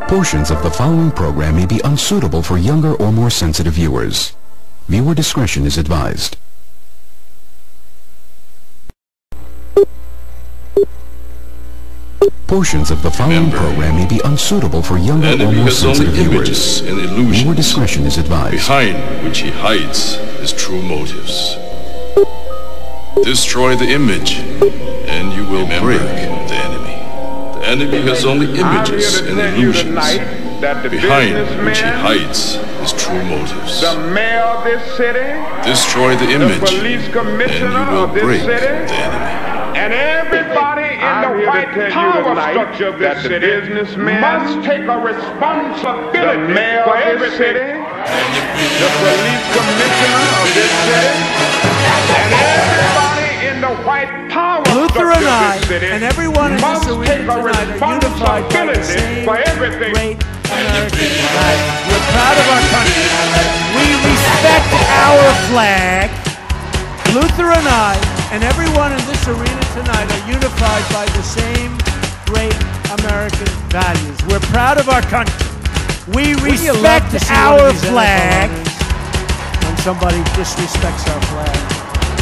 Portions of the following program may be unsuitable for younger or more sensitive viewers. Viewer discretion is advised. Portions of the following program may be unsuitable for younger or more sensitive viewers. Viewer discretion is advised. Behind which he hides his true motives. Destroy the image, and you will break the enemy. The enemy has only images and illusions, behind which he hides his true motives. The mayor of this city, destroy the image, the police commissioner and you will of this break city, the enemy. And everybody in the white power structure of this city must take a responsibility for every city, the police commissioner of this city, and everybody in the white power Luther and structure I, of this city and everyone in must this take arena a tonight are unified by the responsibility same for everything. great American flag. We're proud of our country. We respect our flag. Luther and I, and everyone in this arena tonight are unified by the same great American values. We're proud of our country. We respect our flag. When somebody disrespects our flag,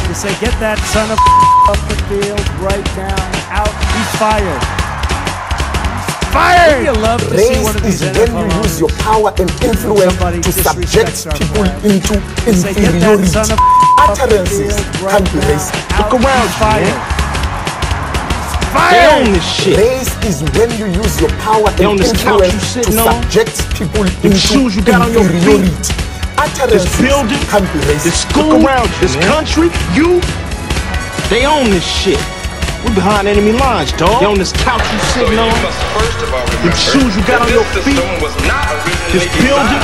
you say, get that son of off the field right now, out, he's fired. He's fired! You love to see one of these is when you use your power and influence to subject people into inferiority. Utterances can be raised. Look around, fired. They own this shit. Race is when you use your power and influence to subject people into inferiority. This building, can be raised. this school, this country, you, they own this shit. We're behind enemy lines, dog. They own this couch you sitting on, the shoes you got on your feet, this building,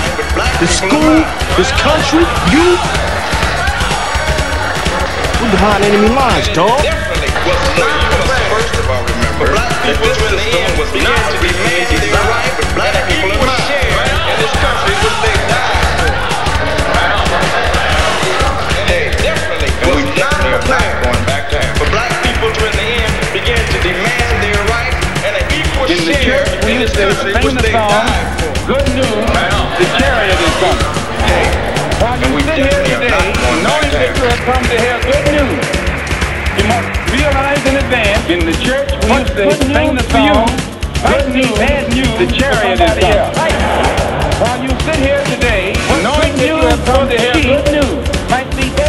this school, this country, you. We're behind enemy lines, dog. Definitely was not first of all, remember, black people in the end was not to be made their right, but black people in mind. And this country was they died for. Hey, definitely was not a plan going back there. But black people in the end began to demand their right and an equal share in this country which they died for. Good news, the chariot is coming. Hey, while you sit here today, knowing that you have come to hear good news, you must realize in advance in the church when you sing the song, good news, bad news, the chariot is coming. While you sit here today, knowing that you have come to hear good news,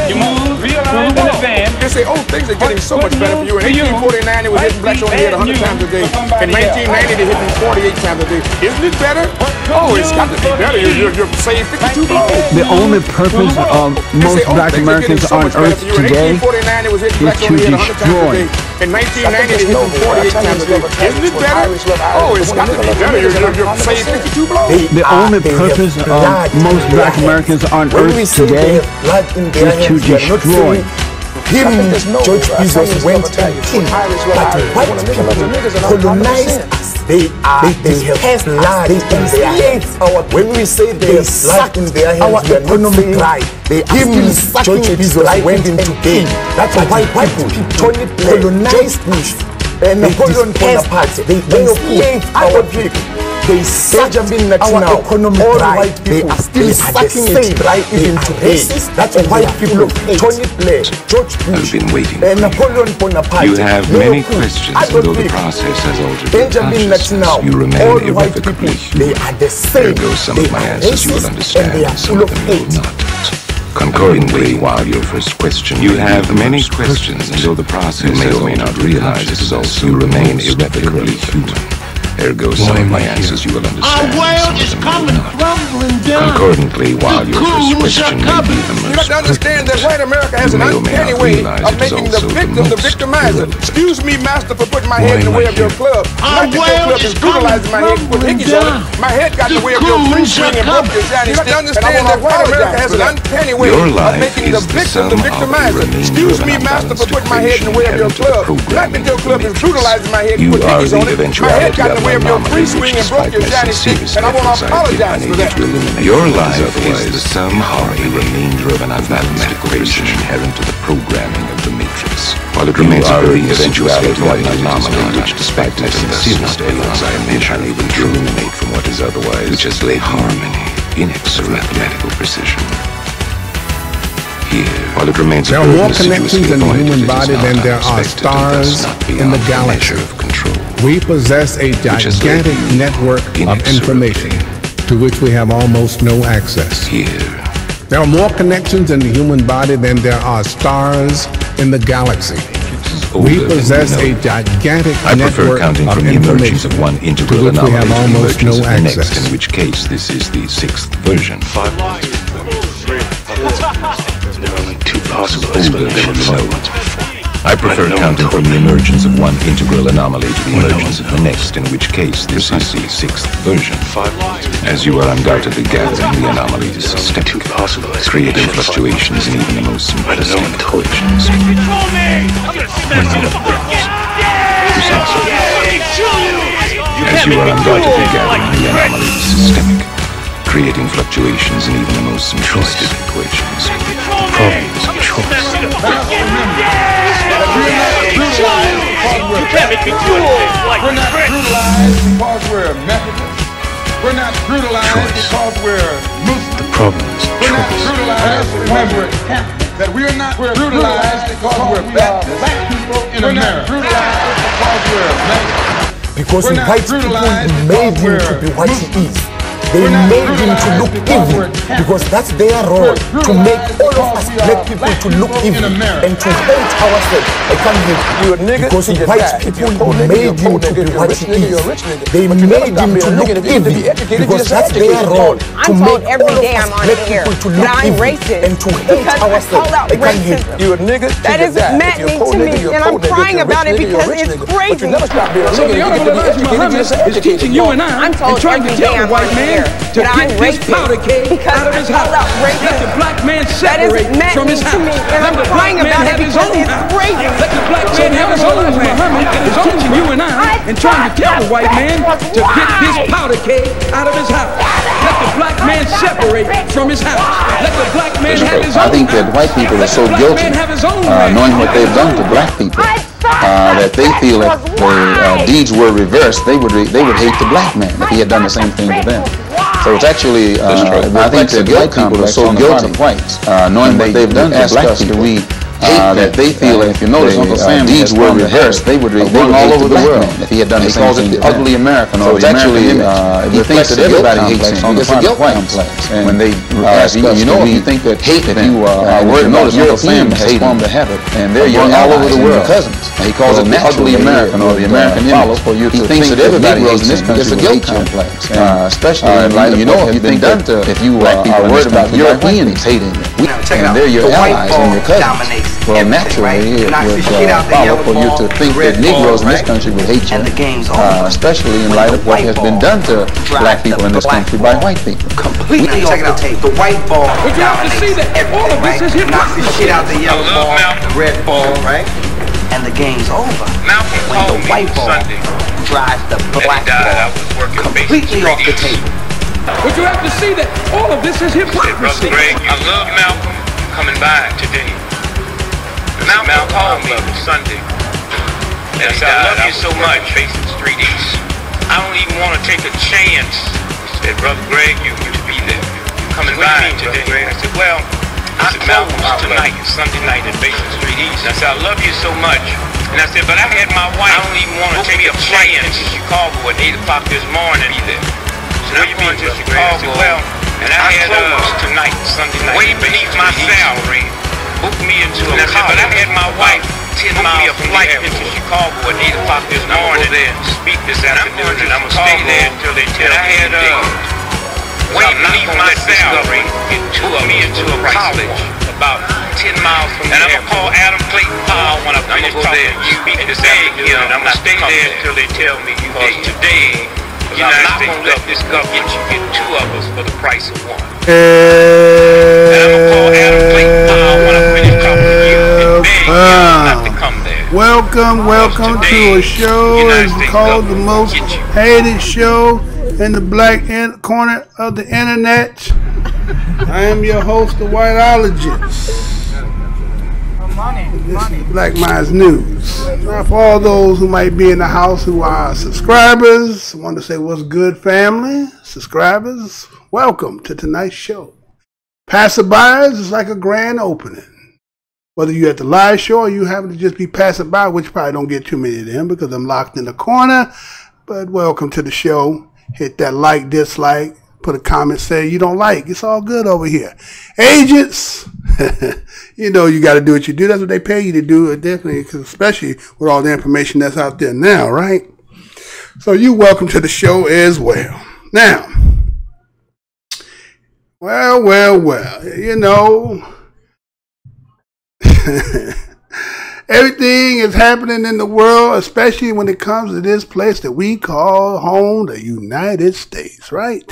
you must realize in advance. They say, oh, things are getting so much better for you. In 1849, they were hitting blacks on the head 100 times a day. In 1990, they hit them 48 times a day. Isn't it better? Oh, it's got to be better. You're saying 52 blows. The only purpose of most black Americans on earth today is to destroy. In 1990, they hit them 48 times a day. Isn't it better? Oh, it's got to be better. You're saying 52 blows. The only purpose of most black Americans on earth today is to destroy. Him, George Jesus went and killed, but white people colonized us. They have blood in their hands. When we say they sucked our economic right, him, George Jesus went into gain. That's why white people colonized us. And Napoleon Bonaparte, they enslaved our people. They sucked our economic right. They are still sucking it right even today. That's why people Tony Blair, George Bush, and Napoleon Bonaparte. You have many questions, though the process has altered your Benjamin consciousness. Netanyahu, You remain all white people, irrevocably they human. are the same. There goes some they of my are answers you will racist understand, and they are and some full of of them you will hate. not. Concurrently, while your first question you have many questions, though the process you may or may not realize this is also you remain irrevocably human. Ergo, some of my answers you will understand. Our world is coming crumbling down. Concurrently, while your first question may be the You most got to understand that white America has an uncanny way of making the victim the victimizer. Excuse me, master, for putting my head in the way of your club. Not that your club is brutalizing my head with hickeys on it. My head got in the way of your free swing and broke your shiny stick. And I want to white America has an uncanny way of making the victim the victimizer. Excuse me, master, for putting my head in the way of your club. Not that your club is brutalizing my head with hickeys on it. My head got in the way of your free swing and broke your shiny stick. And I want to apologize for that. Your life is the sum or a remainder of an mathematical precision inherent to the programming of the matrix. While it remains a great eventuality of an anomaly which, despite its serious failings, I am unable to eliminate from what is otherwise, which has laid harmony, inexorable mathematical precision. Here, while it remains there are more connections in the human body than there are stars in the galaxy. We possess a gigantic network of information to which we have almost no access. Here, there are more connections in the human body than there are stars in the galaxy. We possess a gigantic network of information of one integral to which we have almost no the access. Next, in which case this is the 6th version. There are only two possible explanations. I prefer counting from the emergence of one integral anomaly to the emergence of the next, in which case this is the 6th version. As you are undoubtedly gathering, the anomaly is systemic, creating fluctuations in even the most simplistic equations. As you are undoubtedly gathering, the anomaly is systemic, creating fluctuations in even the most simplistic equations. The problem is a choice. We're not brutalized because we're Methodists. We're not brutalized because we're Muslims. The problem is a We're not choice. brutalized because we're Catholic. That we're not brutalized because we're black people in America. We're not brutalized because we're Mexicans. Because white people made him to be what he is. They made him to look evil because that's their role, to make all of us black people to look evil and to hate ourselves. I can't believe because white people made him to be what he is. They made him to look evil because that's their role, to make all of us black people to look evil and to hate ourselves. I can't believe you a nigga. That is maddening to me, and I'm crying about it because it's crazy. So the Honorable Elijah Muhammad is teaching you and I and trying to tell the white man to get this powder keg out of his house. Let the black man separate from his house. Let the black man have his own house. Let the black man have his own house. Muhammad is teaching you and I and trying to tell the white man to get this powder keg out of his house. Let the black man separate from his house. Let the black man have his own house. I think that white people are so guilty, knowing what they've done to black people, that they feel if the deeds were reversed, they would hate the black man if he had done the same thing to them. So it's actually, I think that white people are so guilty, knowing what they've done to black people, that they feel if you notice Uncle Sam deeds were reversed, they would all over the world if he had done the same thing. He calls it the ugly American or the American image. He thinks that everybody hates him. It's a guilt complex. And when they ask us, you think that hate, if you are worried about Uncle Sam has formed a habit, and they're all over the world. He calls it the ugly American or the American image. He thinks that everybody hates him. It's a guilt complex. Especially in light of what has been done to if you are worried about Europeans hating you. And they're your allies and your cousins. Well, naturally, it would follow for you to think that Negroes in this country would hate you, especially in light of what has been done to black people in this country by white people. Completely off the tape. The white ball dominates everything, right? Knocks the shit out the yellow ball, the red ball, right? And the game's over. When the white ball drives the black ball completely off the table. But you have to see that all of this is hypocrisy. Greg, I love Malcolm coming by today. Malcolm called me Sunday. And he said, I love you so much, Basin Street East. I don't even want to take a chance. He said, Brother Greg, you to be there. Coming by today. I said, well, I said, Malcolm's tonight, Sunday night at Basin Street East. And I said, I love you so much. And I said, but I had my wife. I don't even want to take a chance to Chicago at 8 o'clock this morning. Be there. So where you mean to Chicago? Well, and I had tonight, Sunday night. Way beneath my salary. Booked me into a car. But I had my wife 10 miles from the airport into Chicago at 8 o'clock this morning. There and speak this afternoon, and I'm gonna stay there until they tell me. I had way beneath my salary. It took me into a college about 10 miles from the airport. And I'm gonna call Adam Clayton Powell when I finish talking to you. Speak this afternoon, and I'm gonna stay there until they tell me you did today. You're not gonna let this government get two of us for the price of one. And I'm gonna call Adam Clayton Powell when I finish talking to you and beg you not to come there. Welcome to a show that's called the most hated show in the black corner of the internet. I am your host, the Whiteologist. This is Black Minds News. Now, for all those who might be in the house who are subscribers, I want to say what's good, family. Subscribers, welcome to tonight's show. Passerbys is like a grand opening. Whether you're at the live show or you happen to just be passing by, which probably don't get too many of them because I'm locked in the corner. But welcome to the show. Hit that like, dislike. Put a comment, say you don't like. It's all good over here. Agents, you know you got to do what you do. That's what they pay you to do, definitely, especially with all the information that's out there now, right? So you're welcome to the show as well. Now, well, you know, everything is happening in the world, especially when it comes to this place that we call home, the United States, right?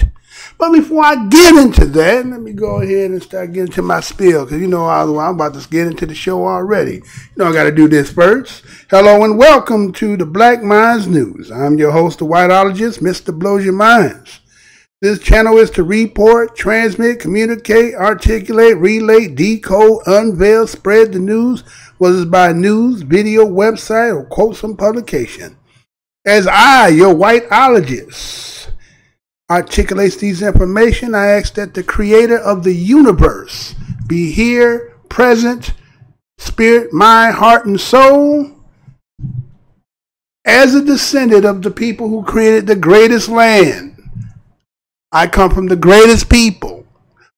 But before I get into that, let me go ahead and start getting to my spiel, because you know I'm about to get into the show already. You know I got to do this first. Hello and welcome to the Black Minds News. I'm your host, the Whiteologist, Mr. Blows Your Minds. This channel is to report, transmit, communicate, articulate, relate, decode, unveil, spread the news, whether it's by news, video, website, or quote some publication. As I, your Whiteologist, articulates these information, I ask that the creator of the universe be here, present, spirit, mind, heart, and soul, as a descendant of the people who created the greatest land. I come from the greatest people,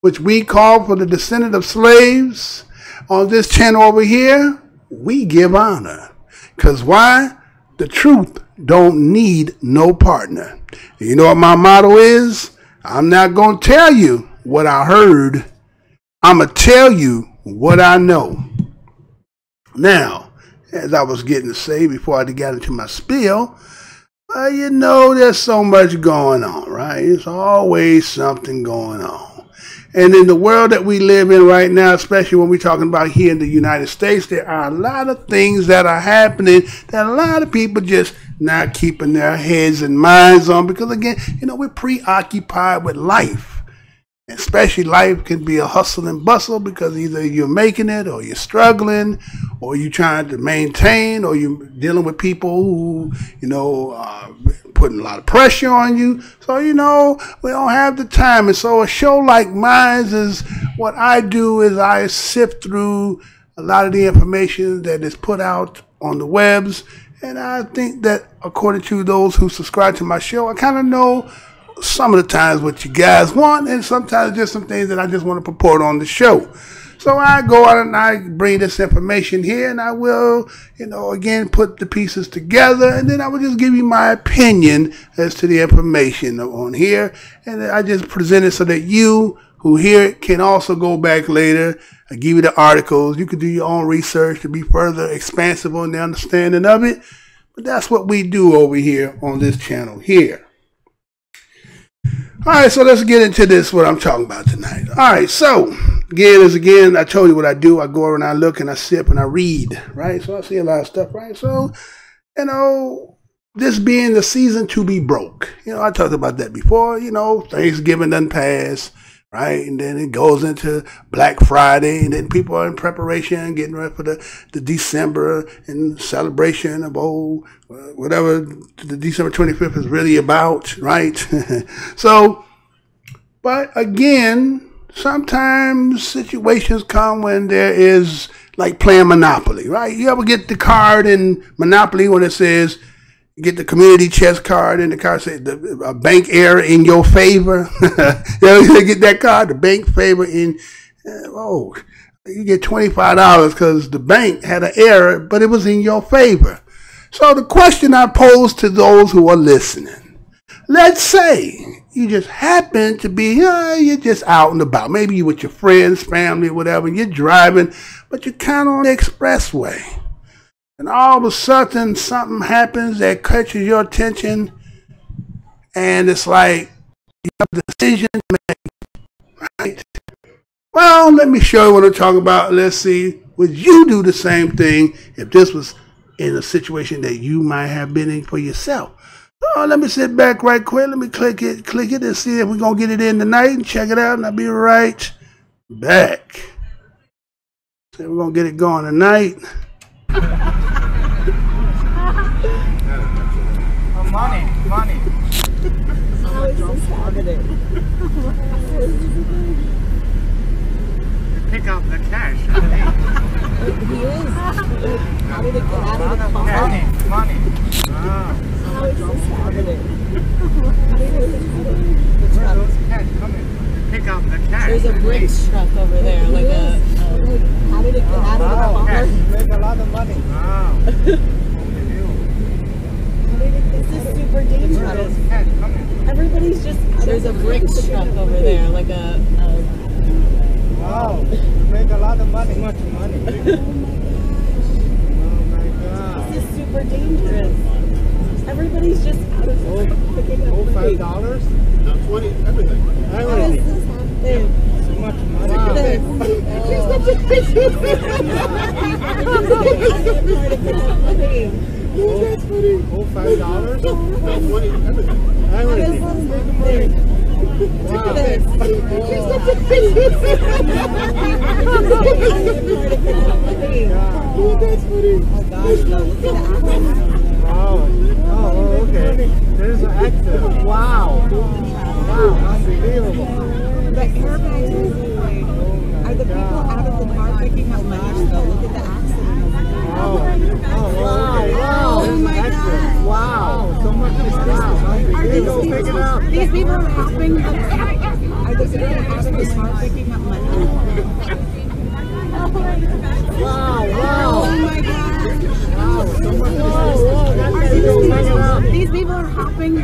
which we call for the descendant of slaves. On this channel over here, we give honor. Because why? The truth don't need no partner. You know what my motto is? I'm not going to tell you what I heard. I'm going to tell you what I know. Now, as I was getting to say before I got into my spiel, you know there's so much going on, right? There's always something going on. And in the world that we live in right now, especially when we're talking about here in the United States, there are a lot of things that are happening that a lot of people just not keeping their heads and minds on, because again, you know, we're preoccupied with life. Especially life can be a hustle and bustle, because either you're making it or you're struggling or you're trying to maintain or you're dealing with people who, you know, putting a lot of pressure on you. So, you know, we don't have the time. And so a show like mine is what I do is I sift through a lot of the information that is put out on the webs. And I think that according to those who subscribe to my show, I kind of know some of the times what you guys want, and sometimes just some things that I just want to purport on the show. So I go out and I bring this information here, and I will, you know, again, put the pieces together, and then I will just give you my opinion as to the information on here. And I just present it so that you who hear it can also go back later. I give you the articles. You can do your own research to be further expansive on the understanding of it. But that's what we do over here on this channel here. All right, so let's get into this, what I'm talking about tonight. All right, so again, I told you what I do. I go around, I look, and I sip, and I read, right? So I see a lot of stuff, right? So, you know, this being the season to be broke. You know, I talked about that before. You know, Thanksgiving doesn't pass, right? And then it goes into Black Friday, and then people are in preparation, getting ready for the December and celebration of whatever the December 25th is really about, right? So, but again, sometimes situations come when there is like playing Monopoly, right? You ever get the card in Monopoly when it says, you get the community chest card, and the card says a bank error in your favor. You get that card, the bank favor in, you get $25 because the bank had an error, but it was in your favor. So the question I pose to those who are listening, let's say you just happen to be, you're just out and about. Maybe you're with your friends, family, whatever, and you're driving, but you're kind of on the expressway. And all of a sudden, something happens that catches your attention, and it's like you have a decision to make, right? Well, let me show you what I'm talking about. Let's see, would you do the same thing if this was in a situation that you might have been in for yourself? Oh, let me sit back right quick. Let me click it, and see if we're going to get it in tonight and check it out, and I'll be right back. So we're gonna get it going tonight. Money. How is this happening? Pick up the cash. He is. How did it get out of the car? Money. How is this happening? Pick up the cash. There's a bricks truck over there, like a. How did it get out of the car? Make a lot of money. Wow. This is super dangerous. Everybody's just. There's a bricks truck over there, like a. Wow. Make a lot of money. So much money. Oh my gosh. This is super dangerous. Everybody's just out of picking up money. $5? No, 20, everything. How is this happening? So much money. Look at this. That's funny. $5? No, 20, everything. Everything. Look at this. That's funny. Oh gosh, no, look at that. Oh, okay. There's an accident. Wow, unbelievable. The airbags are destroyed. Are the people out of the car picking up money? Though, look at the accident. Wow. Oh my God. Wow. So much is These people are helping. Are the people out of the car picking up money? Wow. Oh my God. These people are helping.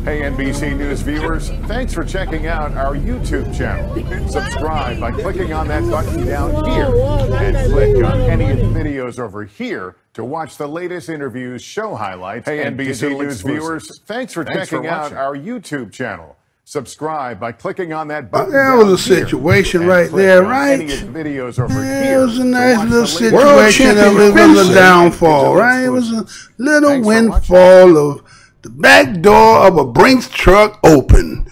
Hey NBC News viewers, thanks for checking out our YouTube channel. Subscribe by clicking on that button down here and click on any of the videos over here to watch the latest interviews, show highlights. Hey NBC News viewers, thanks for checking out our YouTube channel. Subscribe by clicking on that button. There was a situation right there, right? It was a nice little situation. It was a downfall, right? It was a little windfall of the back door of a Brinks truck open.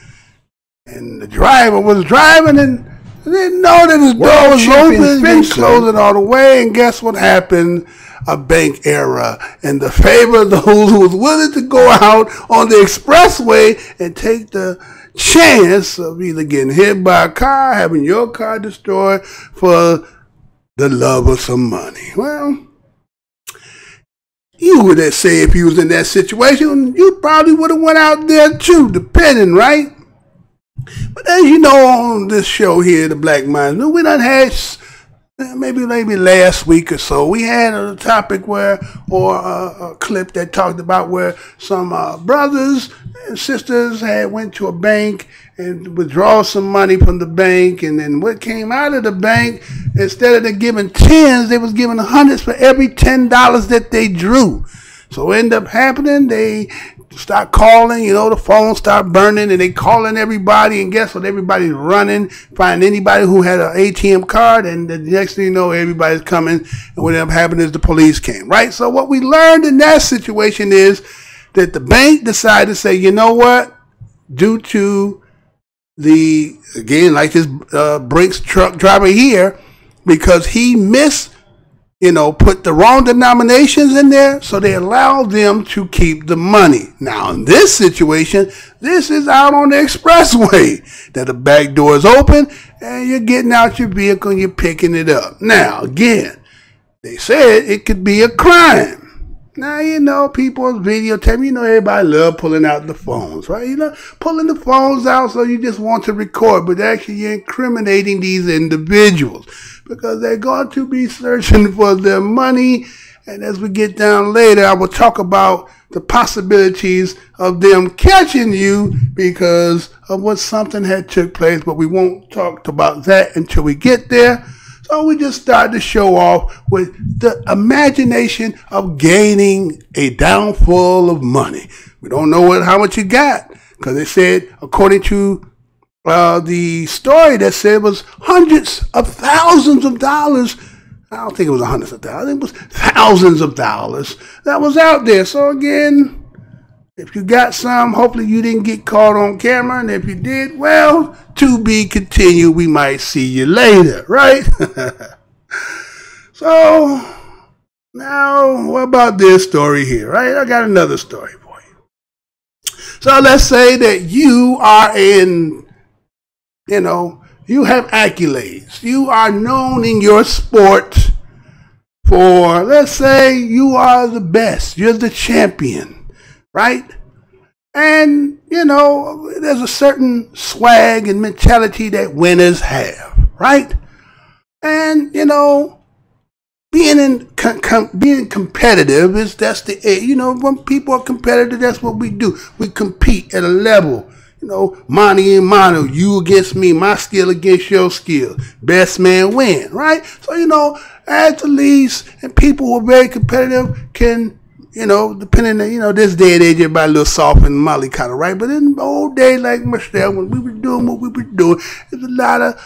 And the driver was driving and didn't know that his door was open. Didn't close it all the way. And guess what happened? A bank error in the favor of those who was willing to go out on the expressway and take the chance of either getting hit by a car, having your car destroyed for the love of some money. Well, you would say if you was in that situation, you probably would have went out there too, depending, right? But as you know, on this show here, The Black Minds, we done had maybe last week or so, we had a topic where, or a clip that talked about where some brothers and sisters had went to a bank and withdraw some money from the bank, and then what came out of the bank, instead of them giving tens, they was giving hundreds for every $10 that they drew. So what ended up happening, they start calling, the phone start burning, and they calling everybody, and guess what? Everybody's running, find anybody who had an ATM card, and the next thing you know, everybody's coming, and what ended up happening is the police came, right? So what we learned in that situation is that the bank decided to say, you know what? Due to the, again, like this Brinks truck driver here, because he missed, put the wrong denominations in there, so they allowed them to keep the money. Now, in this situation, this is out on the expressway, that the back door is open, and you're getting out your vehicle and you're picking it up. Now, again, they said it could be a crime. Now, people on videotape, everybody love pulling out the phones, right? Pulling the phones out so you just want to record, but actually you're incriminating these individuals because they're going to be searching for their money. And as we get down later, I will talk about the possibilities of them catching you because of what something had took place, but we won't talk about that until we get there. So we just started to show off with the imagination of gaining a downfall of money. We don't know how much you got because they said, according to the story that said it was hundreds of thousands of dollars. I don't think it was hundreds of thousands. I think it was thousands of dollars that was out there. So again, if you got some, hopefully you didn't get caught on camera. And if you did, well, to be continued. We might see you later, right? So, now, what about this story here, right? I got another story for you. So, let's say that you are in, you have accolades. You are known in your sport for, let's say, you are the best. You're the champion, right? And, there's a certain swag and mentality that winners have, right? And, being competitive when people are competitive, that's what we do. We compete at a level, mano a mano, you against me, my skill against your skill. Best man win, right? So, athletes and people who are very competitive can, depending on, this day and age, everybody a little soft and molly kind of, right? But in the old days, like Michelle, when we were doing what we were doing, there's a lot of,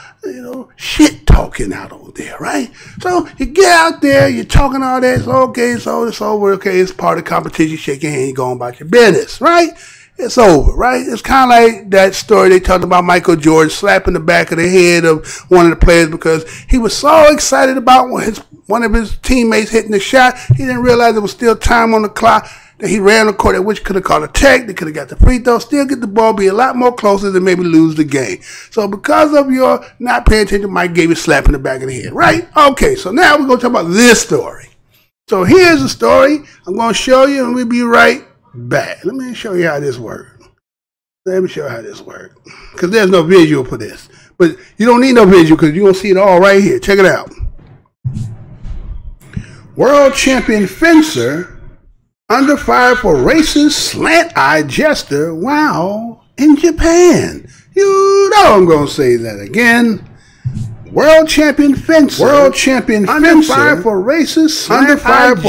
shit talking out on there, right? So you get out there, you're talking all that, so okay, so it's over, okay, it's part of the competition, shake your hand, you're going about your business, right? It's over, right? It's kind of like that story they talked about Michael Jordan slapping the back of the head of one of the players because he was so excited about one of his teammates hitting the shot. He didn't realize there was still time on the clock, that he ran the court, at which could have called a tech, they could have got the free throw, still get the ball, be a lot more closer than maybe lose the game. So because of your not paying attention, Mike gave you a slap in the back of the head, right? Okay, so now we're going to talk about this story. So here's the story. I'm going to show you and we'll be right back. Let me show you how this works. Let me show you how this works. Because there's no visual for this. But you don't need no visual because you're going to see it all right here. Check it out. World champion fencer under fire for racist slant-eyed gesture while in Japan. I'm going to say that again. World champion fencer under fire for racist slant-eyed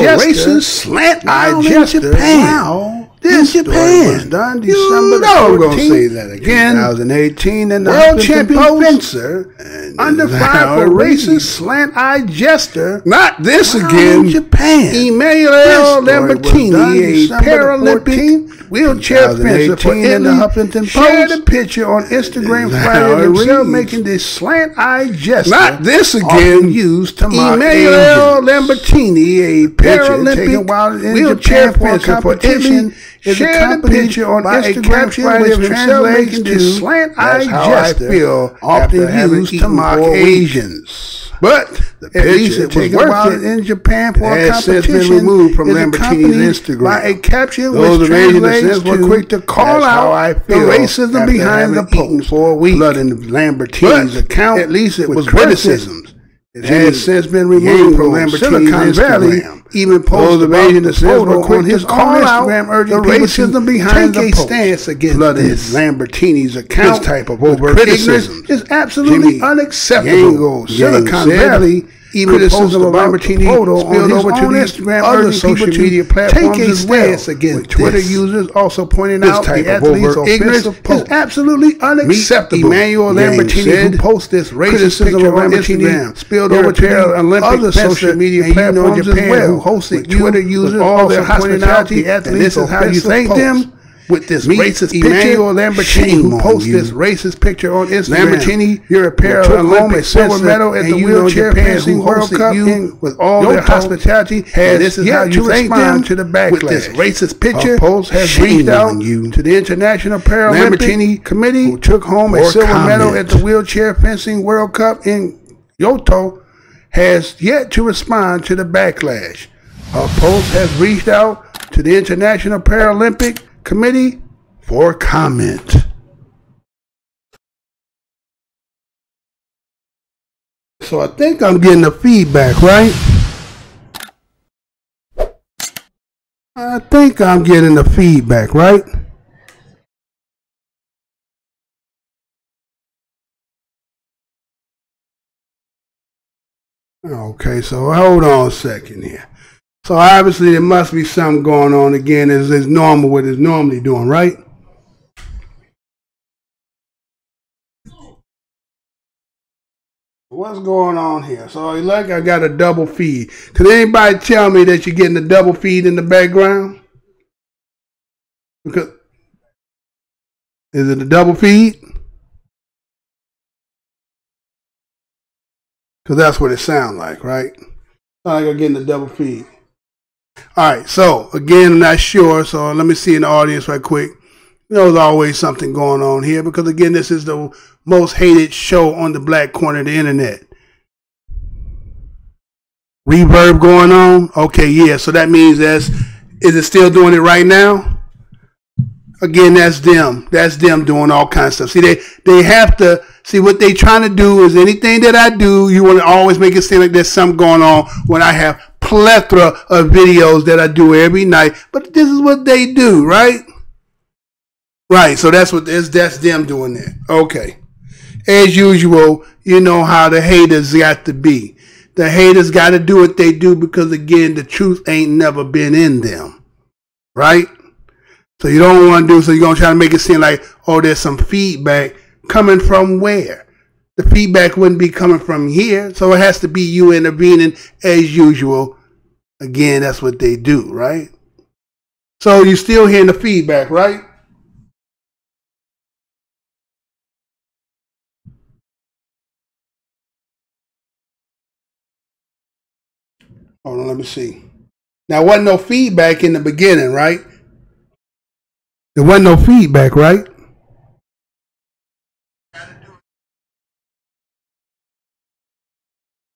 gesture while this Japan was done December 14th, 2018, and the world champion fencer under fire for racist slant-eyed gesture. Not this again. Japan. Emmanuel Lambertini, a Paralympic wheelchair fencer for Italy, shared a picture on Instagram Friday of himself making this slant-eyed gesture. Not this again. Used to mock Emmanuel Lambertini, a Paralympic wheelchair fencer for Italy, shared a picture on Instagram Friday of himself making this slant-eyed gesture, often used to mock Asians. But the picture was worth it in Japan for a competition. Been removed from Lambertini's Instagram by a caption which translates to quick to call out the racism behind the post for a week. Flooding Lambertini's account, at least it was criticisms. It has since been removed from Lambertini's Instagram. Even posted a photo on his own Instagram urging the racism behind the post. Take a stance against this. Lambertini's account. This type of overt criticism is absolutely unacceptable. Silicon Valley even criticism of Lambertini photo spilled over to Instagram, other social media platforms take a stance against Twitter users also pointing out the athlete's offensive post is absolutely unacceptable. Emmanuel Lambertini, who posts this racist picture on Instagram, spilled over to other social media platforms as well, who hosted Twitter users also pointing out the athlete's offensive post. With this racist Emmanuel Lambertini, who posted this racist picture on Instagram. Lambertini, you're a Paralympic silver medal at the wheelchair fencing World Cup with all their hospitality. This is how you respond to the backlash. With this racist picture, post has reached out to the International Paralympic Committee, who took home a silver medal at the wheelchair fencing World Cup in Kyoto, has yet to respond to the backlash. A post has reached out to the International Paralympic Committee for comment. So I think I'm getting the feedback, right? I think I'm getting the feedback, right? Okay, so hold on a second here. So obviously there must be something going on again as is normal, what it's normally doing, right? What's going on here? So like I got a double feed. Could anybody tell me that you're getting a double feed in the background? Because is it a double feed? Because that's what it sounds like, right? Sound like I'm getting the double feed. All right, so again, I'm not sure, so let me see in the audience right quick. You know, there's always something going on here because, again, this is the most hated show on the black corner of the internet. Reverb going on? Okay, yeah, so that means is it still doing it right now? Again, that's them. That's them doing all kinds of stuff. See, they have to, see what they trying to do is anything that I do, you want to always make it seem like there's something going on when I have plethora of videos that I do every night. But this is what they do, right? Right, so that's them doing that. Okay. As usual, you know how the haters got to be. The haters got to do what they do because, again, the truth ain't never been in them. Right? So you don't want to do, so you're going to try to make it seem like, oh, there's some feedback coming from where? The feedback wouldn't be coming from here, so it has to be you intervening as usual. Again, that's what they do, right? So you're still hearing the feedback, right? Hold on, let me see. Now, wasn't no feedback in the beginning, right? There wasn't no feedback, right?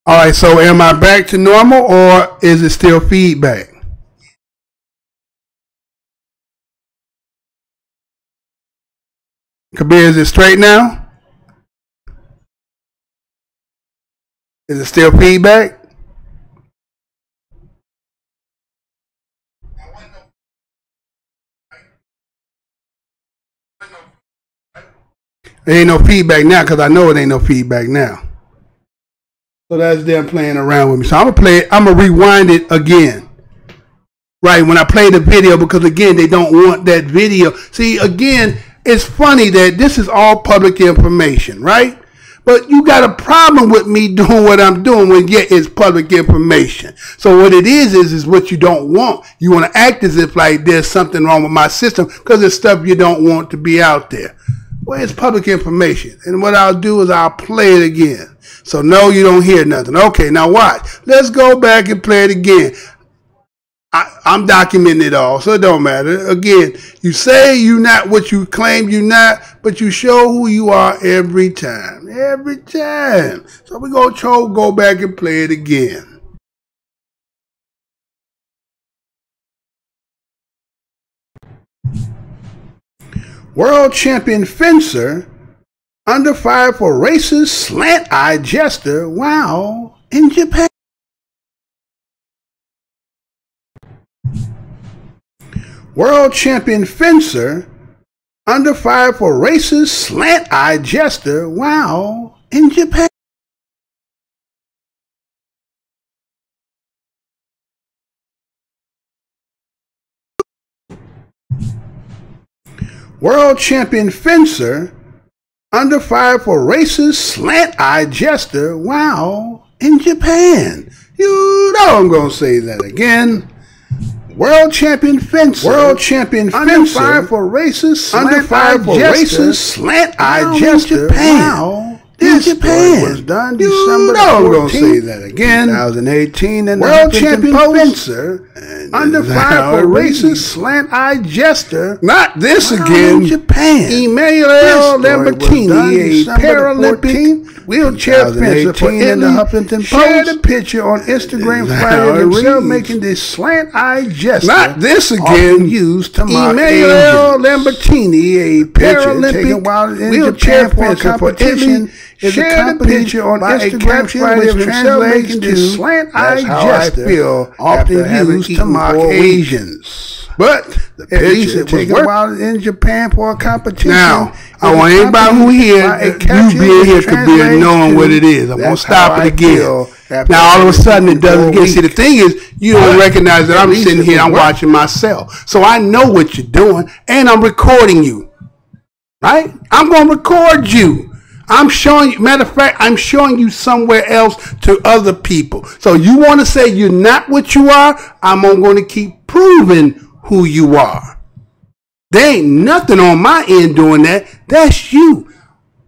All right, so am I back to normal or is it still feedback? Kabir, is it straight now? Is it still feedback? There ain't no feedback now because I know it ain't no feedback now. So that's them playing around with me. So I'm going to play it. I'm going to rewind it again. Right, when I play the video, because again, they don't want that video. See, again, it's funny that this is all public information, right? But you got a problem with me doing what I'm doing when yet it's public information. So what it is what you don't want. You want to act as if like there's something wrong with my system because it's stuff you don't want to be out there. Well, it's public information. And what I'll do is I'll play it again. So no, you don't hear nothing. Okay, now watch. Let's go back and play it again. I'm documenting it all, so it don't matter. Again, you say you're not what you claim you're not, but you show who you are every time. Every time. So we're going to go back and play it again. World champion fencer under fire for racist slant-eyed jester while in Japan. World champion fencer under fire for racist slant-eyed jester while in Japan. World champion fencer under fire for racist slant-eyed jester while in Japan. You know I'm going to say that again. World champion fencer under fire for racist slant-eyed jester while in Japan. Was done December 14th, I'm going to say that again. 2018 and world champion fencer under fire for racist slant-eyed jester. Not this again. Japan. Emmanuel Lambertini, a Paralympic wheelchair fencer for Italy, shared a picture on Instagram Friday of himself making this slant-eyed gesture. Not this again. Used to mock Emmanuel Lambertini, a Paralympic wheelchair fencer for Italy, shared a picture on Instagram Friday of himself making this slant-eyed gesture, often used to mock Asians. But at least it was taken in Japan for a competition. Now, I want anybody who here, you being here could be knowing what it is. I'm going to stop it again. Now, all of a sudden, it doesn't get. See, the thing is, you don't recognize that I'm sitting here, I'm watching myself. So I know what you're doing, and I'm recording you. Right? I'm going to record you. I'm showing you, matter of fact, I'm showing you somewhere else to other people. So you want to say you're not what you are, I'm going to keep proving who you are. There ain't nothing on my end doing that. That's you.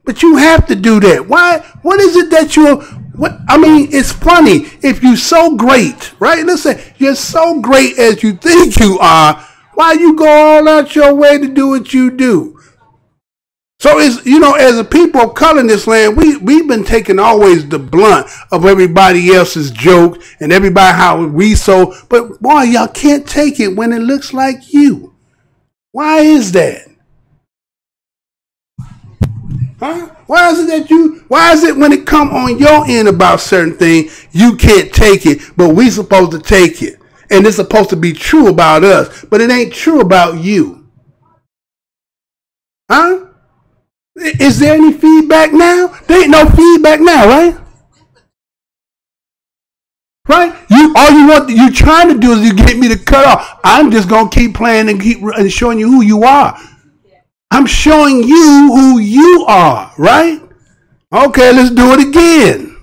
But you have to do that. Why? What is it that you? What I mean, it's funny if you're so great, right? Listen, you're so great as you think you are. Why you go all out your way to do what you do? So it's, you know, as a people of color in this land, we've been taking always the blunt of everybody else's joke and everybody how we so. But boy, y'all can't take it when it looks like you. Why is that? Huh? Why is it when it come on your end about certain things, you can't take it, but we supposed to take it? And it's supposed to be true about us, but it ain't true about you. Huh? Is there any feedback now? There ain't no feedback now, right? Right? You trying to do is you get me to cut off. I'm just gonna keep playing and keep showing you who you are. I'm showing you who you are, right? Okay, let's do it again.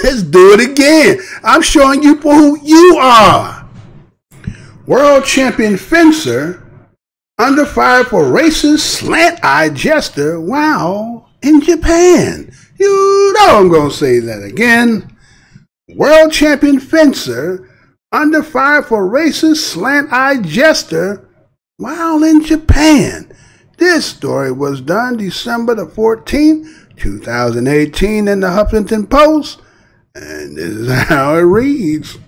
Let's do it again. I'm showing you for who you are. World champion fencer under fire for racist slant-eyed jester while in Japan. You know I'm going to say that again. World champion fencer under fire for racist slant-eyed jester while in Japan. This story was done December the 14th, 2018 in the Huffington Post. And this is how it reads.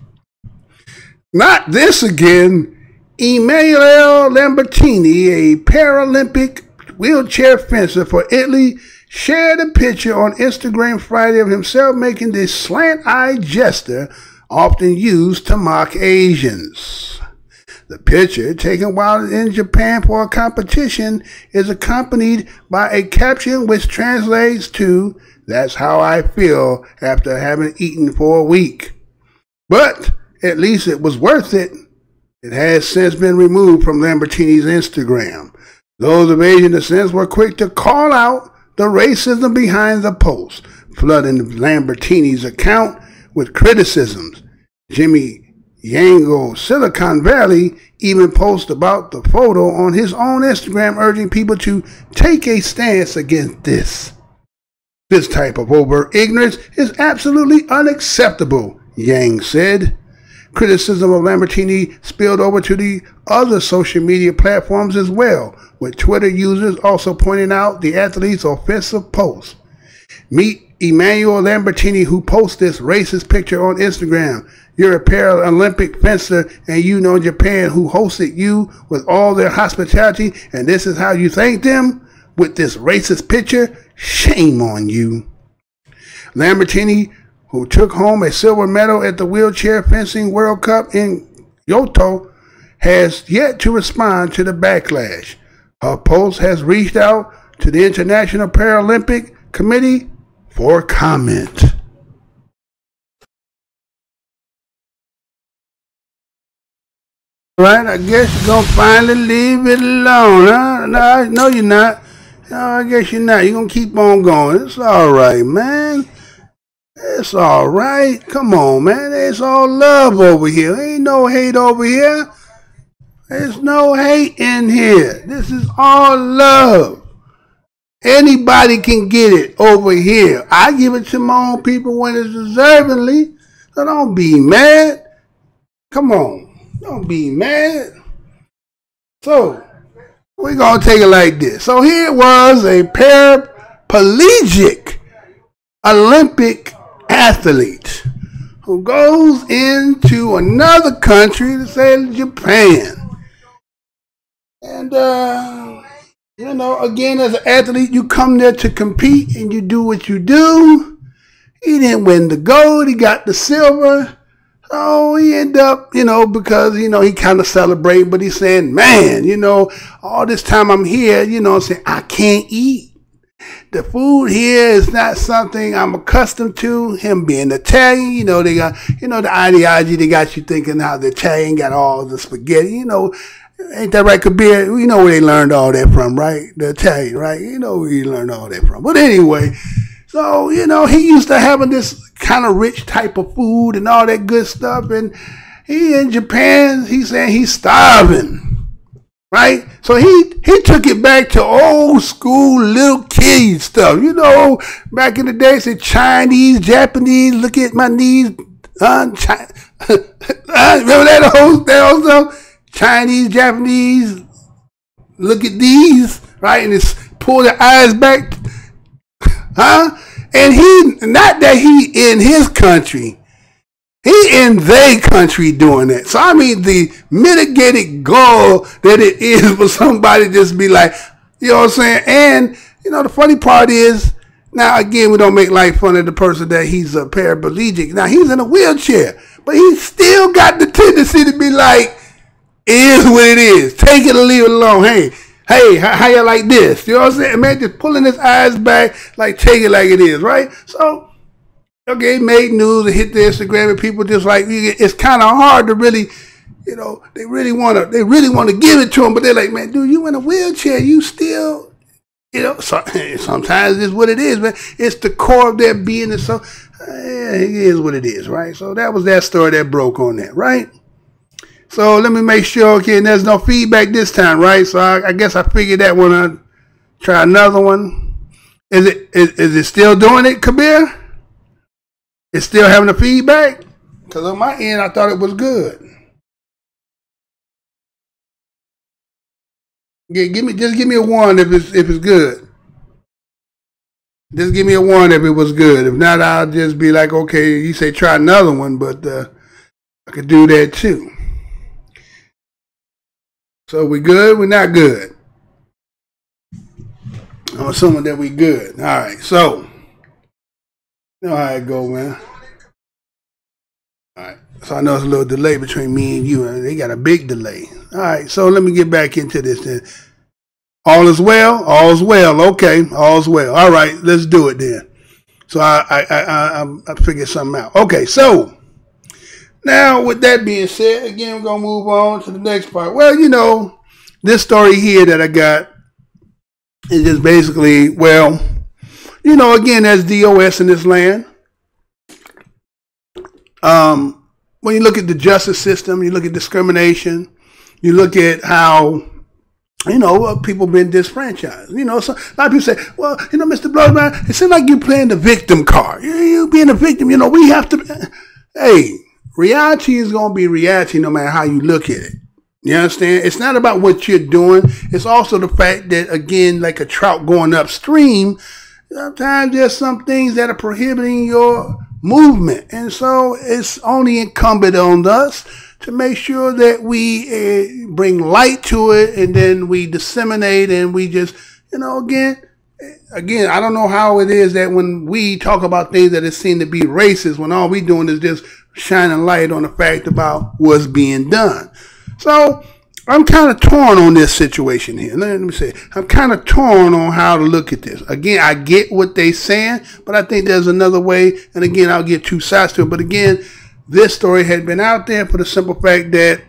Not this again. Emanuele Lambertini, a Paralympic wheelchair fencer for Italy, shared a picture on Instagram Friday of himself making this slant-eyed gesture often used to mock Asians. The picture, taken while in Japan for a competition, is accompanied by a caption which translates to, "That's how I feel after having eaten for a week." But at least it was worth it. It has since been removed from Lambertini's Instagram. Those of Asian descent were quick to call out the racism behind the post, flooding Lambertini's account with criticisms. Jimmy Yango, Silicon Valley, even posted about the photo on his own Instagram, urging people to take a stance against this. This type of overt ignorance is absolutely unacceptable, Yang said. Criticism of Lambertini spilled over to the other social media platforms as well, with Twitter users also pointing out the athlete's offensive post. Meet Emanuele Lambertini, who posts this racist picture on Instagram. You're a Paralympic fencer and you know Japan, who hosted you with all their hospitality, and this is how you thank them with this racist picture? Shame on you. Lambertini, who took home a silver medal at the Wheelchair Fencing World Cup in Kyoto, has yet to respond to the backlash. Her post has reached out to the International Paralympic Committee for comment. Right, I guess you're going to finally leave it alone, huh? No, you're not. No, I guess you're not. You're going to keep on going. It's all right, man. It's all right. Come on, man. It's all love over here. Ain't no hate over here. There's no hate in here. This is all love. Anybody can get it over here. I give it to my own people when it's deservingly. So don't be mad. Come on. Don't be mad. So, we're going to take it like this. So, here was a paraplegic Olympic athlete who goes into another country, to say Japan. And, you know, again, as an athlete, you come there to compete and you do what you do. He didn't win the gold. He got the silver. So he ended up, you know, because, you know, he kind of celebrated, but he's saying, man, you know, all this time I'm here, you know, saying I can't eat. The food here is not something I'm accustomed to. Him being Italian, you know, they got, you know, the ideology, they got you thinking how the Italian got all the spaghetti, you know, ain't that right, Kabir? You know where they learned all that from, right? The Italian, right? You know where he learned all that from. But anyway, so, you know, he used to having this kind of rich type of food and all that good stuff. And he in Japan, he's saying he's starving. right? So he took it back to old school little kid stuff. You know, back in the day, said Chinese, Japanese, look at my knees. Remember that old stuff? Chinese, Japanese, look at these, right? And it's pull the eyes back, And he, not that he in his country, he in their country doing that. So, I mean, the mitigated goal that it is for somebody to just be like, you know what I'm saying? And, you know, the funny part is, now, again, we don't make light fun of the person that he's a paraplegic. Now, he's in a wheelchair, but he still got the tendency to be like, it is what it is. Take it or leave it alone. Hey, how you like this? You know what I'm saying? Man, just pulling his eyes back, like, take it like it is, right? So, okay, made news and hit the Instagram, and people just like, it's kind of hard to really, you know, they really want to give it to him, but they're like, man, dude, you in a wheelchair, you still, you know, so, sometimes it's what it is, man. It's the core of their being, and so, it is what it is, right? So that was that story that broke on that, right? So let me make sure, okay, and there's no feedback this time, right? So I guess I figured that one out. Try another one. Is it still doing it, Kabir? It's still having the feedback? Because on my end, I thought it was good. Just give me a 1 if it's good. Just give me a 1 if it was good. If not, I'll just be like, okay, you say try another one, but I could do that too. So we good? We're not good. I'm assuming that we good. All right, so you know how it go, man. All right, so I know it's a little delay between me and you, and they got a big delay. All right, so let me get back into this then. All is well? All's well. Okay, all's well. All right, let's do it then. So I figured something out. Okay, so now with that being said, again, we're going to move on to the next part. Well, you know, this story here that I got is just basically, well, you know, again, there's DOS in this land. When you look at the justice system, you look at discrimination, you look at how, you know, people been disfranchised. You know, so a lot of people say, well, you know, Mr. Bloodman, it seems like you're playing the victim card. You being a victim, you know, we have to, hey, reality is going to be reality no matter how you look at it. You understand? It's not about what you're doing. It's also the fact that, again, like a trout going upstream, sometimes there's some things that are prohibiting your movement. And so it's only incumbent on us to make sure that we bring light to it, and then we disseminate, and we just, you know, again, I don't know how it is that when we talk about things that it seem to be racist, when all we doing is just shining light on the fact about what's being done. So I'm kind of torn on this situation here. Let me say, I'm kind of torn on how to look at this. Again, I get what they're saying, but I think there's another way. And again, I'll get two sides to it. But again, this story had been out there for the simple fact that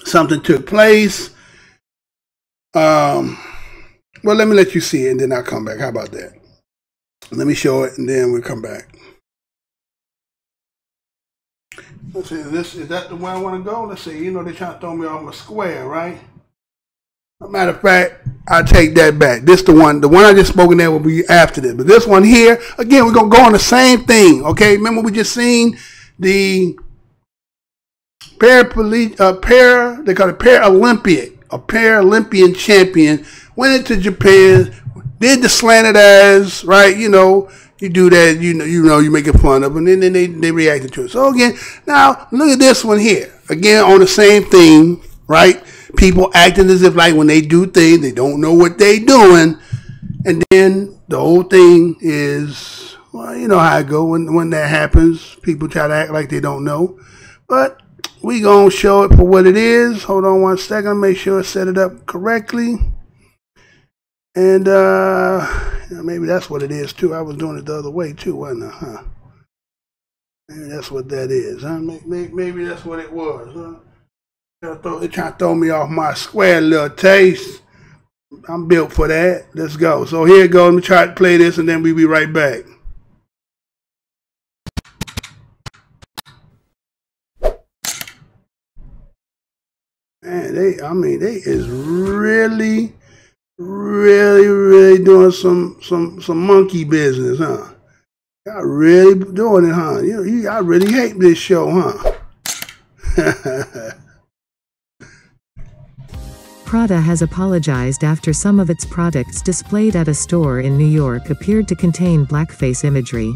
something took place. Well, let me let you see it, and then I'll come back. How about that? Let me show it, and then we'll come back. Let's see, is that the way I want to go? Let's see, you know, they're trying to throw me off my square, right? As a matter of fact, I take that back. This the one I just spoken there will be after this. But this one here, again, we're going to go on the same thing, okay? Remember we just seen the they call it Paralympian champion, went into Japan, did the slanted eyes, right? You know, you do that, you know, you making fun of them, and then they reacted to it. So again, now look at this one here. Again, on the same thing, right? People acting as if like when they do things, they don't know what they doing, and then the whole thing is, well, you know how it go when that happens. People try to act like they don't know, but we gonna show it for what it is. Hold on one second, make sure I set it up correctly. And maybe that's what it is too. I was doing it the other way too, wasn't I? Huh? Maybe that's what that is. Huh? Maybe that's what it was. Huh? They're trying to throw me off my square little taste. I'm built for that. Let's go. So here it goes. Let me try to play this, and then we'll be right back. Man, they is really doing some monkey business, huh? Y'all really doing it, huh? Y'all really hate this show, huh? Prada has apologized after some of its products displayed at a store in New York appeared to contain blackface imagery.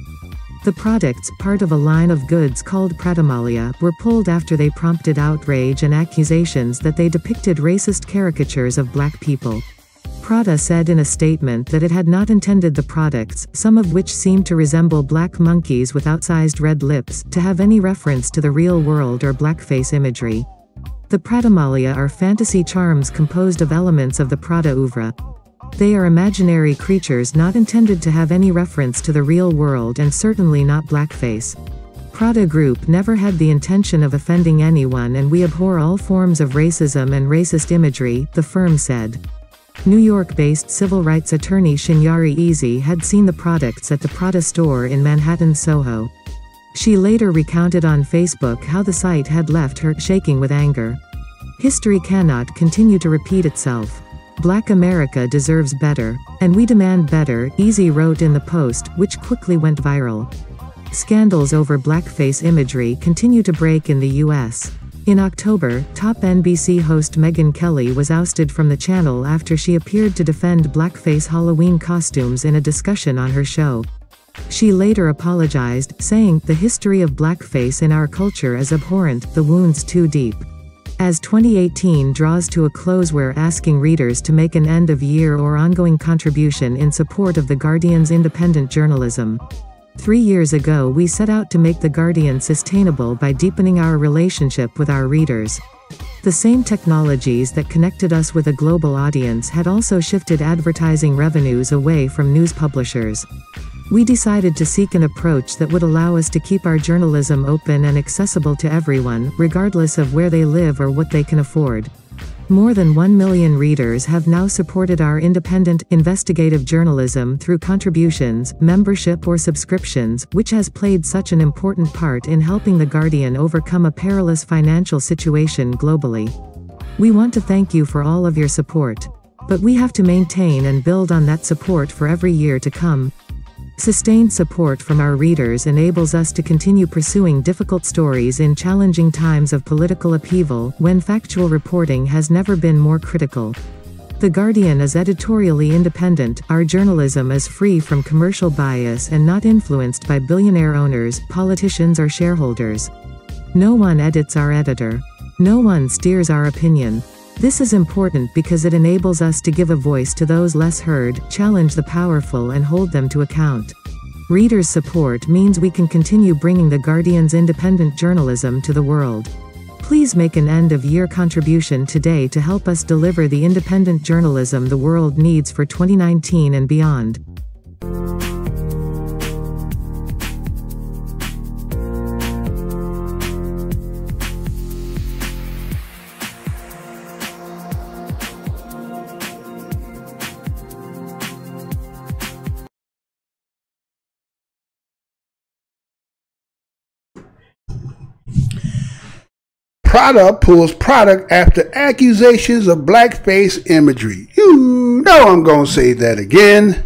The products, part of a line of goods called Pradamalia, were pulled after they prompted outrage and accusations that they depicted racist caricatures of black people. Prada said in a statement that it had not intended the products, some of which seemed to resemble black monkeys with outsized red lips, to have any reference to the real world or blackface imagery. The Pradamalia are fantasy charms composed of elements of the Prada oeuvre. They are imaginary creatures not intended to have any reference to the real world and certainly not blackface. Prada Group never had the intention of offending anyone, and we abhor all forms of racism and racist imagery, the firm said. New York-based civil rights attorney Shinyari Easy had seen the products at the Prada store in Manhattan's Soho. She later recounted on Facebook how the site had left her shaking with anger. History cannot continue to repeat itself. Black America deserves better, and we demand better, Easy wrote in the post, which quickly went viral. Scandals over blackface imagery continue to break in the U.S. In October, top NBC host Megyn Kelly was ousted from the channel after she appeared to defend blackface Halloween costumes in a discussion on her show. She later apologized, saying, "The history of blackface in our culture is abhorrent, the wounds too deep." As 2018 draws to a close, we're asking readers to make an end-of-year or ongoing contribution in support of The Guardian's independent journalism. 3 years ago we set out to make The Guardian sustainable by deepening our relationship with our readers. The same technologies that connected us with a global audience had also shifted advertising revenues away from news publishers. We decided to seek an approach that would allow us to keep our journalism open and accessible to everyone, regardless of where they live or what they can afford. More than 1 million readers have now supported our independent, investigative journalism through contributions, membership or subscriptions, which has played such an important part in helping The Guardian overcome a perilous financial situation globally. We want to thank you for all of your support. But we have to maintain and build on that support for every year to come. Sustained support from our readers enables us to continue pursuing difficult stories in challenging times of political upheaval, when factual reporting has never been more critical. The Guardian is editorially independent, our journalism is free from commercial bias and not influenced by billionaire owners, politicians or shareholders. No one edits our editor. No one steers our opinion. This is important because it enables us to give a voice to those less heard, challenge the powerful and hold them to account. Readers' support means we can continue bringing The Guardian's independent journalism to the world. Please make an end-of-year contribution today to help us deliver the independent journalism the world needs for 2019 and beyond. Prada pulls product after accusations of blackface imagery. You know I'm going to say that again.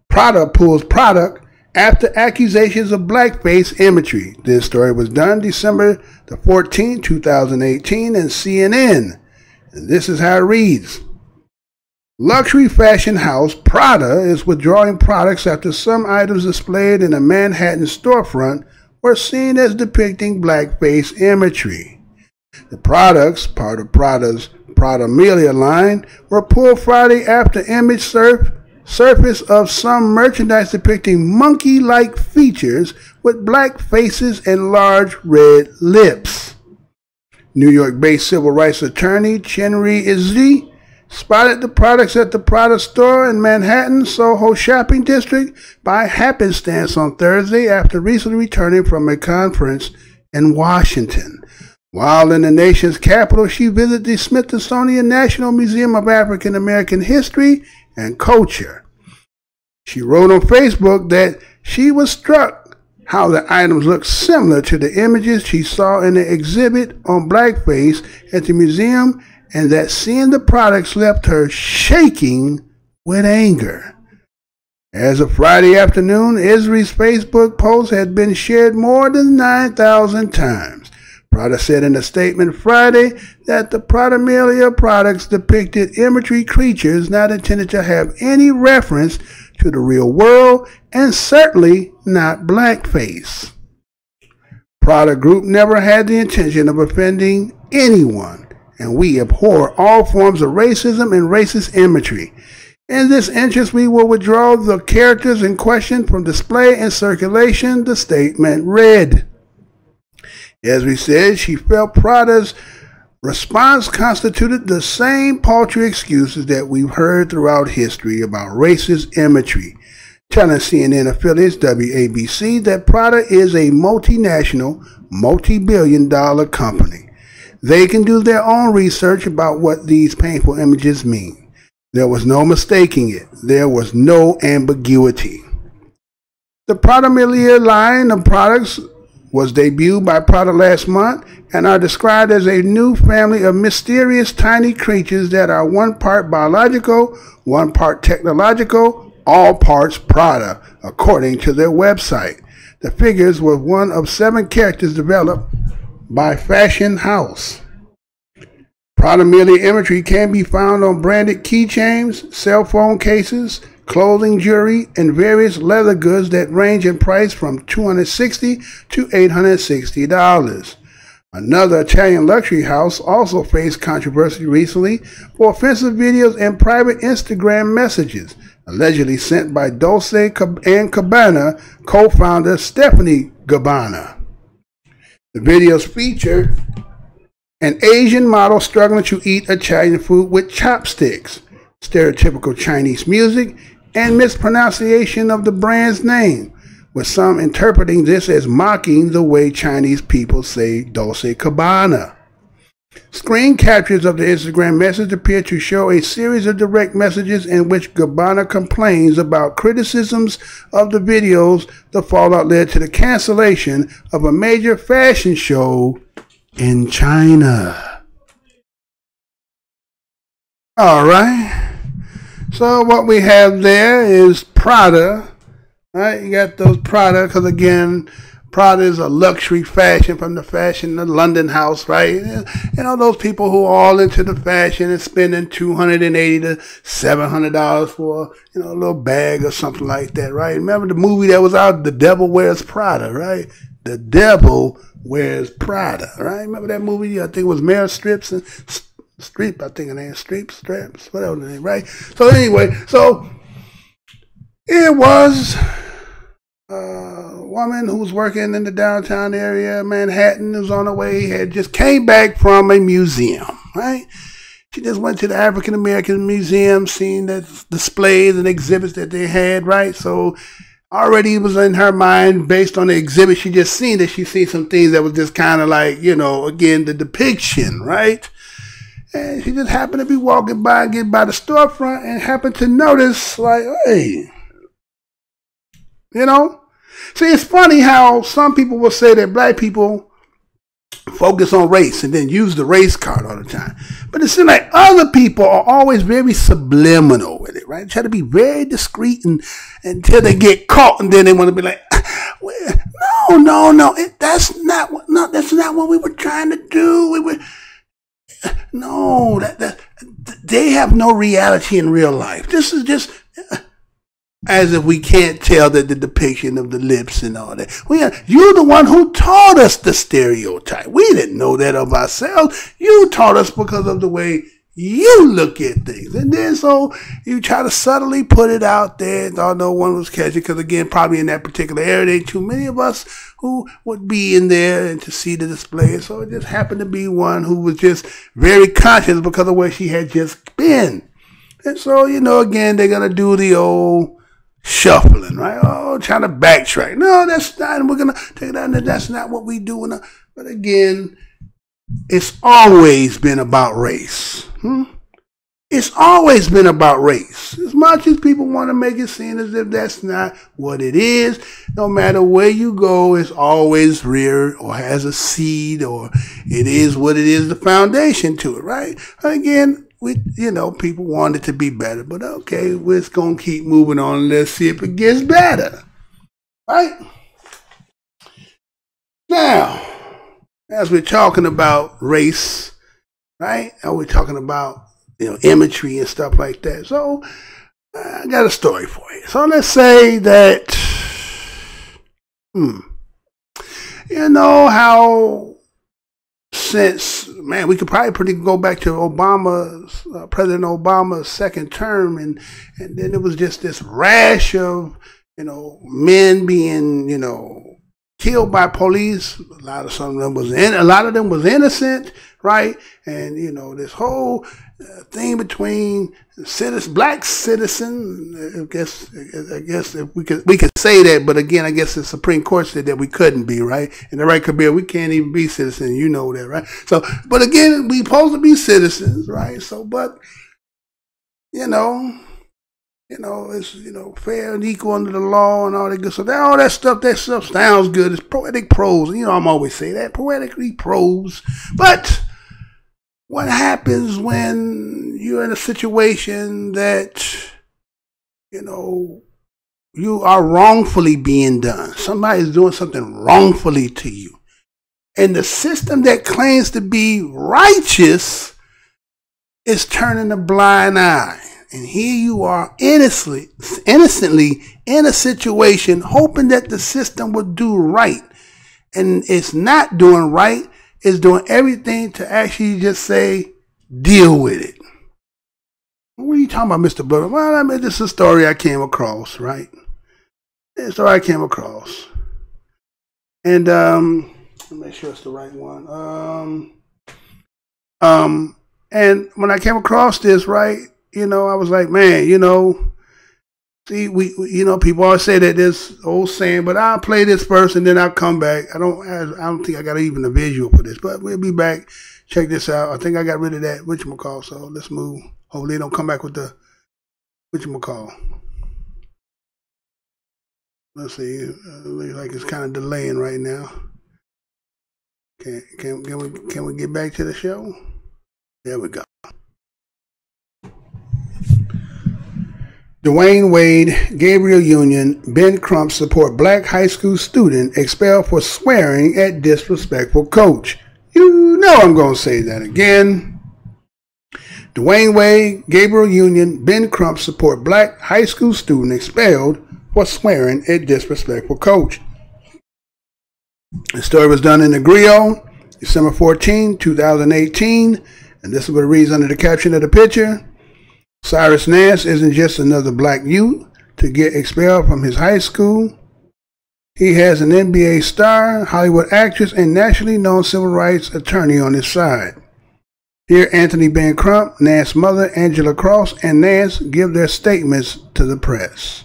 Prada pulls product after accusations of blackface imagery. This story was done December the 14th, 2018 in CNN. And this is how it reads. Luxury fashion house Prada is withdrawing products after some items displayed in a Manhattan storefront were seen as depicting blackface imagery. The products, part of Prada's Pradamalia line, were pulled Friday after image surface of some merchandise depicting monkey-like features with black faces and large red lips. New York-based civil rights attorney Chinri Izzi spotted the products at the Prada store in Manhattan's Soho shopping district by happenstance on Thursday after recently returning from a conference in Washington. While in the nation's capital, she visited the Smithsonian National Museum of African American History and Culture. She wrote on Facebook that she was struck how the items looked similar to the images she saw in the exhibit on blackface at the museum and that seeing the products left her shaking with anger. As of Friday afternoon, Esri's Facebook post had been shared more than 9,000 times. Prada said in a statement Friday that the Prada products depicted imagery creatures not intended to have any reference to the real world and certainly not blackface. Prada Group never had the intention of offending anyone, and we abhor all forms of racism and racist imagery. In this interest, we will withdraw the characters in question from display and circulation, the statement read. As we said, she felt Prada's response constituted the same paltry excuses that we've heard throughout history about racist imagery, telling CNN affiliates WABC that Prada is a multinational, multi-billion-dollar company. They can do their own research about what these painful images mean. There was no mistaking it. There was no ambiguity. The Prada line of products was debuted by Prada last month and are described as a new family of mysterious tiny creatures that are one part biological, one part technological, all parts Prada, according to their website. The figures were one of 7 characters developed by Fashion House. Prada imagery can be found on branded keychains, cell phone cases, clothing, jewelry, and various leather goods that range in price from $260 to $860. Another Italian luxury house also faced controversy recently for offensive videos and private Instagram messages, allegedly sent by Dolce & Gabbana co-founder Stephanie Gabbana. The videos feature an Asian model struggling to eat Italian food with chopsticks, stereotypical Chinese music, and mispronunciation of the brand's name, with some interpreting this as mocking the way Chinese people say Dolce & Gabbana. Screen captures of the Instagram message appear to show a series of direct messages in which Gabbana complains about criticisms of the videos. The fallout led to the cancellation of a major fashion show in China. All right. So what we have there is Prada. Right? You got those Prada, because again, Prada is a luxury fashion from the London house, right? You know, those people who are all into the fashion and spending $280 to $700 for, you know, a little bag or something like that, right? Remember the movie that was out, The Devil Wears Prada, right? The Devil Wears Prada, right? Remember that movie? I think it was Meryl Streep, I think her name is Straps, whatever the name, right? So anyway, so it was a woman who was working in the downtown area, Manhattan, who's on her way, had just came back from a museum, right? She just went to the African American Museum, seen the displays and exhibits that they had, right? So already it was in her mind, based on the exhibit she just seen, that she seen some things that was just kind of like, you know, again, the depiction, right? And she just happened to be walking by, getting by the storefront, and happened to notice, like, hey, you know? See, it's funny how some people will say that black people focus on race and then use the race card all the time. But it seems like other people are always very subliminal with it, right? Try to be very discreet until they get caught, and then they want to be like, no, that's not what we were trying to do. No, they have no reality in real life. This is just as if we can't tell that the depiction of the lips and all that. You're the one who taught us the stereotype. We didn't know that of ourselves. You taught us because of the way you look at things. And then so you try to subtly put it out there, thought no one was catching, because again, probably in that particular area, there ain't too many of us who would be in there and to see the display. So it just happened to be one who was just very conscious because of where she had just been. And so, you know, again, they're going to do the old shuffling, right? Oh, trying to backtrack. No, that's not, we're going to take it out, and that's not what we do. But again, it's always been about race. It's always been about race. As much as people want to make it seem as if that's not what it is, no matter where you go, it's always reared or has a seed, or it is what it is, the foundation to it, right? Again, people want it to be better, but okay, we're just going to keep moving on and let's see if it gets better, right? Now, as we're talking about race, right, and we're talking about imagery and stuff like that. So I got a story for you. So let's say that, how since, we could probably go back to President Obama's second term, and then it was just this rash of, men being, killed by police. A lot of them was innocent, right? And this whole thing between black citizens. I guess if we could say that, but again, I guess the Supreme Court said that we couldn't be, right? And the right could be, we can't even be citizens. You know that, right? So, but again, we supposed to be citizens, right? So, but it's fair and equal under the law and all that good stuff. All that stuff sounds good. It's poetic prose. I'm always say that, poetically prose. But what happens when you're in a situation that, you are wrongfully being done? Somebody's doing something wrongfully to you. And the system that claims to be righteous is turning a blind eye. And here you are innocently in a situation hoping that the system would do right. And it's not doing right. It's doing everything to actually just say, deal with it. What are you talking about, Mr. Blood? Well, this is a story I came across, right? It's a story I came across. And let me make sure it's the right one. And when I came across this, right, I was like, man, see, people always say that this old saying, but I'll play this first and then I'll come back. I don't think I got even a visual for this, but we'll be back. Check this out. I think I got rid of that whatchamacall, so let's move. Hopefully they don't come back with the whatchamacall. Let's see. Looks like it's kind of delaying right now. Can we get back to the show? There we go. Dwayne Wade, Gabriel Union, Ben Crump support black high school student expelled for swearing at disrespectful coach. I'm going to say that again. Dwayne Wade, Gabriel Union, Ben Crump support black high school student expelled for swearing at disrespectful coach. The story was done in the Griot, December 14, 2018, and this is what it reads under the caption of the picture. Cyrus Nance isn't just another black youth to get expelled from his high school. He has an NBA star, Hollywood actress, and nationally known civil rights attorney on his side. Here, Anthony Ben Crump, Nance's mother, Angela Cross, and Nance give their statements to the press.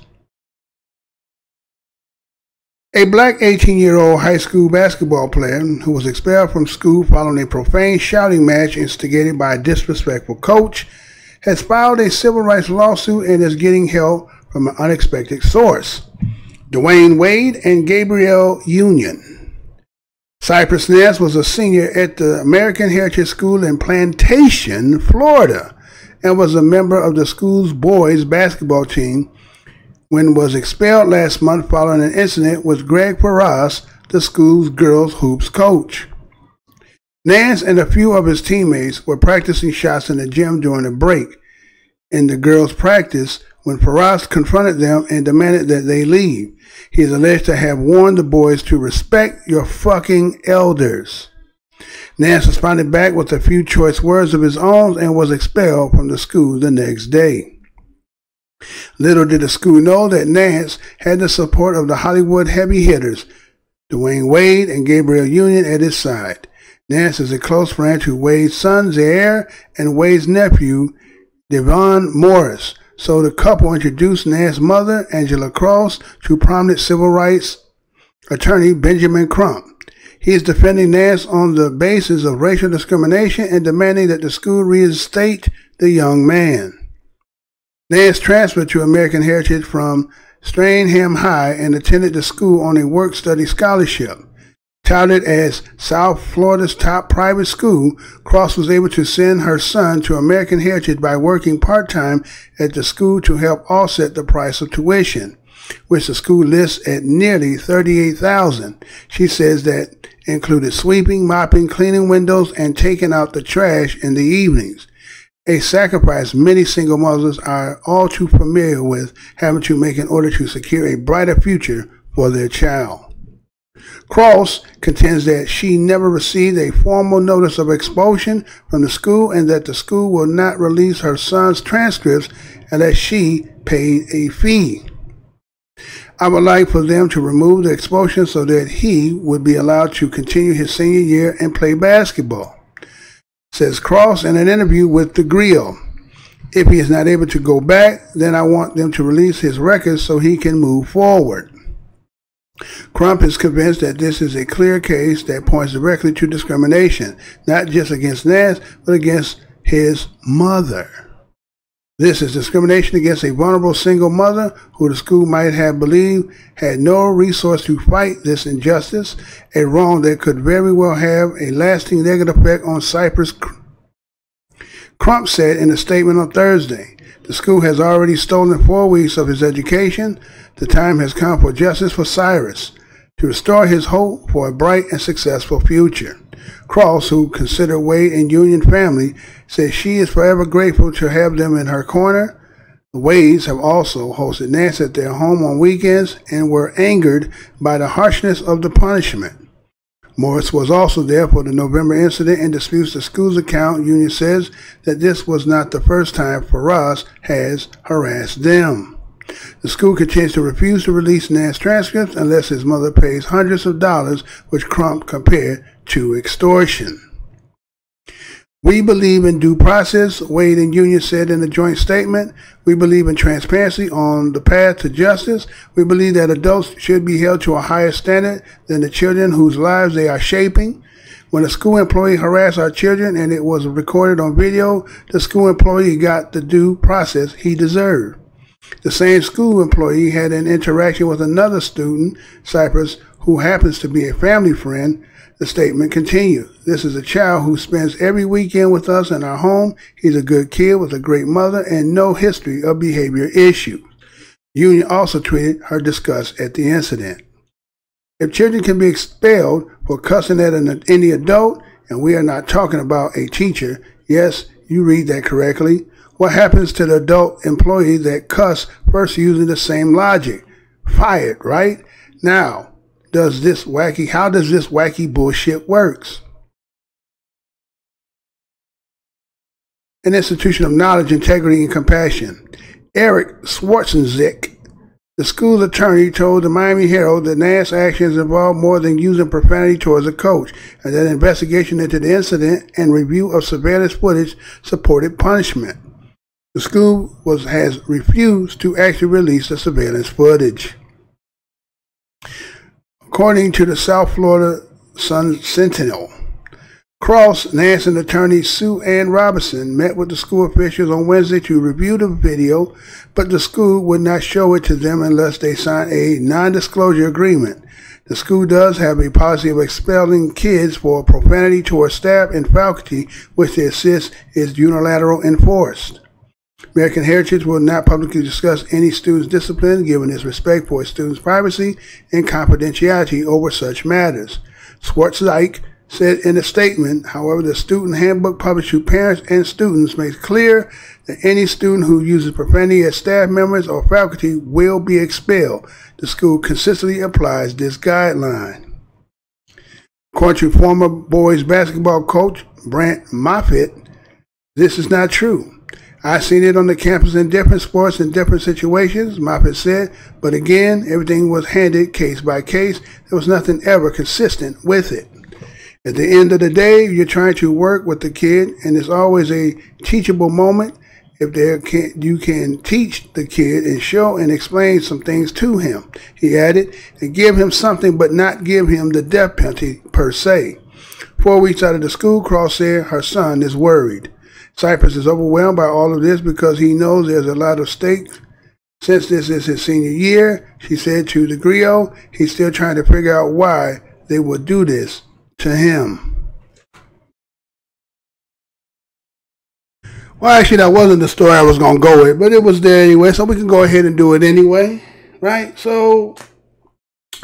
A black 18-year-old high school basketball player who was expelled from school following a profane shouting match instigated by a disrespectful coach has filed a civil rights lawsuit and is getting help from an unexpected source. Dwayne Wade and Gabriel Union. Cypress Nance was a senior at the American Heritage School in Plantation, Florida, and was a member of the school's boys basketball team when was expelled last month following an incident with Greg Paras, the school's girls hoops coach. Nance and a few of his teammates were practicing shots in the gym during a break in the girls' practice when Paras confronted them and demanded that they leave. He is alleged to have warned the boys to respect your fucking elders. Nance responded back with a few choice words of his own and was expelled from the school the next day. Little did the school know that Nance had the support of the Hollywood heavy hitters, Dwayne Wade and Gabriel Union, at his side. Nance is a close friend to Wade's son, Zaire, and Wade's nephew, Devon Morris. So the couple introduced Nance's mother, Angela Cross, to prominent civil rights attorney Benjamin Crump. He is defending Nance on the basis of racial discrimination and demanding that the school reinstate the young man. Nance transferred to American Heritage from Strainham High and attended the school on a work-study scholarship. Touted as South Florida's top private school, Cross was able to send her son to American Heritage by working part-time at the school to help offset the price of tuition, which the school lists at nearly $38,000. She says that included sweeping, mopping, cleaning windows, and taking out the trash in the evenings. A sacrifice many single mothers are all too familiar with having to make in order to secure a brighter future for their child. Cross contends that she never received a formal notice of expulsion from the school and that the school will not release her son's transcripts unless she paid a fee. I would like for them to remove the expulsion so that he would be allowed to continue his senior year and play basketball, says Cross in an interview with The Grill. If he is not able to go back, then I want them to release his records so he can move forward. Crump is convinced that this is a clear case that points directly to discrimination, not just against Nance, but against his mother. This is discrimination against a vulnerable single mother who the school might have believed had no resource to fight this injustice, a wrong that could very well have a lasting negative effect on Cyprus. Crump said in a statement on Thursday, the school has already stolen 4 weeks of his education. The time has come for justice for Cyrus, to restore his hope for a bright and successful future. Cross, who considered Wade and Union family, says she is forever grateful to have them in her corner. The Wades have also hosted Nance at their home on weekends and were angered by the harshness of the punishment. Morris was also there for the November incident and disputes the school's account. Union says that this was not the first time Faraz has harassed them. The school continues to refuse to release Nance's transcripts unless his mother pays hundreds of dollars, which Crump compared to extortion. We believe in due process, Wade and Union said in a joint statement. We believe in transparency on the path to justice. We believe that adults should be held to a higher standard than the children whose lives they are shaping. When a school employee harassed our children and it was recorded on video, the school employee got the due process he deserved. The same school employee had an interaction with another student, Cyprus, who happens to be a family friend. The statement continued. This is a child who spends every weekend with us in our home. He's a good kid with a great mother and no history of behavior issues. Union also tweeted her disgust at the incident. If children can be expelled for cussing at any adult, and we are not talking about a teacher, yes, you read that correctly, what happens to the adult employee that cuss first using the same logic? Fired, right? Now, how does this wacky bullshit works? An institution of knowledge, integrity, and compassion. Eric Schwarzenzick, the school's attorney, told the Miami Herald that Nance's actions involved more than using profanity towards a coach, and that investigation into the incident and review of surveillance footage supported punishment. The school has refused to actually release the surveillance footage. According to the South Florida Sun Sentinel, Cross, Nance, and attorney Sue Ann Robinson met with the school officials on Wednesday to review the video, but the school would not show it to them unless they signed a non-disclosure agreement. The school does have a policy of expelling kids for profanity towards staff and faculty, which they insist is unilateral enforced. American Heritage will not publicly discuss any student's discipline, given its respect for its students' privacy and confidentiality over such matters. Schwarzenzick said in a statement, however, the student handbook published to parents and students makes clear that any student who uses profanity as staff members or faculty will be expelled. The school consistently applies this guideline. According to former boys basketball coach Brant Moffitt, this is not true. I've seen it on the campus in different sports and different situations, Moffitt said, but again, everything was handled case by case. There was nothing ever consistent with it. At the end of the day, you're trying to work with the kid, and it's always a teachable moment if you can teach the kid and show and explain some things to him, he added, and give him something but not give him the death penalty per se. 4 weeks out of the school, Cross said her son is worried. Cypress is overwhelmed by all of this because he knows there's a lot of stakes. Since this is his senior year, she said to the griot, he's still trying to figure out why they would do this to him. Well, actually, that wasn't the story I was going to go with, but it was there anyway, so we can go ahead and do it anyway, right? So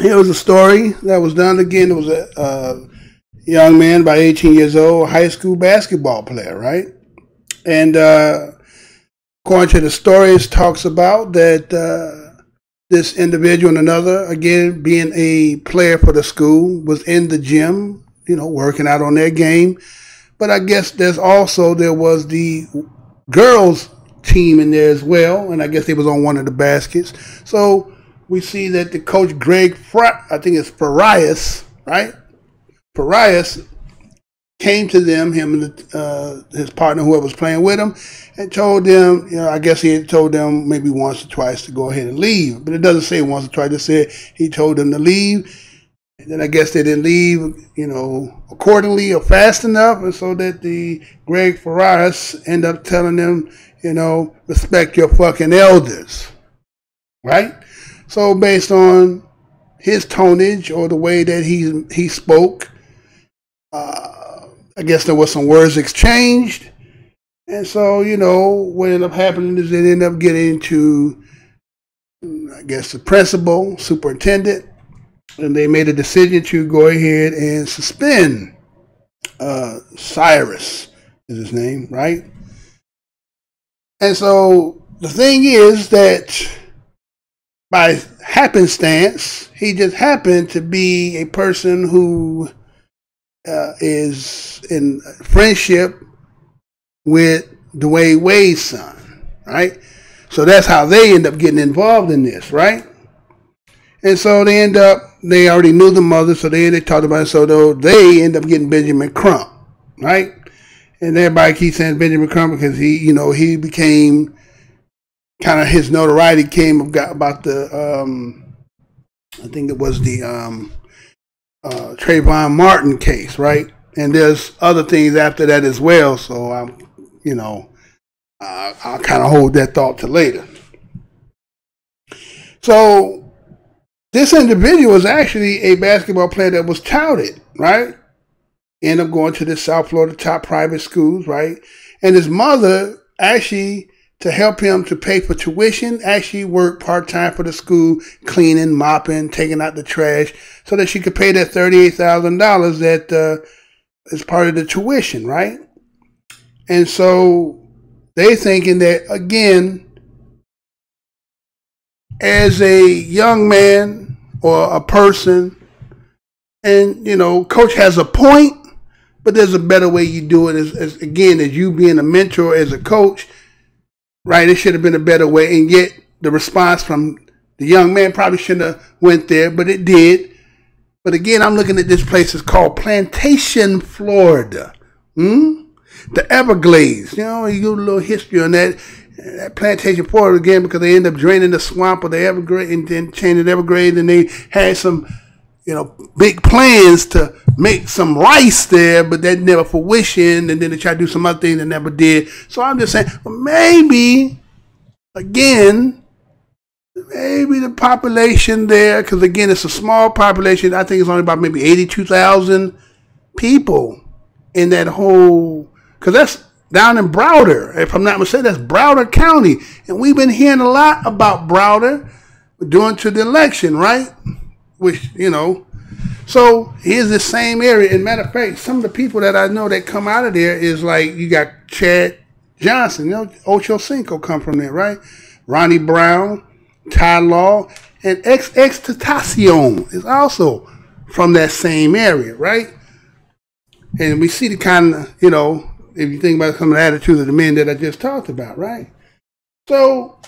here was a story that was done. Again, it was a young man, about 18 years old, high school basketball player, right? And according to the story, it talks about that this individual and another, again, being a player for the school, was in the gym, working out on their game. But I guess there was the girls team in there as well, and I guess they was on one of the baskets. So we see that the coach Greg, I think it's Farias, right? Farias came to them, him and his partner, whoever was playing with him, and told them, I guess he had told them maybe once or twice to go ahead and leave. But it doesn't say once or twice. It said he told them to leave. And then I guess they didn't leave, accordingly or fast enough. And so that the Greg Farias ended up telling them, respect your fucking elders. Right? So based on his tonnage or the way that he spoke, I guess there was some words exchanged. And so, what ended up happening is they ended up getting to, I guess, the principal, superintendent, and they made a decision to go ahead and suspend Cyrus is his name, right? And so the thing is that by happenstance, he just happened to be a person who is in friendship with Dwayne Wade's son, right? So that's how they end up getting involved in this, right? And so they already knew the mother, so they talked about it, so they end up getting Benjamin Crump, right? And everybody keeps saying Benjamin Crump because he became kind of, his notoriety came about the, I think it was the Trayvon Martin case, right? And there's other things after that as well, so I'll kind of hold that thought to later. So this individual was actually a basketball player that was touted, right? Ended up going to the South Florida top private schools, right? And his mother actually, to help him to pay for tuition, actually worked part-time for the school, cleaning, mopping, taking out the trash, so that she could pay that $38,000 that is part of the tuition, right? And so they thinking that, again, as a young man or a person, and, coach has a point, but there's a better way you do it as you being a mentor as a coach, right? It should have been a better way, and yet the response from the young man probably shouldn't have went there, but it did. But again, I'm looking at this place. It's called Plantation, Florida. The Everglades. You do a little history on that Plantation, Florida, again, because they end up draining the swamp of the Everglades and then changing the Everglades, and they had some, big plans to make some rice there, but that never fruition, and then they tried to do some other things that never did. So I'm just saying, well, maybe the population there, because again, it's a small population. I think it's only about maybe 82,000 people in that whole, because that's down in Broward, if I'm not mistaken, that's Broward County. And we've been hearing a lot about Broward during to the election, right? Which, so here's the same area. And matter of fact, some of the people that I know that come out of there is like, you got Chad Johnson, Ocho Cinco come from there, right? Ronnie Brown, Ty Law, and Tentacion is also from that same area, right? And we see the kind of, if you think about some of the attitudes of the men that I just talked about, right? So,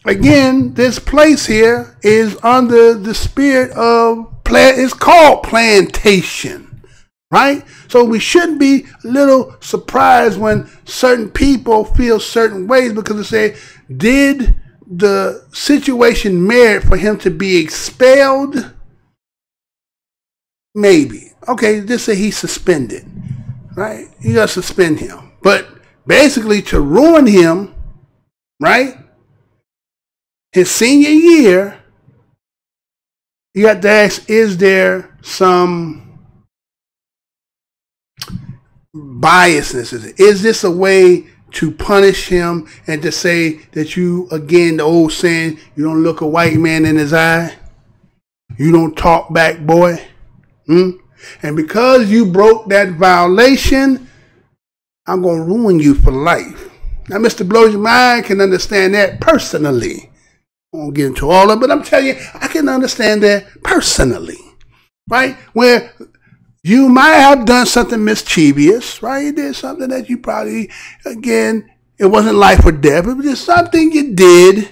again, this place here is under the spirit of, it's called Plantation, right? So we shouldn't be a little surprised when certain people feel certain ways, because they say, did the situation merit for him to be expelled? Maybe. Okay, just say he's suspended, right? You got to suspend him. But basically to ruin him, right? His senior year, you have to ask, is there some biasness? Is this a way to punish him and to say that you, again, the old saying, you don't look a white man in his eye? You don't talk back, boy? And because you broke that violation, I'm going to ruin you for life. Now, Mr. Blows Your Mind can understand that personally. I won't get into all of it, but I'm telling you, I can understand that personally, right? Where you might have done something mischievous, right? You did something that you probably, again, it wasn't life or death. It was just something you did.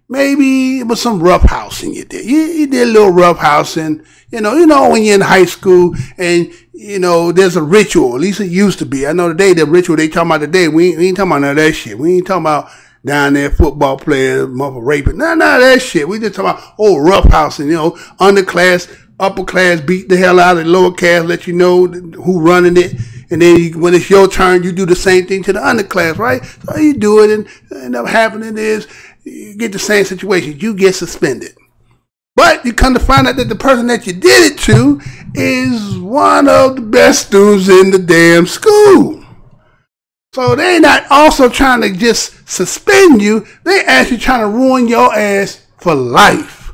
Maybe it was some roughhousing you did. You did a little roughhousing. You know when you're in high school and, there's a ritual. At least it used to be. I know today the ritual they talking about today. We ain't talking about none of that shit. We ain't talking about down there football players, mother raping. None of that shit. We just talking about roughhousing. Underclass, upper class beat the hell out of the lower class, let you know who running it. And then when it's your turn, you do the same thing to the underclass, right? So you do it, and end up happening is you get the same situation. You get suspended. But you come to find out that the person that you did it to is one of the best students in the damn school. So they're not also trying to just suspend you. They actually trying to ruin your ass for life.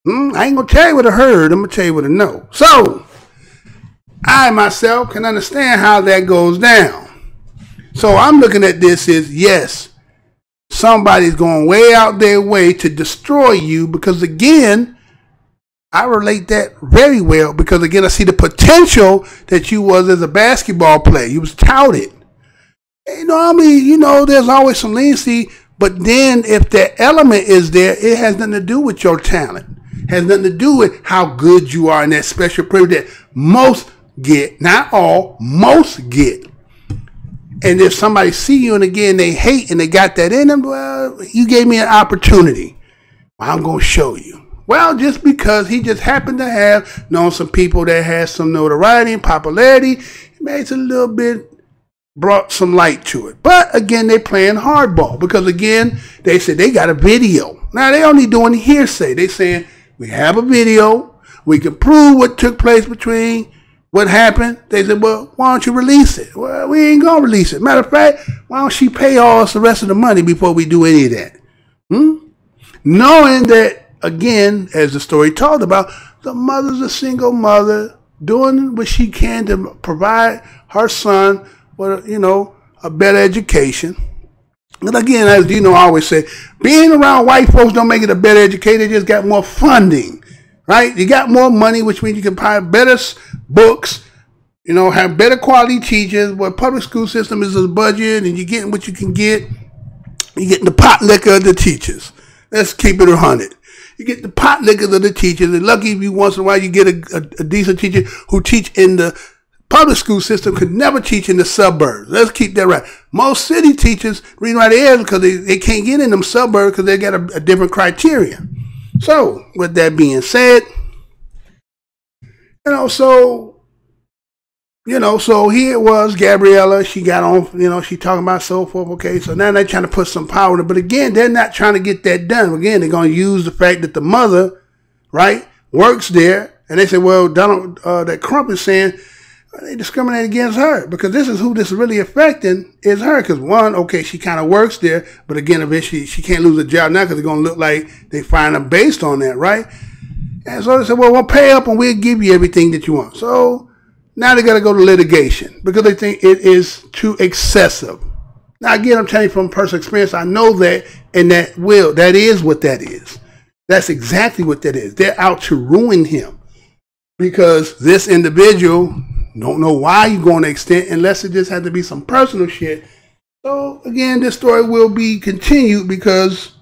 I ain't going to tell you what I heard. I'm going to tell you what I know. So I myself can understand how that goes down. So I'm looking at this as, yes, somebody's going way out their way to destroy you because, again, I relate that very well because, again, I see the potential that you was as a basketball player. You was touted. Normally, there's always some leniency, but then if that element is there, it has nothing to do with your talent. It has nothing to do with how good you are in that special privilege that most get, not all, most get. And if somebody see you and again they hate and they got that in them, well, you gave me an opportunity. Well, I'm going to show you. Well, just because he just happened to have known some people that had some notoriety and popularity, it makes it a little bit, brought some light to it. But again, they playing hardball because again, they said they got a video. Now they only doing hearsay. They saying we have a video. We can prove what took place between what happened. They said, well, why don't you release it? Well, we ain't going to release it. Matter of fact, why don't she pay us the rest of the money before we do any of that? Knowing that, again, as the story talked about, the mother's a single mother doing what she can to provide her son with, a better education. But again, as I always say, being around white folks don't make it a better education. They just got more funding. Right? You got more money, which means you can buy better books, have better quality teachers. Where public school system is a budget and you're getting what you can get. You're getting the pot liquor of the teachers. Let's keep it 100. You get the pot liquor of the teachers. And lucky if you once in a while you get a decent teacher who teach in the public school system could never teach in the suburbs. Let's keep that right. Most city teachers, the reason why they is because they can't get in them suburbs because they got a different criteria. So, with that being said, so here it was, Gabriella, she got on, she talking about so forth, okay, so now they're trying to put some power in it, but again, they're not trying to get that done. Again, they're going to use the fact that the mother, right, works there, and they say, well, Donald, that Crump is saying, they discriminate against her because this is who this is really affecting is her. Because one, okay, she kind of works there, but again, eventually she can't lose a job now because it's going to look like they find her based on that, right? And so they said, well, we'll pay up and we'll give you everything that you want. So now they got to go to litigation because they think it is too excessive. Now, again, I'm telling you from personal experience, I know that, and that is what that is. That's exactly what that is. They're out to ruin him because this individual don't know why you're going to extent unless it just had to be some personal shit. So again, this story will be continued because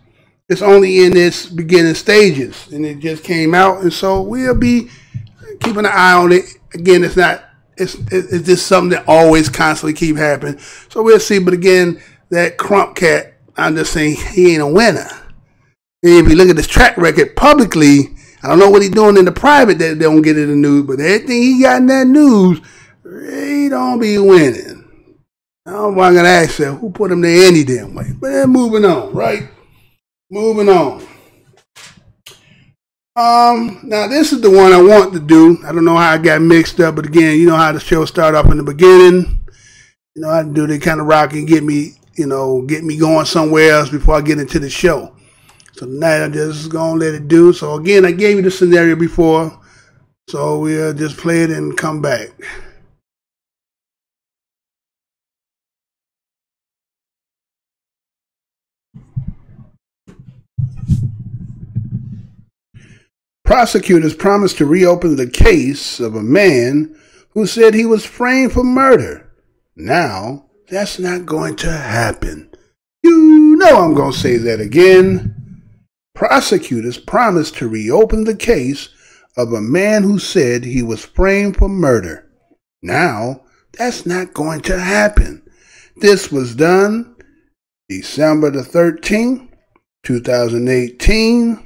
it's only in its beginning stages and it just came out, and so we'll be keeping an eye on it. Again, it's just something that always constantly keep happening. So we'll see. But again, that Crump cat, I'm just saying he ain't a winner. And if you look at his track record publicly, I don't know what he's doing in the private that they don't get in the news, but everything he got in that news, he don't be winning. I'm going to ask you, who put him there any damn way? But then moving on, right? Moving on. Now this is the one I want to do. I don't know how I got mixed up, but again, you know how the show started off in the beginning. You know, I do the kind of rock and get me going somewhere else before I get into the show. So tonight I'm just gonna let it do. So again, I gave you the scenario before, so we'll just play it and come back. Prosecutors promised to reopen the case of a man who said he was framed for murder. Now, that's not going to happen. You know I'm going to say that again. Prosecutors promised to reopen the case of a man who said he was framed for murder. Now, that's not going to happen. This was done December the 13th, 2018.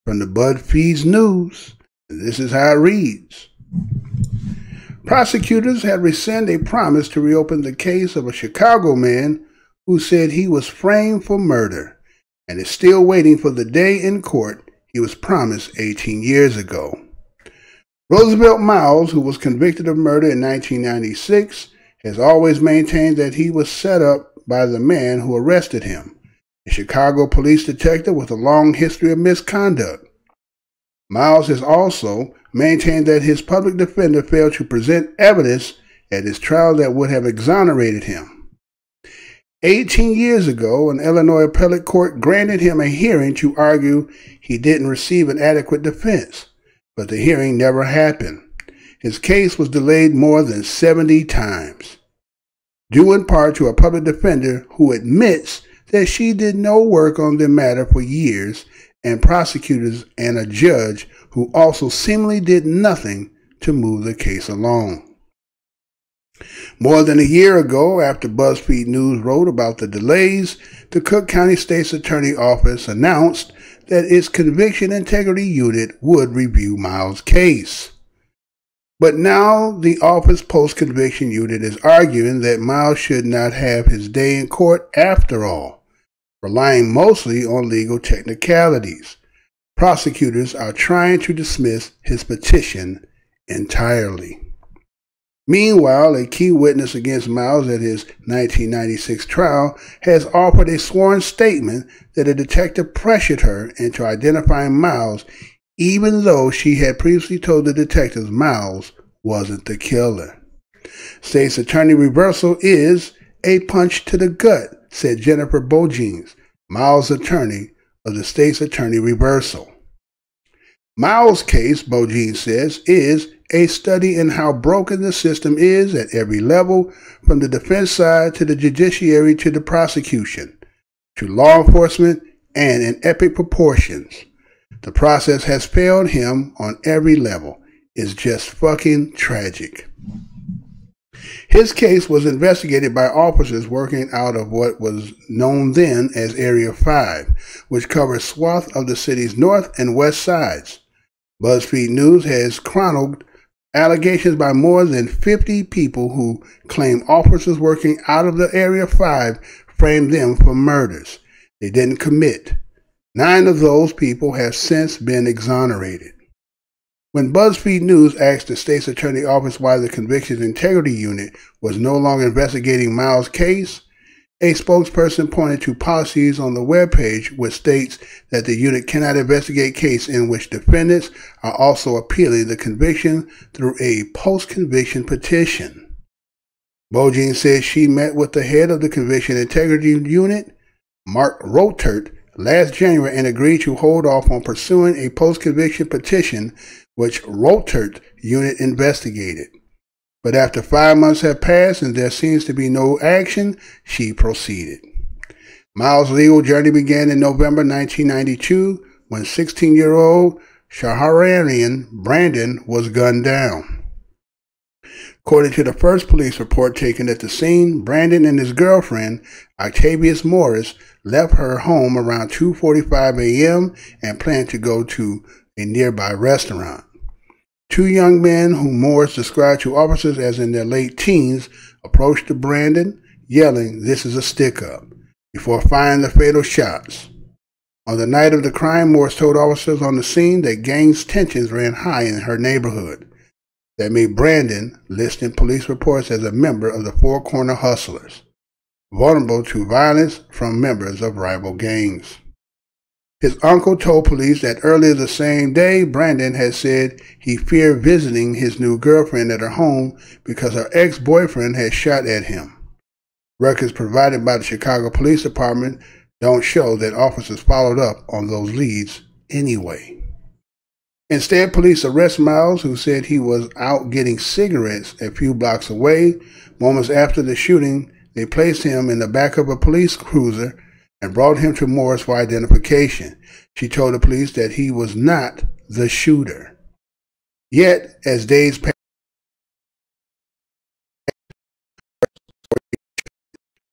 From the BuzzFeed News, and this is how it reads. Prosecutors have rescinded a promise to reopen the case of a Chicago man who said he was framed for murder and is still waiting for the day in court he was promised 18 years ago. Roosevelt Miles, who was convicted of murder in 1996, has always maintained that he was set up by the man who arrested him, a Chicago police detective with a long history of misconduct. Miles has also maintained that his public defender failed to present evidence at his trial that would have exonerated him. 18 years ago, an Illinois appellate court granted him a hearing to argue he didn't receive an adequate defense, but the hearing never happened. His case was delayed more than 70 times, due in part to a public defender who admits that she did no work on the matter for years, and prosecutors and a judge who also seemingly did nothing to move the case along. More than a year ago, after BuzzFeed News wrote about the delays, the Cook County State's Attorney Office announced that its Conviction Integrity Unit would review Miles' case. But now the office post-conviction unit is arguing that Miles should not have his day in court after all, relying mostly on legal technicalities. Prosecutors are trying to dismiss his petition entirely. Meanwhile, a key witness against Miles at his 1996 trial has offered a sworn statement that a detective pressured her into identifying Miles, even though she had previously told the detectives Miles wasn't the killer. State's attorney reversal is a punch to the gut, said Jennifer Bojines, Miles' attorney of the state's attorney reversal. Miles' case, Bojines says, is a study in how broken the system is at every level, from the defense side to the judiciary to the prosecution, to law enforcement, and in epic proportions. The process has failed him on every level. It's just fucking tragic. His case was investigated by officers working out of what was known then as Area 5, which covers swath of the city's north and west sides. BuzzFeed News has chronicled allegations by more than 50 people who claim officers working out of the Area 5 framed them for murders they didn't commit. 9 of those people have since been exonerated. When BuzzFeed News asked the state's attorney office why the Conviction Integrity Unit was no longer investigating Miles' case, a spokesperson pointed to policies on the webpage which states that the unit cannot investigate cases in which defendants are also appealing the conviction through a post-conviction petition. Bojines says she met with the head of the Conviction Integrity Unit, Mark Rotert, last January and agreed to hold off on pursuing a post-conviction petition which Rotert unit investigated. But after 5 months have passed and there seems to be no action, she proceeded. Miles' legal journey began in November 1992 when 16-year-old Shaharian Brandon was gunned down. According to the first police report taken at the scene, Brandon and his girlfriend, Octavius Morris, left her home around 2:45 a.m. and planned to go to a nearby restaurant. 2 young men, whom Morris described to officers as in their late teens, approached Brandon, yelling, "This is a stick-up," before firing the fatal shots. On the night of the crime, Morris told officers on the scene that gangs tensions ran high in her neighborhood. That made Brandon list in police reports as a member of the Four Corner Hustlers, vulnerable to violence from members of rival gangs. His uncle told police that earlier the same day, Brandon had said he feared visiting his new girlfriend at her home because her ex-boyfriend had shot at him. Records provided by the Chicago Police Department don't show that officers followed up on those leads anyway. Instead, police arrest Miles, who said he was out getting cigarettes a few blocks away. Moments after the shooting, they placed him in the back of a police cruiser and brought him to Morris for identification. She told the police that he was not the shooter. Yet, as days passed,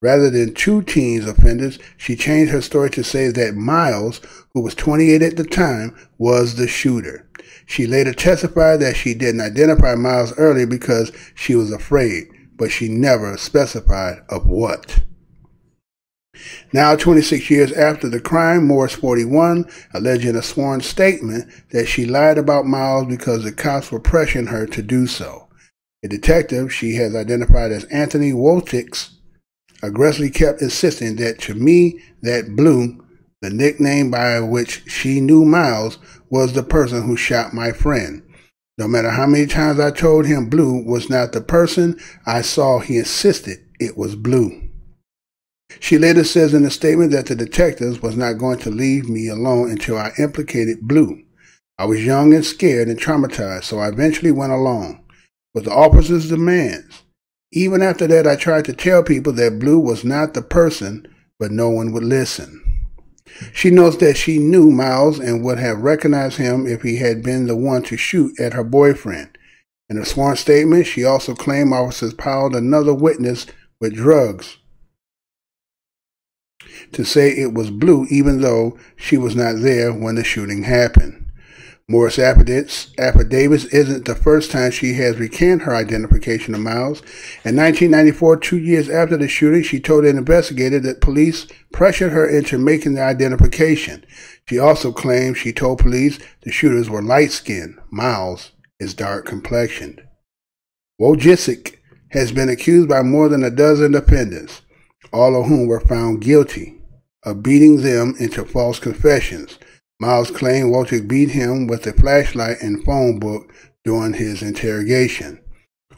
rather than two teens offenders, she changed her story to say that Miles, who was 28 at the time, was the shooter. She later testified that she didn't identify Miles earlier because she was afraid, but she never specified of what. Now, 26 years after the crime, Morris, 41, alleged in a sworn statement that she lied about Miles because the cops were pressuring her to do so. A detective she has identified as Anthony Wojcik aggressively kept insisting that to me, that Blue, the nickname by which she knew Miles, was the person who shot my friend. No matter how many times I told him Blue was not the person I saw, he insisted it was Blue. She later says in a statement that the detectives was not going to leave me alone until I implicated Blue. I was young and scared and traumatized, so I eventually went along with the officer's demands. Even after that, I tried to tell people that Blue was not the person, but no one would listen. She notes that she knew Miles and would have recognized him if he had been the one to shoot at her boyfriend. In a sworn statement, she also claimed officers piled another witness with drugs to say it was Blue, even though she was not there when the shooting happened. Morris' affidavits isn't the first time she has recanted her identification of Miles. In 1994, 2 years after the shooting, she told an investigator that police pressured her into making the identification. She also claimed she told police the shooters were light-skinned. Miles is dark-complexioned. Wojcik has been accused by more than a dozen defendants, all of whom were found guilty of beating them into false confessions. Miles claimed Wojcik beat him with a flashlight and phone book during his interrogation.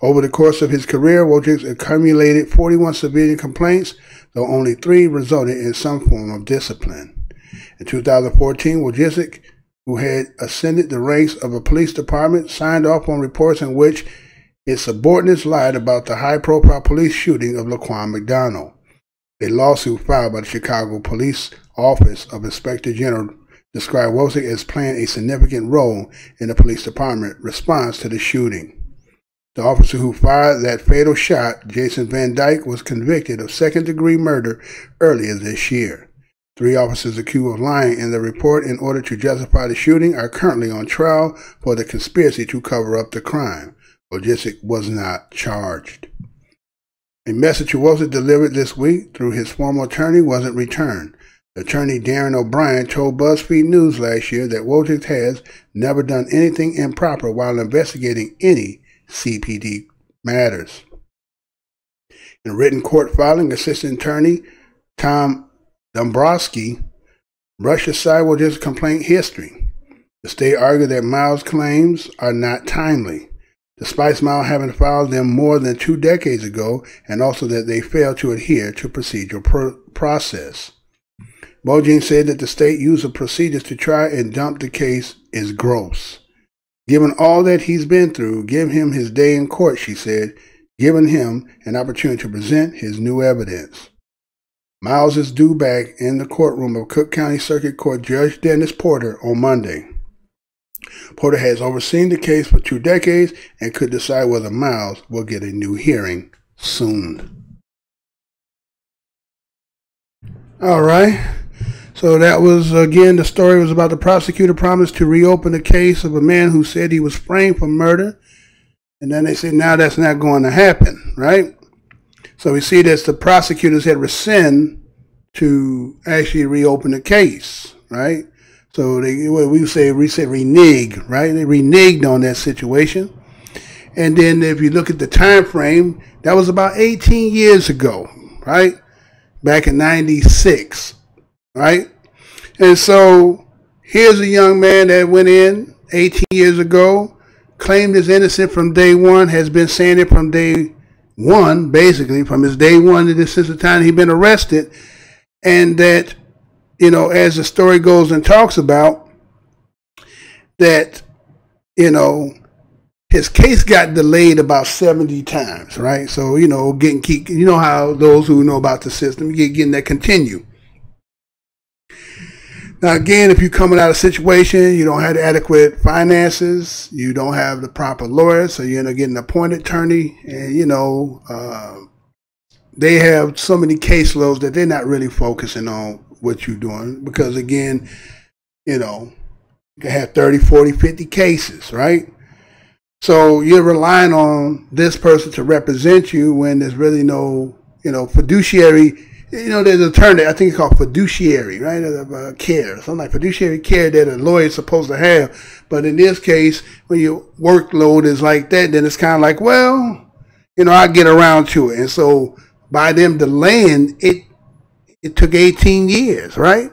Over the course of his career, Wojcik accumulated 41 civilian complaints, though only 3 resulted in some form of discipline. In 2014, Wojcik, who had ascended the ranks of a police department, signed off on reports in which his subordinates lied about the high-profile police shooting of Laquan McDonald. A lawsuit filed by the Chicago Police Office of Inspector General described Wojcik as playing a significant role in the police department response to the shooting. The officer who fired that fatal shot, Jason Van Dyke, was convicted of second-degree murder earlier this year. 3 officers accused of lying in the report in order to justify the shooting are currently on trial for the conspiracy to cover up the crime. Wojcik was not charged. A message Wojcik delivered this week through his former attorney wasn't returned. Attorney Darren O'Brien told BuzzFeed News last year that Wojcik has never done anything improper while investigating any CPD matters. In a written court filing, Assistant Attorney Tom Dombrowski brushed aside Wojcik's complaint history. The state argued that Miles' claims are not timely, despite Miles having filed them more than 2 decades ago, and also that they failed to adhere to procedural process. Wojcik said that the state use of procedures to try and dump the case is gross. Given all that he's been through, give him his day in court, she said, giving him an opportunity to present his new evidence. Miles is due back in the courtroom of Cook County Circuit Court Judge Dennis Porter on Monday. Porter has overseen the case for 2 decades and could decide whether Miles will get a new hearing soon. All right. So that was, again, the story was about the prosecutor promised to reopen the case of a man who said he was framed for murder. And then they said, now that's not going to happen, right? So we see that the prosecutors had rescind to actually reopen the case, right? So we say renege, right? They reneged on that situation. And then if you look at the time frame, that was about 18 years ago, right? Back in 96, right? And so here's a young man that went in 18 years ago, claimed his innocent from day one, has been saying it from day one, basically, from his day one to since the time he'd been arrested. And that, you know, as the story goes and talks about, that, you know, his case got delayed about 70 times, right? So, you know, you know how those who know about the system, getting that continue. Now, again, if you're coming out of a situation, you don't have the adequate finances, you don't have the proper lawyer, so you end up getting an appointed attorney, and, you know, they have so many caseloads that they're not really focusing on what you're doing because, again, you know, you can have 30, 40, 50 cases, right? So you're relying on this person to represent you when there's really no, you know, fiduciary. You know, there's a term that I think it's called fiduciary, right? Care, something like fiduciary care that a lawyer is supposed to have. But in this case, when your workload is like that, then it's kind of like, well, you know, I get around to it. And so by them delaying it, it took 18 years, right?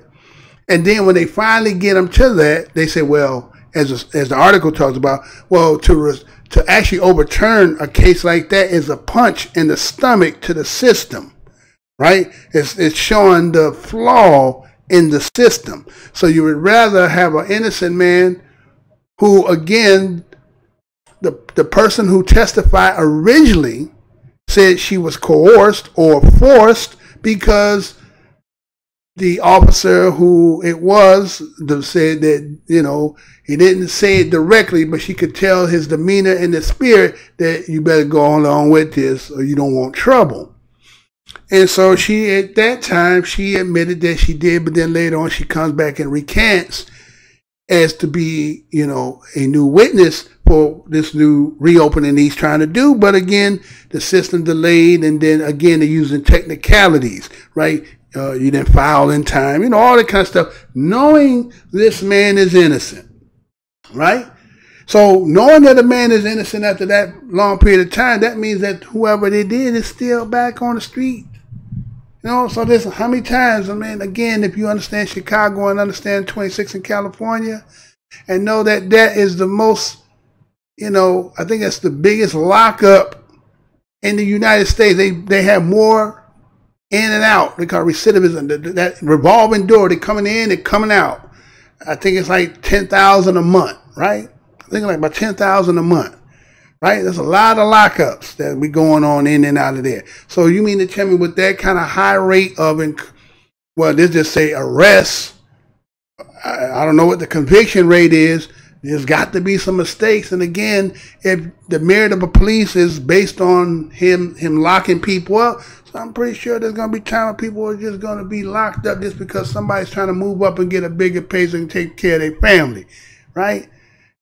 And then when they finally get them to that, they say, well, as the article talks about, well, to actually overturn a case like that is a punch in the stomach to the system. Right? It's showing the flaw in the system. So you would rather have an innocent man who, again, the person who testified originally said she was coerced or forced because the officer who it was said that, you know, he didn't say it directly, but she could tell his demeanor and the spirit that you better go along with this or you don't want trouble. And so she, at that time, she admitted that she did, but then later on she comes back and recants as to be, you know, a new witness for this new reopening he's trying to do. But again, the system delayed, and then again, they're using technicalities, right? You didn't file in time, you know, all that kind of stuff, knowing this man is innocent, right? So knowing that a man is innocent after that long period of time, that means that whoever they did is still back on the street. You know, so this, how many times, I mean, again, if you understand Chicago and understand 26 in California and know that that is the most, you know, I think that's the biggest lockup in the United States. They have more in and out. They call it recidivism, that revolving door. They're coming in, they're coming out. I think it's like 10,000 a month, right? I think like about 10,000 a month, right? There's a lot of lockups that be going on in and out of there. So you mean to tell me with that kind of high rate of, well, let's just say arrests, I don't know what the conviction rate is. There's got to be some mistakes. And again, if the merit of a police is based on him locking people up, so I'm pretty sure there's going to be time when people are just going to be locked up just because somebody's trying to move up and get a bigger pay so they can take care of their family, right?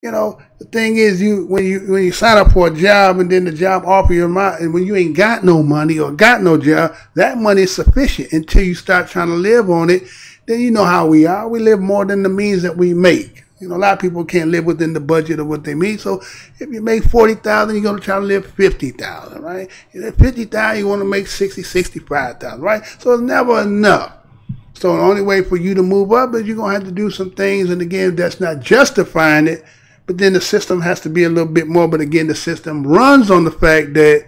You know, the thing is, when you sign up for a job and then the job offer you amount, and when you ain't got no money or got no job, that money is sufficient until you start trying to live on it. Then you know how we are. We live more than the means that we make. You know, a lot of people can't live within the budget of what they make. So if you make $40,000, you're going to try to live $50,000, right? If it's $50,000, you want to make $65,000, right? So it's never enough. So the only way for you to move up is you're going to have to do some things. And again, that's not justifying it. But then the system has to be a little bit more. But again, the system runs on the fact that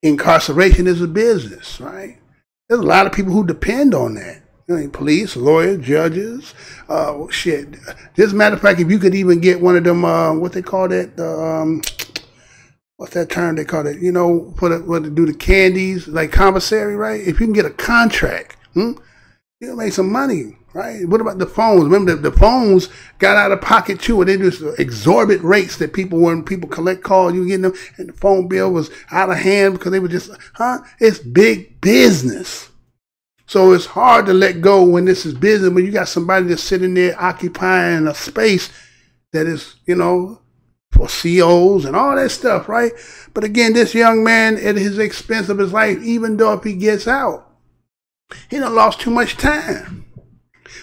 incarceration is a business, right? There's a lot of people who depend on that. You know, police, lawyers, judges, shit. As a matter of fact, if you could even get one of them, what they call that, what's that term they call it? You know, what to do the candies, like commissary, right? If you can get a contract, you'll make some money. Right? What about the phones? Remember, the phones got out of pocket too, and they just exorbitant rates that when people collect calls, you getting them, and the phone bill was out of hand because they were just, it's big business. So it's hard to let go when this is business, when you got somebody that's sitting there occupying a space that is, you know, for COs and all that stuff, right? But again, this young man, at his expense of his life, even though if he gets out, he done lost too much time.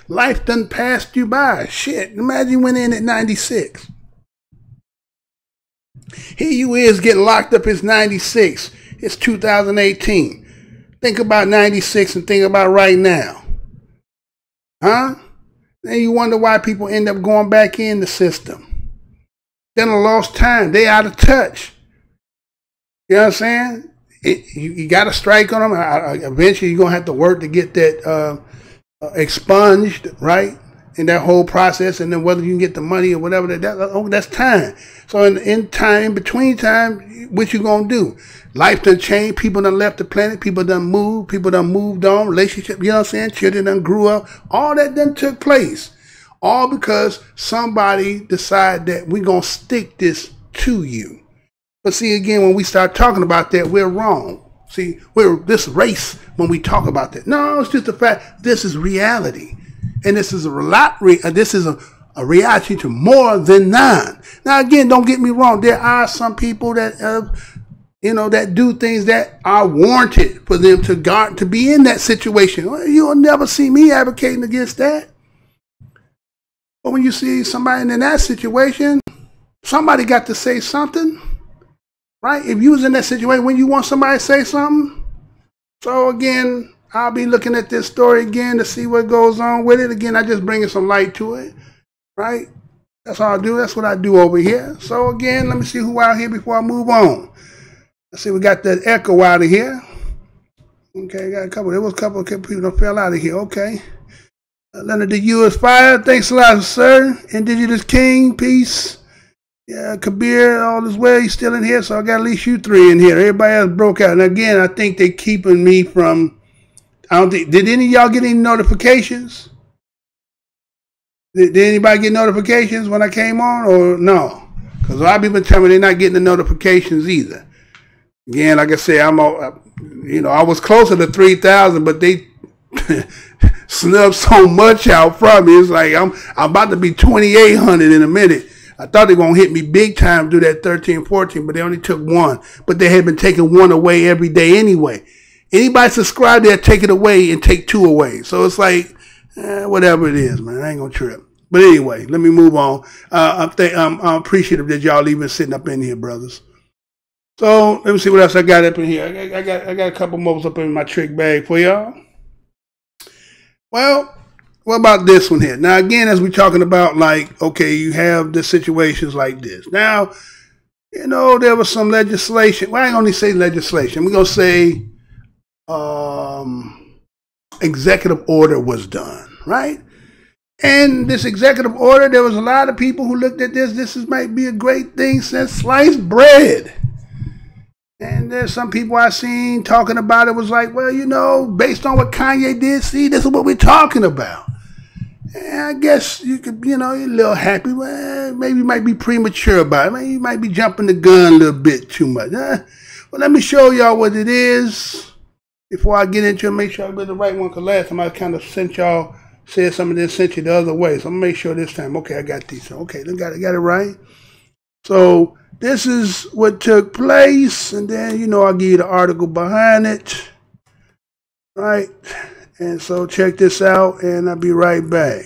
Life done passed you by. Shit, imagine you went in at 96. Here you is getting locked up. It's 96. It's 2018. Think about 96 and think about right now. Huh? Then you wonder why people end up going back in the system. Then a lost time. They out of touch. You know what I'm saying? You got to strike on them. Eventually, you're going to have to work to get that expunged, right? In that whole process. And then whether you can get the money or whatever, that's time. So in between time, what you going to do? Life done changed. People done left the planet. People done moved. People done moved on. Relationship, you know what I'm saying? Children done grew up. All that done took place. All because somebody decided that we're going to stick this to you. But see, again, when we start talking about that, we're wrong. See, we're this race when we talk about that. No, it's just the fact this is reality. And this is a reality to more than none. Now, again, don't get me wrong. There are some people that, that do things that are warranted for them to be in that situation. Well, you'll never see me advocating against that. But when you see somebody in that situation, somebody got to say something, right? If you was in that situation, when you want somebody to say something. So again, I'll be looking at this story again to see what goes on with it. Again, I just bringing some light to it, right? That's all I do. That's what I do over here. So again, let me see who out here before I move on. Let's see, we got that echo out of here. Okay, got a couple. There was a couple of people that fell out of here. Okay. Leonard, the U is fired. Thanks a lot, sir. Indigenous King, peace. Yeah, Kabir, all is well. He's still in here, so I got at least you three in here. Everybody else broke out. And again, I think they're keeping me from. Did any of y'all get any notifications? Did anybody get notifications when I came on, or no? Because a lot of people tell me they're not getting the notifications either. Again, like I said, I was closer to 3,000, but they snubbed so much out from me. It's like I'm about to be 2,800 in a minute. I thought they were going to hit me big time through that 13, 14, but they only took one. But they had been taking one away every day anyway. Anybody subscribe, they'll take it away and take two away. So it's like, whatever it is, man. I ain't going to trip. But anyway, let me move on. I'm appreciative that y'all even sitting up in here, brothers. So let me see what else I got up in here. I got a couple more up in my trick bag for y'all. Well, what about this one here? Now, again, as we're talking about, like, okay, you have the situations like this. Now, there was some legislation. Well, I ain't going to say legislation. We're going to say executive order was done, right? And this executive order, there was a lot of people who looked at this. This might be a great thing since sliced bread. And there's some people I seen talking about it was like, well, based on what Kanye did, see, this is what we're talking about. And I guess you could, you're a little happy. Well, maybe you might be premature about it. Maybe you might be jumping the gun a little bit too much. Well, let me show y'all what it is before I get into it. Make sure I get the right one, because last time I kind of said some of this, sent you the other way. So I'm going to make sure this time. Okay, I got these. Okay, I got it right. So this is what took place, and then, I'll give you the article behind it, right? And so check this out, and I'll be right back.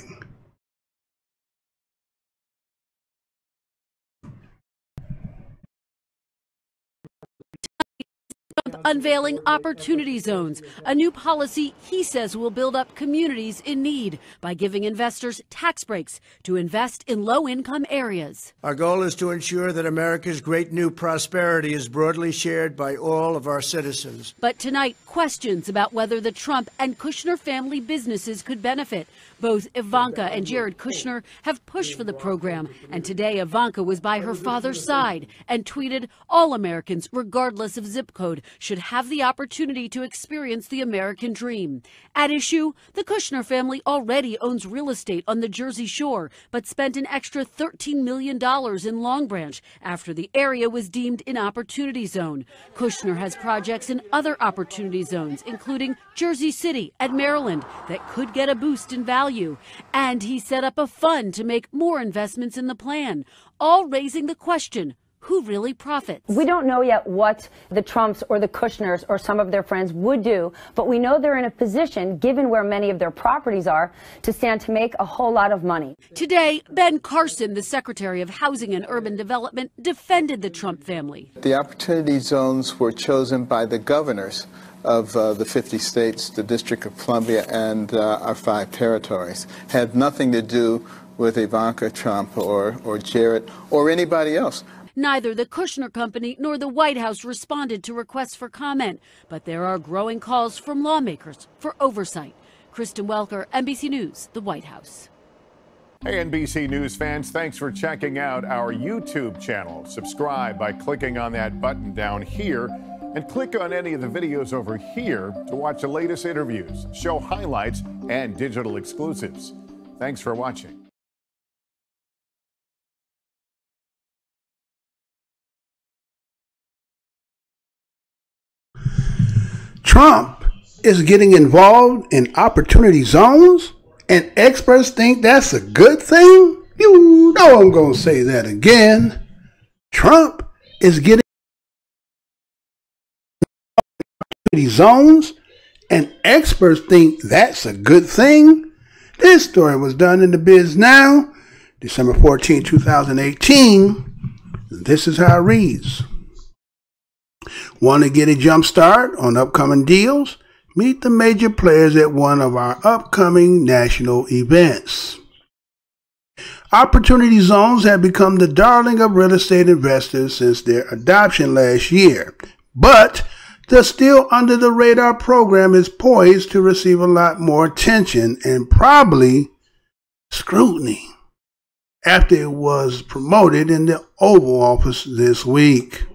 Unveiling opportunity zones, a new policy he says will build up communities in need by giving investors tax breaks to invest in low-income areas. Our goal is to ensure that America's great new prosperity is broadly shared by all of our citizens. But tonight, questions about whether the Trump and Kushner family businesses could benefit. Both Ivanka and Jared Kushner have pushed for the program, and today Ivanka was by her father's side and tweeted, "All Americans, regardless of zip code, should should have the opportunity to experience the American dream. At issue, the Kushner family already owns real estate on the Jersey Shore, but spent an extra $13 million in Long Branch after the area was deemed an opportunity zone. Kushner has projects in other opportunity zones, including Jersey City and Maryland, that could get a boost in value. And he set up a fund to make more investments in the plan, all raising the question, who really profits? We don't know yet what the Trumps or the Kushners or some of their friends would do, but we know they're in a position, given where many of their properties are, to stand to make a whole lot of money. Today, Ben Carson, the Secretary of Housing and Urban Development, defended the Trump family. The opportunity zones were chosen by the governors of the 50 states, the District of Columbia, and our 5 territories. Had nothing to do with Ivanka Trump or Jared or anybody else. Neither the Kushner Company nor the White House responded to requests for comment, but there are growing calls from lawmakers for oversight. Kristen Welker, NBC News, the White House. Hey, NBC News fans, thanks for checking out our YouTube channel. Subscribe by clicking on that button down here, and click on any of the videos over here to watch the latest interviews, show highlights, and digital exclusives. Thanks for watching. Trump is getting involved in opportunity zones, and experts think that's a good thing? You know I'm going to say that again. Trump is getting opportunity zones, and experts think that's a good thing? This story was done in the Biz Now, December 14, 2018. This is how it reads. Want to get a jump start on upcoming deals? Meet the major players at one of our upcoming national events. Opportunity zones have become the darling of real estate investors since their adoption last year, but the Still Under the Radar program is poised to receive a lot more attention and probably scrutiny after it was promoted in the Oval Office this week.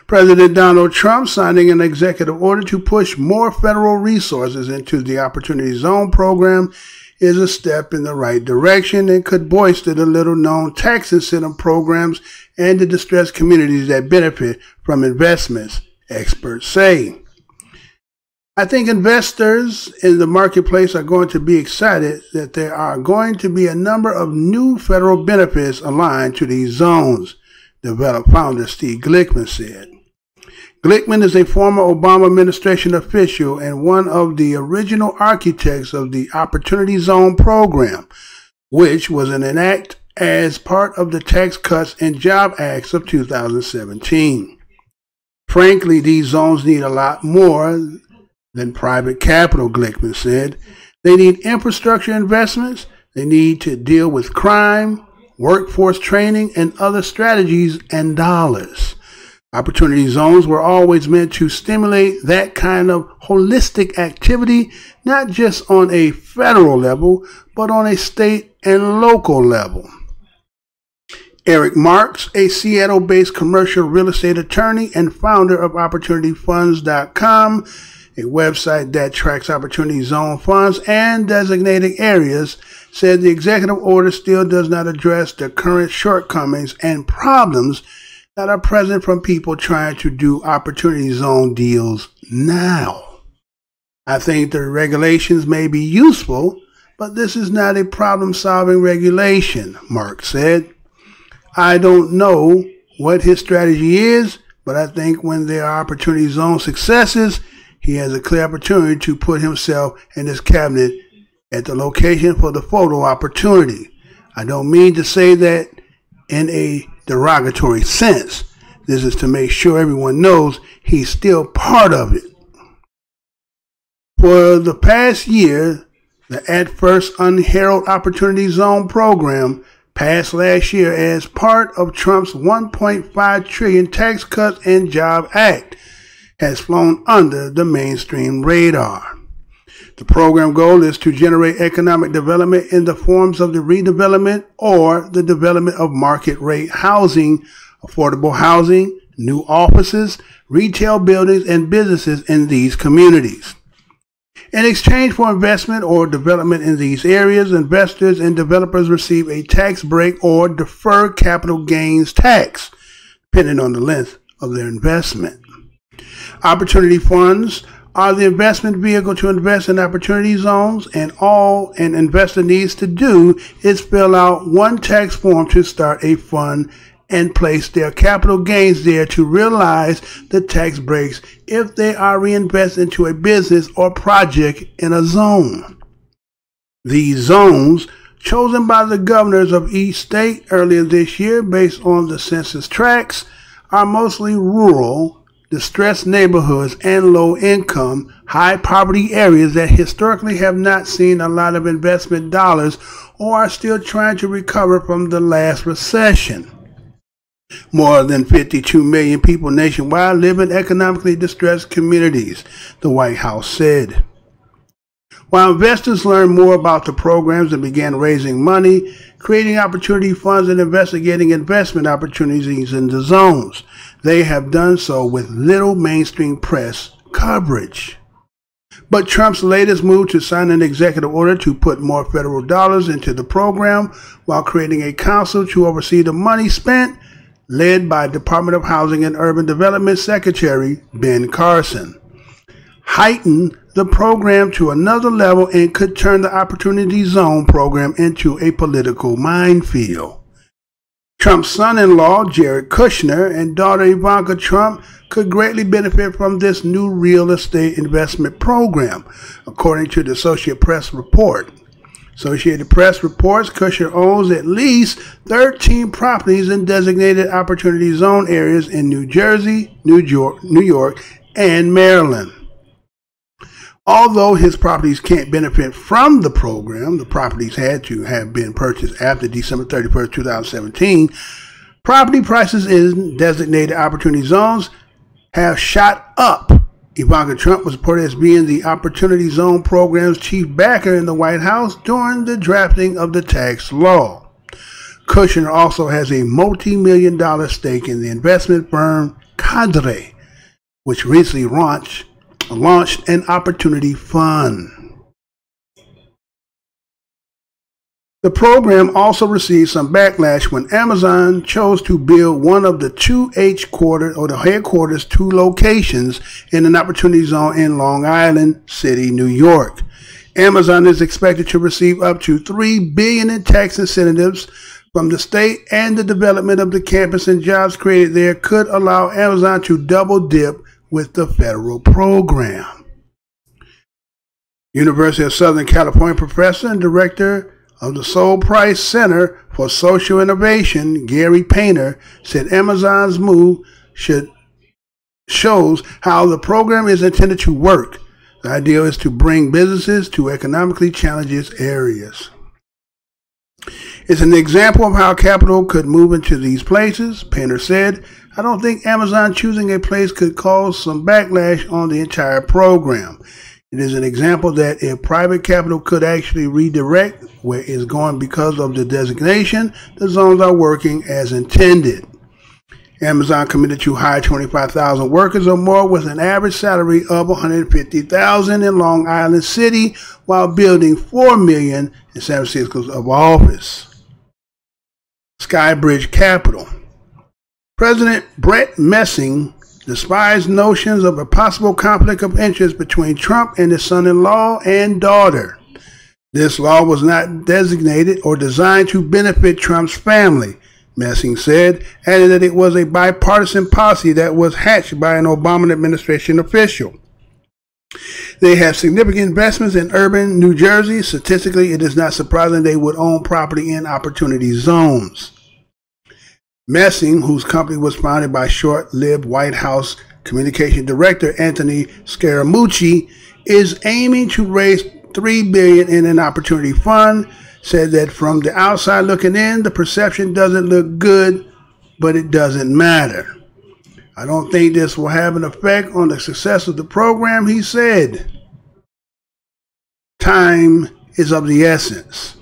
President Donald Trump signing an executive order to push more federal resources into the Opportunity Zone program is a step in the right direction and could bolster the little-known tax incentive programs and the distressed communities that benefit from investments, experts say. I think investors in the marketplace are going to be excited that there are going to be a number of new federal benefits aligned to these zones, Develop founder Steve Glickman said. Glickman is a former Obama administration official and one of the original architects of the Opportunity Zone program, which was enacted as part of the Tax Cuts and Job Acts of 2017. Frankly, these zones need a lot more than private capital, Glickman said. They need infrastructure investments, they need to deal with crime, workforce training, and other strategies and dollars. Opportunity zones were always meant to stimulate that kind of holistic activity, not just on a federal level, but on a state and local level. Eric Marks, a Seattle-based commercial real estate attorney and founder of OpportunityFunds.com, a website that tracks Opportunity Zone funds and designated areas, said the executive order still does not address the current shortcomings and problems that are present from people trying to do Opportunity Zone deals now. I think the regulations may be useful, but this is not a problem-solving regulation, Mark said. I don't know what his strategy is, but I think when there are Opportunity Zone successes, he has a clear opportunity to put himself and his cabinet at the location for the photo opportunity. I don't mean to say that in a derogatory sense. This is to make sure everyone knows he's still part of it. For the past year, the At First Unheralded Opportunity Zone program, passed last year as part of Trump's $1.5 trillion Tax Cuts and Job Act, has flown under the mainstream radar. The program goal is to generate economic development in the forms of the redevelopment or the development of market rate housing, affordable housing, new offices, retail buildings, and businesses in these communities. In exchange for investment or development in these areas, investors and developers receive a tax break or deferred capital gains tax, depending on the length of their investment. Opportunity funds are the investment vehicle to invest in opportunity zones, and all an investor needs to do is fill out one tax form to start a fund and place their capital gains there to realize the tax breaks if they are reinvested into a business or project in a zone. These zones, chosen by the governors of each state earlier this year based on the census tracts, are mostly rural, distressed neighborhoods and low-income, high-poverty areas that historically have not seen a lot of investment dollars or are still trying to recover from the last recession. More than 52 million people nationwide live in economically distressed communities, the White House said. While investors learned more about the programs and began raising money, creating opportunity funds and investigating investment opportunities in the zones, they have done so with little mainstream press coverage. But Trump's latest move to sign an executive order to put more federal dollars into the program while creating a council to oversee the money spent, led by Department of Housing and Urban Development Secretary Ben Carson, heightened the program to another level and could turn the Opportunity Zone program into a political minefield. Trump's son-in-law, Jared Kushner, and daughter Ivanka Trump could greatly benefit from this new real estate investment program, according to the Associated Press report. Associated Press reports Kushner owns at least 13 properties in designated Opportunity Zone areas in New Jersey, New York, and Maryland. Although his properties can't benefit from the program, the properties had to have been purchased after December 31st, 2017, property prices in designated Opportunity Zones have shot up. Ivanka Trump was reported as being the Opportunity Zone program's chief backer in the White House during the drafting of the tax law. Kushner also has a multi-million-dollar stake in the investment firm Cadre, which recently launched an opportunity fund. The program also received some backlash when Amazon chose to build one of the two headquarters, two locations in an Opportunity Zone in Long Island City, New York. Amazon is expected to receive up to $3 billion in tax incentives from the state, and the development of the campus and jobs created there could allow Amazon to double dip with the federal program. University of Southern California professor and director of the Sol Price Center for Social Innovation, Gary Painter, said Amazon's move shows how the program is intended to work. The idea is to bring businesses to economically challenged areas. It's an example of how capital could move into these places, Painter said. I don't think Amazon choosing a place could cause some backlash on the entire program. It is an example that if private capital could actually redirect where it's going because of the designation, the zones are working as intended. Amazon committed to hire 25,000 workers or more with an average salary of $150,000 in Long Island City while building $4 million in San Francisco's Oval Office. Skybridge Capital. President Brett Messing despised notions of a possible conflict of interest between Trump and his son-in-law and daughter. This law was not designated or designed to benefit Trump's family, Messing said, adding that it was a bipartisan policy that was hatched by an Obama administration official. They have significant investments in urban New Jersey. Statistically, it is not surprising they would own property in opportunity zones. Messing, whose company was founded by short-lived White House Communication Director Anthony Scaramucci, is aiming to raise $3 billion in an opportunity fund, said that from the outside looking in, the perception doesn't look good, but it doesn't matter. I don't think this will have an effect on the success of the program, he said. Time is of the essence.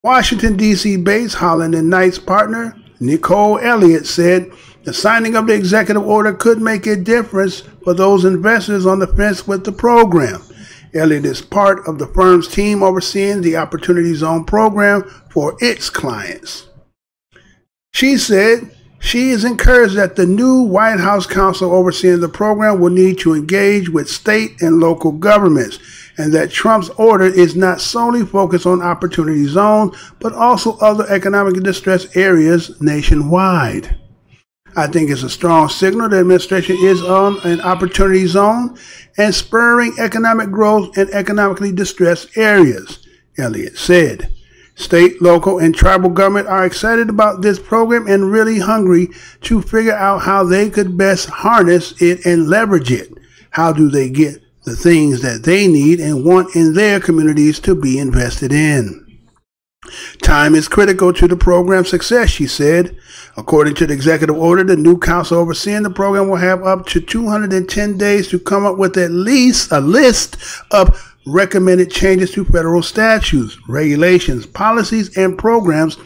Washington, D.C. based Holland & Knight's partner, Nicole Elliott, said The signing of the executive order could make a difference for those investors on the fence with the program. Elliott is part of the firm's team overseeing the Opportunity Zone program for its clients. She said she is encouraged that the new White House counsel overseeing the program will need to engage with state and local governments, and that Trump's order is not solely focused on Opportunity Zones, but also other economically distressed areas nationwide. I think it's a strong signal the administration is on an opportunity zone and spurring economic growth in economically distressed areas, Elliott said. State, local, and tribal government are excited about this program and really hungry to figure out how they could best harness it and leverage it. How do they get the things that they need and want in their communities to be invested in? Time is critical to the program's success, she said. According to the executive order, the new council overseeing the program will have up to 210 days to come up with at least a list of recommended changes to federal statutes, regulations, policies, and programs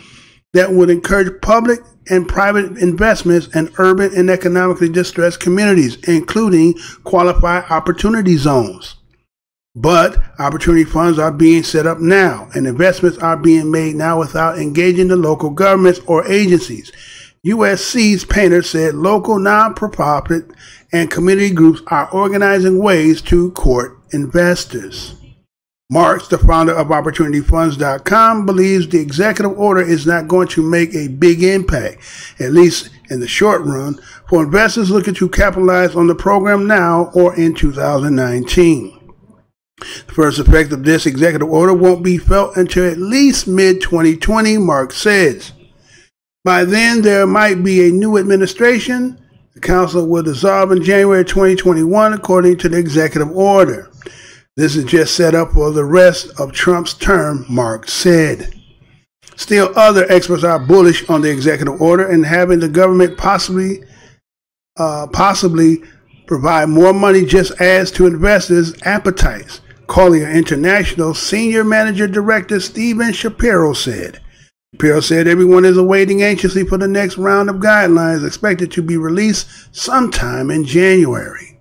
that would encourage public and private investments in urban and economically distressed communities, including qualified opportunity zones. But opportunity funds are being set up now, and investments are being made now without engaging the local governments or agencies. USC's Painter said local non-profit and community groups are organizing ways to court investors. Marks, the founder of OpportunityFunds.com, believes the executive order is not going to make a big impact, at least in the short run, for investors looking to capitalize on the program now or in 2019. The first effect of this executive order won't be felt until at least mid-2020, Mark says. By then, there might be a new administration. The council will dissolve in January 2021, according to the executive order. This is just set up for the rest of Trump's term, Mark said. Still, other experts are bullish on the executive order and having the government possibly provide more money just adds to investors' appetites. Collier International Senior Manager Director Stephen Shapiro said. Shapiro said everyone is awaiting anxiously for the next round of guidelines expected to be released sometime in January.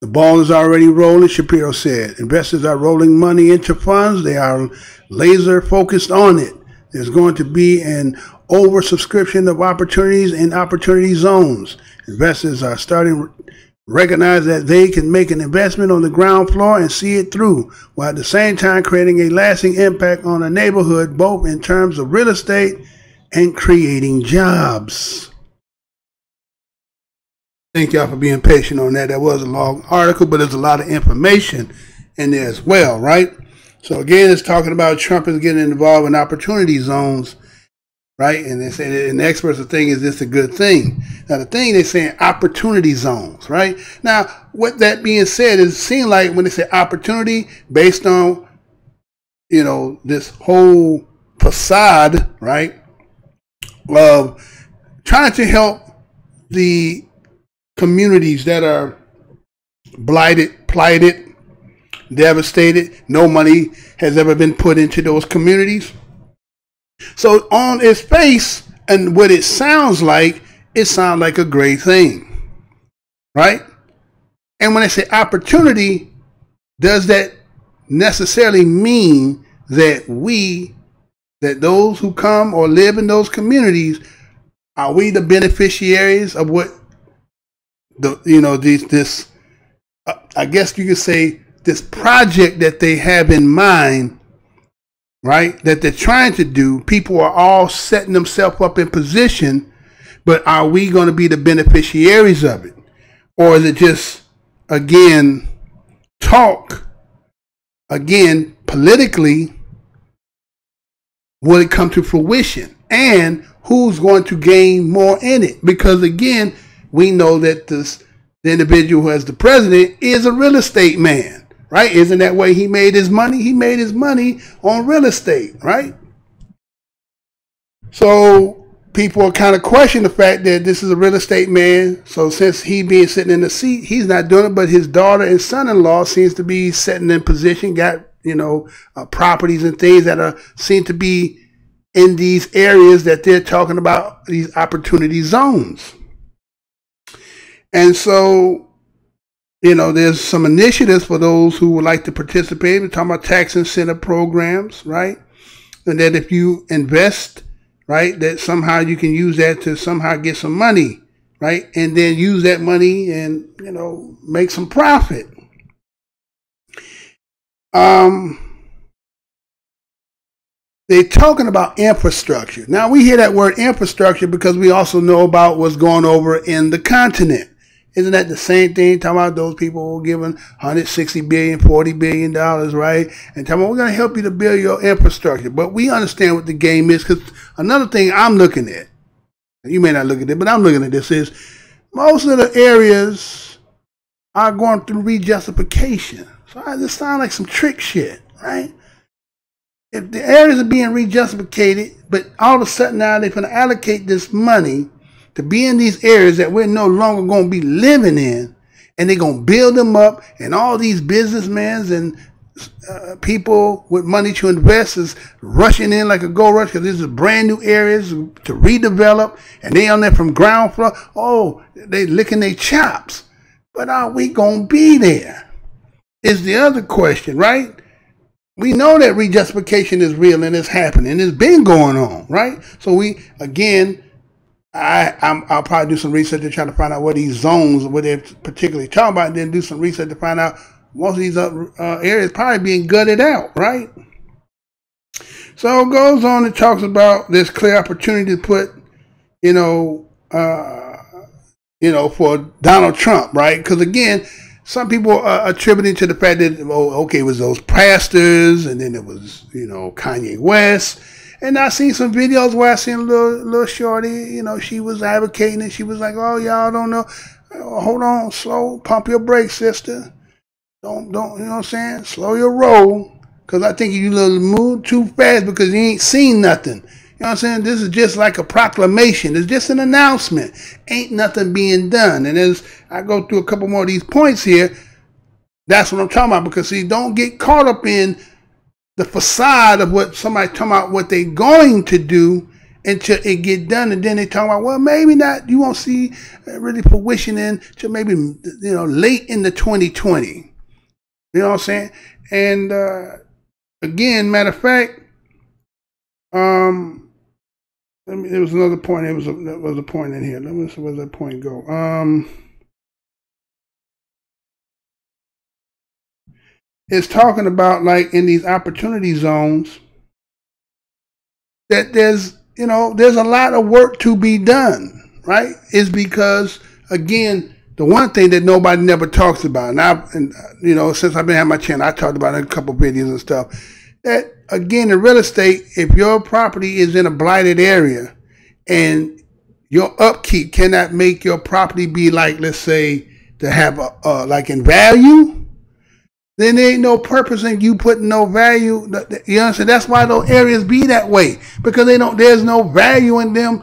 The ball is already rolling, Shapiro said. Investors are rolling money into funds. They are laser focused on it. There's going to be an oversubscription of opportunities in opportunity zones. Investors are starting to recognize that they can make an investment on the ground floor and see it through, while at the same time creating a lasting impact on a neighborhood, both in terms of real estate and creating jobs. Thank y'all for being patient on that. That was a long article, but there's a lot of information in there as well, right? So again, it's talking about Trump is getting involved in opportunity zones, right? And they say, and the experts are thinking, is this a good thing? Now, the thing they're saying, opportunity zones, right? Now, what that being said, it seems like when they say opportunity, based on, you know, this whole facade, right, of trying to help the communities that are blighted, plighted, devastated. No money has ever been put into those communities. So on its face and what it sounds like a great thing, right? And when I say opportunity, does that necessarily mean that those who come or live in those communities, are we the beneficiaries of what I guess you could say this project that they have in mind, right, that they're trying to do? People are all setting themselves up in position, but are we going to be the beneficiaries of it? Or is it just, again, talk, again, politically, will it come to fruition? And who's going to gain more in it? Because, again, we know that the individual who is the president is a real estate man. Right? Isn't that way he made his money? He made his money on real estate, right? So people are kind of questioning the fact that this is a real estate man. So since he being sitting in the seat, he's not doing it, but his daughter and son-in-law seems to be sitting in position, got, properties and things that seem to be in these areas that they're talking about, these opportunity zones. And so, you know, there's some initiatives for those who would like to participate. We're talking about tax incentive programs, right? And that if you invest, right, that somehow you can use that to somehow get some money, right? And then use that money and, you know, make some profit. They're talking about infrastructure. Now, we hear that word infrastructure because we also know about what's going over in the continent. Isn't that the same thing? Talking about those people who are giving $160 billion, $40 billion, right? And talking about, we're going to help you to build your infrastructure. But we understand what the game is, because another thing I'm looking at, you may not look at it, but I'm looking at this, is most of the areas are going through rejustification. So this sounds like some trick shit, right? If the areas are being rejustificated, but all of a sudden now they're going to allocate this money to be in these areas that we're no longer going to be living in, and they're going to build them up, and all these businessmen and people with money to invest is rushing in like a gold rush, because this is brand new areas to redevelop, and they on there from ground floor. Oh, they licking their chops. But are we going to be there? Is the other question, right? We know that rejustification is real and it's happening. It's been going on, right? So we, again, I'll probably do some research to try to find out what these zones, what they're particularly talking about, and then do some research to find out most of these areas probably being gutted out, right? So it goes on and talks about this clear opportunity to put, for Donald Trump, right? Because again, some people are attributing to the fact that, it was those pastors, and then it was, Kanye West. And I seen some videos where I seen a little shorty, she was advocating, and she was like, oh, y'all don't know. Hold on, slow, pump your brakes, sister. Don't, you know what I'm saying? Slow your roll. Because I think you move too fast because you ain't seen nothing. You know what I'm saying? This is just like a proclamation. It's just an announcement. Ain't nothing being done. And as I go through a couple more of these points here, that's what I'm talking about. Because, see, don't get caught up in the facade of what somebody talking about what they're going to do until it get done, and then they talk about, well, maybe not. You won't see really fruition until maybe late in the 2020. You know what I'm saying? And again, matter of fact, there was another point. There was a point in here. Let me see where that point go. It's talking about, like, in these opportunity zones that there's a lot of work to be done, right? It's because, again, the one thing that nobody never talks about, and since I've been having my channel, I talked about it in a couple of videos and stuff, that, again, in real estate, if your property is in a blighted area and your upkeep cannot make your property be, like, let's say, to have like in value, then there ain't no purpose in you putting no value. You understand? That's why those areas be that way, because there's no value in them,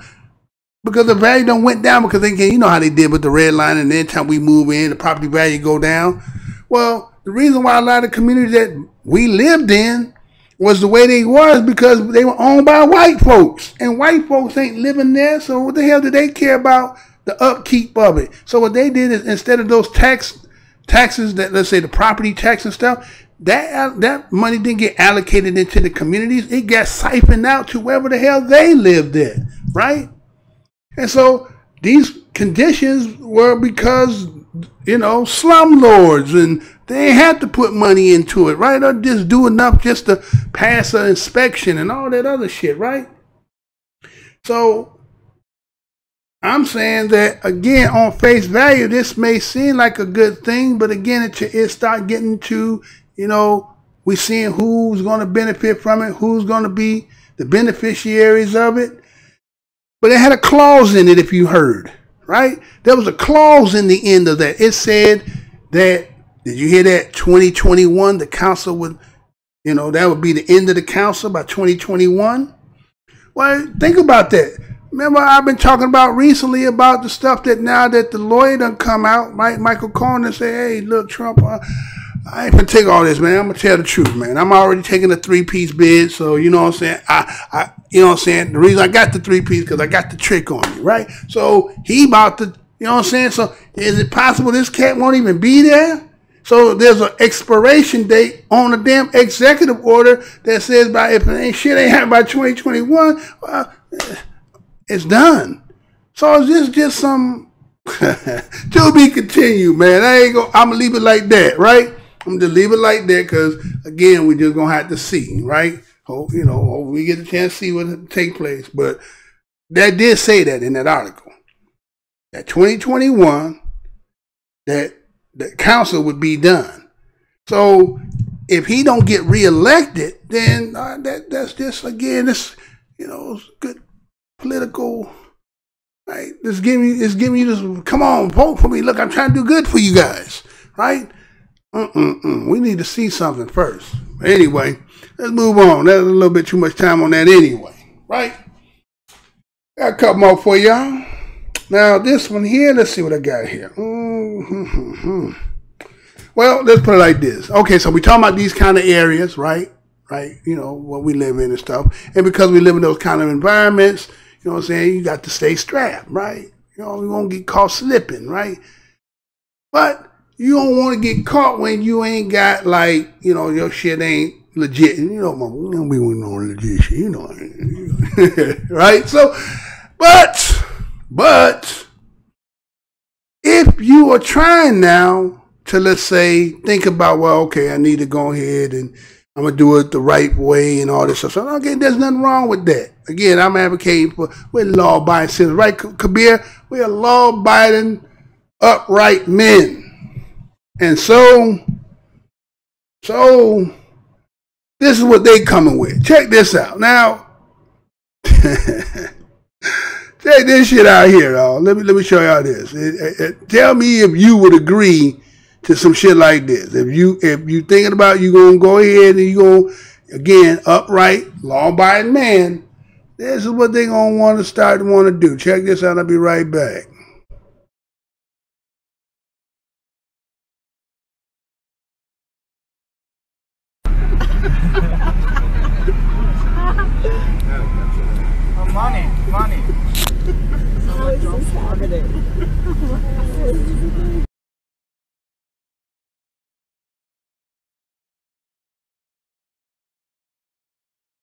because the value done went down, because they can, you know how they did with the red line, and then time we move in, the property value go down. Well, the reason why a lot of communities that we lived in was the way they was because they were owned by white folks, and white folks ain't living there. So what the hell do they care about the upkeep of it? So what they did is, instead of those taxes that, let's say, the property tax and stuff, that money didn't get allocated into the communities. It got siphoned out to wherever the hell they lived at, right? And so these conditions were because, slumlords, and they ain't had to put money into it, right? Or just do enough just to pass an inspection and all that other shit, right? So I'm saying that, again, on face value, this may seem like a good thing, but again, it start getting to, we're seeing who's going to benefit from it, who's going to be the beneficiaries of it. But it had a clause in it, if you heard, right? There was a clause in the end of that. It said that, did you hear that? 2021, the council would, that would be the end of the council by 2021. Well, think about that. Remember, I've been talking about recently about the stuff that now that the lawyer done come out, right? Michael Cohen, and say, hey, look, Trump, I ain't gonna take all this, man. I'm gonna tell the truth, man. I'm already taking a 3-piece bid, so you know what I'm saying? You know what I'm saying? The reason I got the 3-piece because I got the trick on me, right? So he about to You know what I'm saying? So is it possible this cat won't even be there? So there's an expiration date on a damn executive order that says by if shit ain't happened by 2021, it's done. So is this just some to be continued, man? I'm gonna leave it like that, right? I'm gonna just leave it like that because again, we're just gonna have to see, right? Hope we get a chance to see what take place. But that did say that in that article that 2021 that the council would be done. So if he don't get reelected, then that's just again this good political. Right? It's giving you this. Come on, vote for me. Look, I'm trying to do good for you guys. Right? We need to see something first. Anyway, let's move on. That's a little bit too much time on that anyway. Right? Got a couple more for y'all. Now, this one here, let's see what I got here. Well, let's put it like this. Okay, so we're talking about these kind of areas, right? Right? What we live in and stuff. And because we live in those kind of environments, you know what I'm saying, you got to stay strapped, right? You won't get caught slipping, right? But you don't want to get caught when you ain't got, like, your shit ain't legit. And we don't be with no legit shit, right? So, but if you are trying now to, let's say, think about, well, okay, I need to go ahead and I'm going to do it the right way and all this stuff. So, okay, there's nothing wrong with that. Again, I'm advocating for, we're law-abiding citizens, right, Kabir? We're law-abiding, upright men. And so this is what they coming with. Check this out. Now, check this shit out here, y'all. Let me show y'all this. Tell me if you would agree to some shit like this. If you thinking about you gonna go ahead and you gonna, again, upright, law-abiding man, this is what they gonna want to do. Check this out. I'll be right back. Money.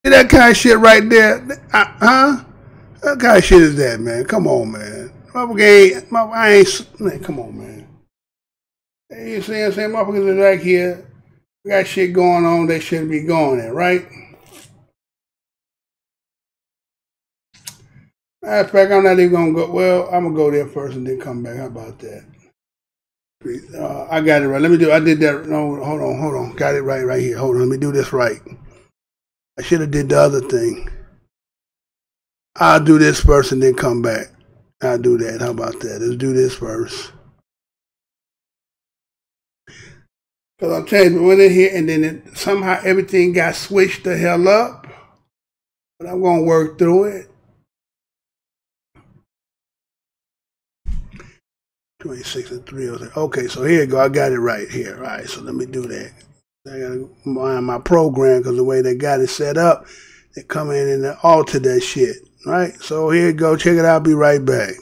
That kind of shit right there, huh? What kind of shit is that, man? Come on, man. Man, come on, man. You see what I'm saying? Motherfuckers are right here. We got shit going on they shouldn't be going there, right? Matter of fact, I'm not even going to go. Well, I'm going to go there first and then come back. How about that? I got it right. I did that. No, hold on. Got it right here. Hold on. Let me do this right. I should have did the other thing. I'll do this first and then come back. I'll do that. How about that? Let's do this first. Because I'm telling you, we went in here and then somehow everything got switched the hell up. But I'm going to work through it. 26 and 306. Okay, so here you go. I got it right here. All right, so let me do that. I got to mind my program because the way they got it set up, they come in and they alter that shit. Right? So here you go. Check it out. I'll be right back.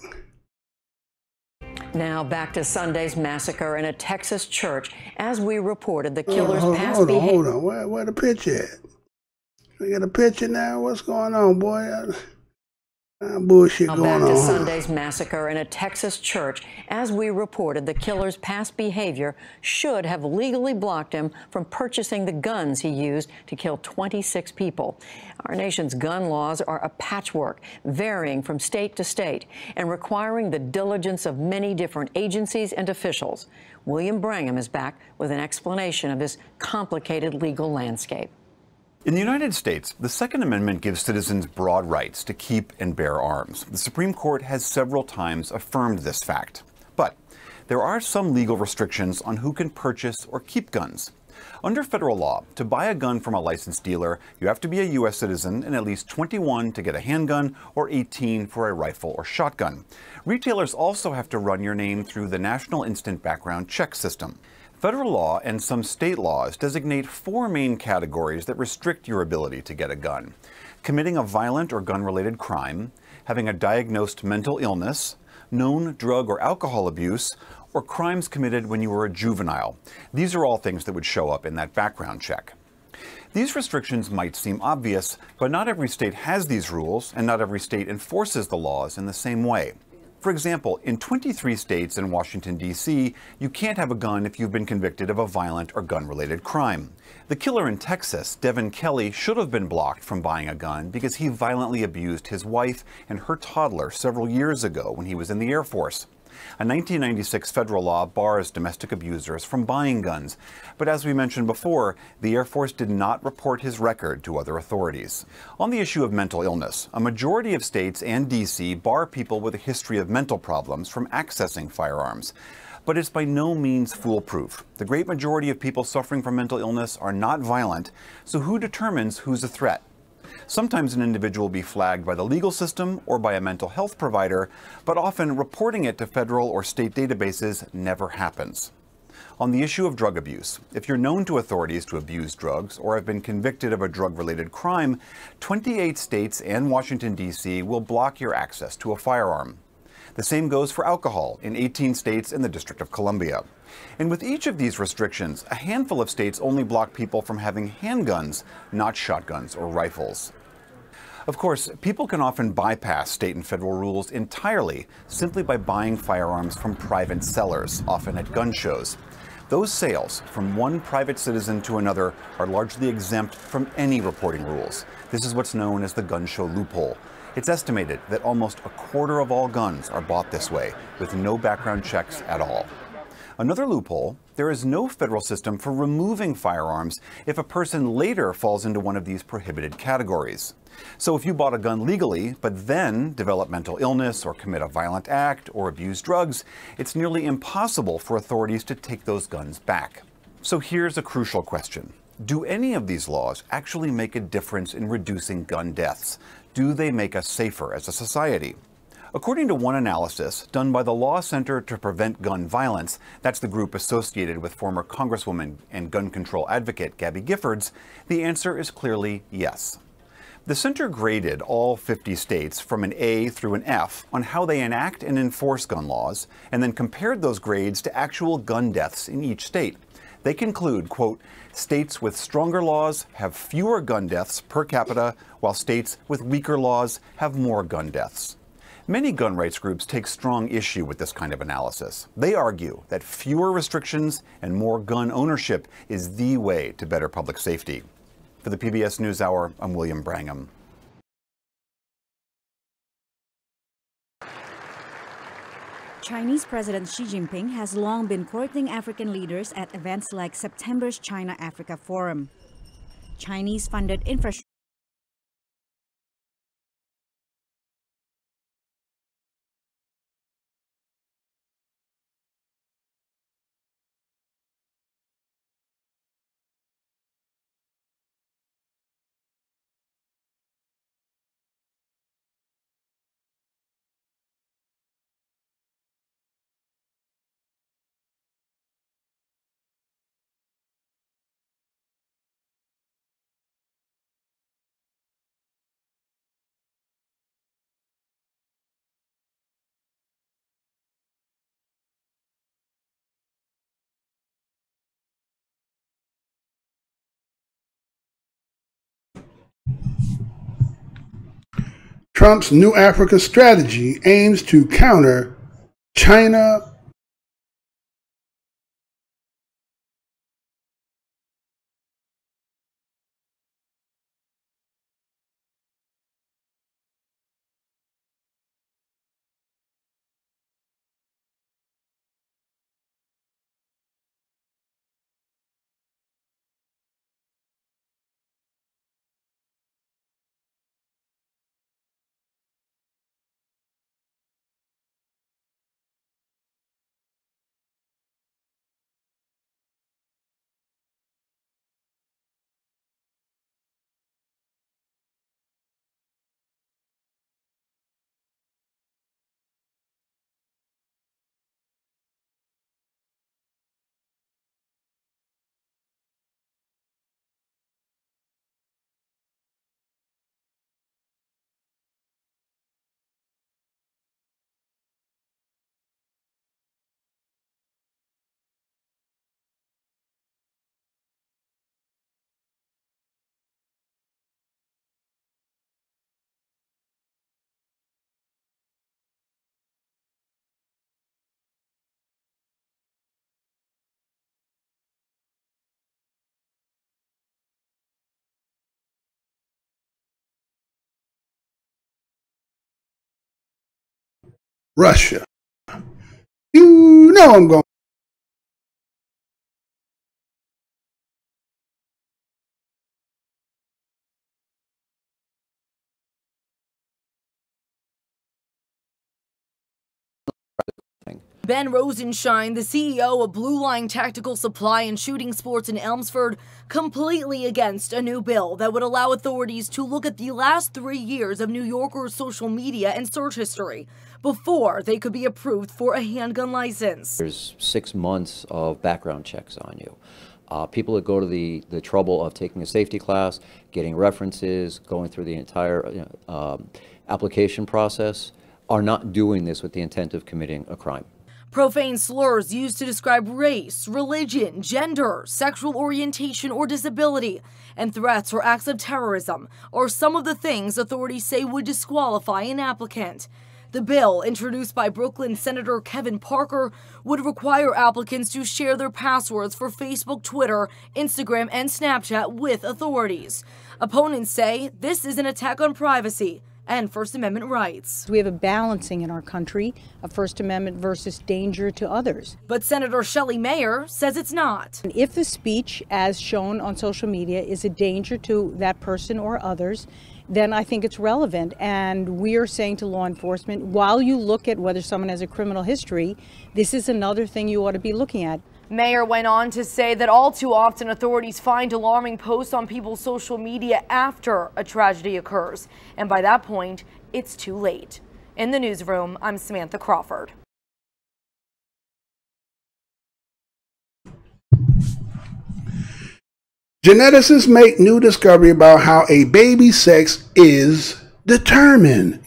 Now back to Sunday's massacre in a Texas church. As we reported, the killer's past Hold behavior. on. Where the picture at? We got a picture now? What's going on, boy? Bullshit Now going back to on. Sunday's massacre in a Texas church. As we reported, the killer's past behavior should have legally blocked him from purchasing the guns he used to kill 26 people. Our nation's gun laws are a patchwork, varying from state to state and requiring the diligence of many different agencies and officials. William Brangham is back with an explanation of this complicated legal landscape. In the United States, the Second Amendment gives citizens broad rights to keep and bear arms. The Supreme Court has several times affirmed this fact. But there are some legal restrictions on who can purchase or keep guns. Under federal law, to buy a gun from a licensed dealer, you have to be a U.S. citizen and at least 21 to get a handgun or 18 for a rifle or shotgun. Retailers also have to run your name through the National Instant Background Check system. Federal law and some state laws designate four main categories that restrict your ability to get a gun: committing a violent or gun-related crime, having a diagnosed mental illness, known drug or alcohol abuse, or crimes committed when you were a juvenile. These are all things that would show up in that background check. These restrictions might seem obvious, but not every state has these rules, and not every state enforces the laws in the same way. For example, in 23 states and Washington, D.C., you can't have a gun if you've been convicted of a violent or gun-related crime. The killer in Texas, Devin Kelly, should have been blocked from buying a gun because he violently abused his wife and her toddler several years ago when he was in the Air Force. A 1996 federal law bars domestic abusers from buying guns, but as we mentioned before, the Air Force did not report his record to other authorities. On the issue of mental illness, a majority of states and D.C. bar people with a history of mental problems from accessing firearms. But it's by no means foolproof. The great majority of people suffering from mental illness are not violent, so who determines who's a threat? Sometimes an individual will be flagged by the legal system or by a mental health provider, but often reporting it to federal or state databases never happens. On the issue of drug abuse, if you're known to authorities to abuse drugs or have been convicted of a drug-related crime, 28 states and Washington, D.C. will block your access to a firearm. The same goes for alcohol in 18 states and the District of Columbia. And with each of these restrictions, a handful of states only block people from having handguns, not shotguns or rifles. Of course, people can often bypass state and federal rules entirely simply by buying firearms from private sellers, often at gun shows. Those sales from one private citizen to another are largely exempt from any reporting rules. This is what's known as the gun show loophole. It's estimated that almost a quarter of all guns are bought this way, with no background checks at all. Another loophole, there is no federal system for removing firearms if a person later falls into one of these prohibited categories. So if you bought a gun legally, but then develop mental illness or commit a violent act or abuse drugs, it's nearly impossible for authorities to take those guns back. So here's a crucial question. Do any of these laws actually make a difference in reducing gun deaths? Do they make us safer as a society? According to one analysis done by the Law Center to Prevent Gun Violence, that's the group associated with former Congresswoman and gun control advocate Gabby Giffords, the answer is clearly yes. The center graded all 50 states from an A through an F on how they enact and enforce gun laws, and then compared those grades to actual gun deaths in each state. They conclude, quote, states with stronger laws have fewer gun deaths per capita, while states with weaker laws have more gun deaths. Many gun rights groups take strong issue with this kind of analysis. They argue that fewer restrictions and more gun ownership is the way to better public safety. For the PBS NewsHour, I'm William Brangham. Chinese President Xi Jinping has long been courting African leaders at events like September's China-Africa Forum. Chinese-funded infrastructure Trump's new Africa strategy aims to counter China Russia. You know I'm going. Ben Rosenshine, the CEO of Blue Line Tactical Supply and Shooting Sports in Elmsford, completely against a new bill that would allow authorities to look at the last 3 years of New Yorkers' social media and search history before they could be approved for a handgun license. There's 6 months of background checks on you. People that go to the trouble of taking a safety class, getting references, going through the entire application process are not doing this with the intent of committing a crime. Profane slurs used to describe race, religion, gender, sexual orientation, or disability, and threats or acts of terrorism are some of the things authorities say would disqualify an applicant. The bill, introduced by Brooklyn Senator Kevin Parker, would require applicants to share their passwords for Facebook, Twitter, Instagram, and Snapchat with authorities. Opponents say this is an attack on privacy and First Amendment rights. We have a balancing in our country of First Amendment versus danger to others. But Senator Shelley Mayer says it's not. If the speech, as shown on social media, is a danger to that person or others, then I think it's relevant. And we are saying to law enforcement, while you look at whether someone has a criminal history, this is another thing you ought to be looking at. Mayer went on to say that all too often authorities find alarming posts on people's social media after a tragedy occurs. And by that point, it's too late. In the newsroom, I'm Samantha Crawford. Geneticists make new discovery about how a baby's sex is determined.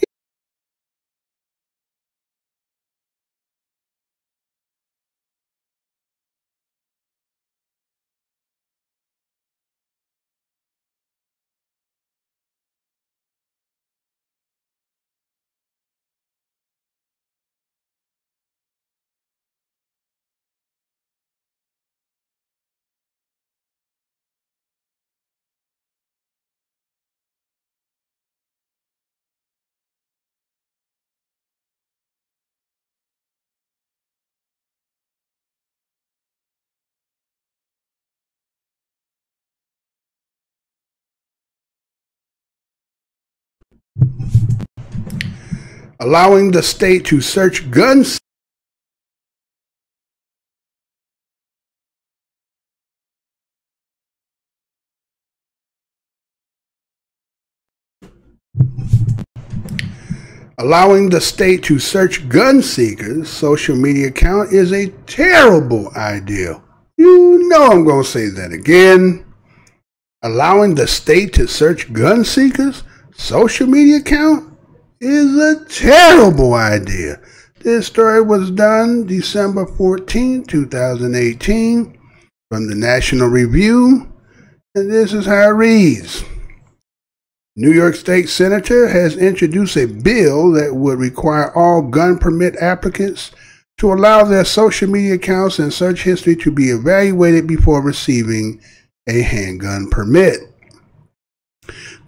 Allowing the state to search guns. Allowing the state to search gun seekers' social media account is a terrible idea. You know I'm going to say that again. Allowing the state to search gun seekers' social media account is a terrible idea. This story was done December 14, 2018 from the National Review, and this is how it reads. New York State Senator has introduced a bill that would require all gun permit applicants to allow their social media accounts and search history to be evaluated before receiving a handgun permit.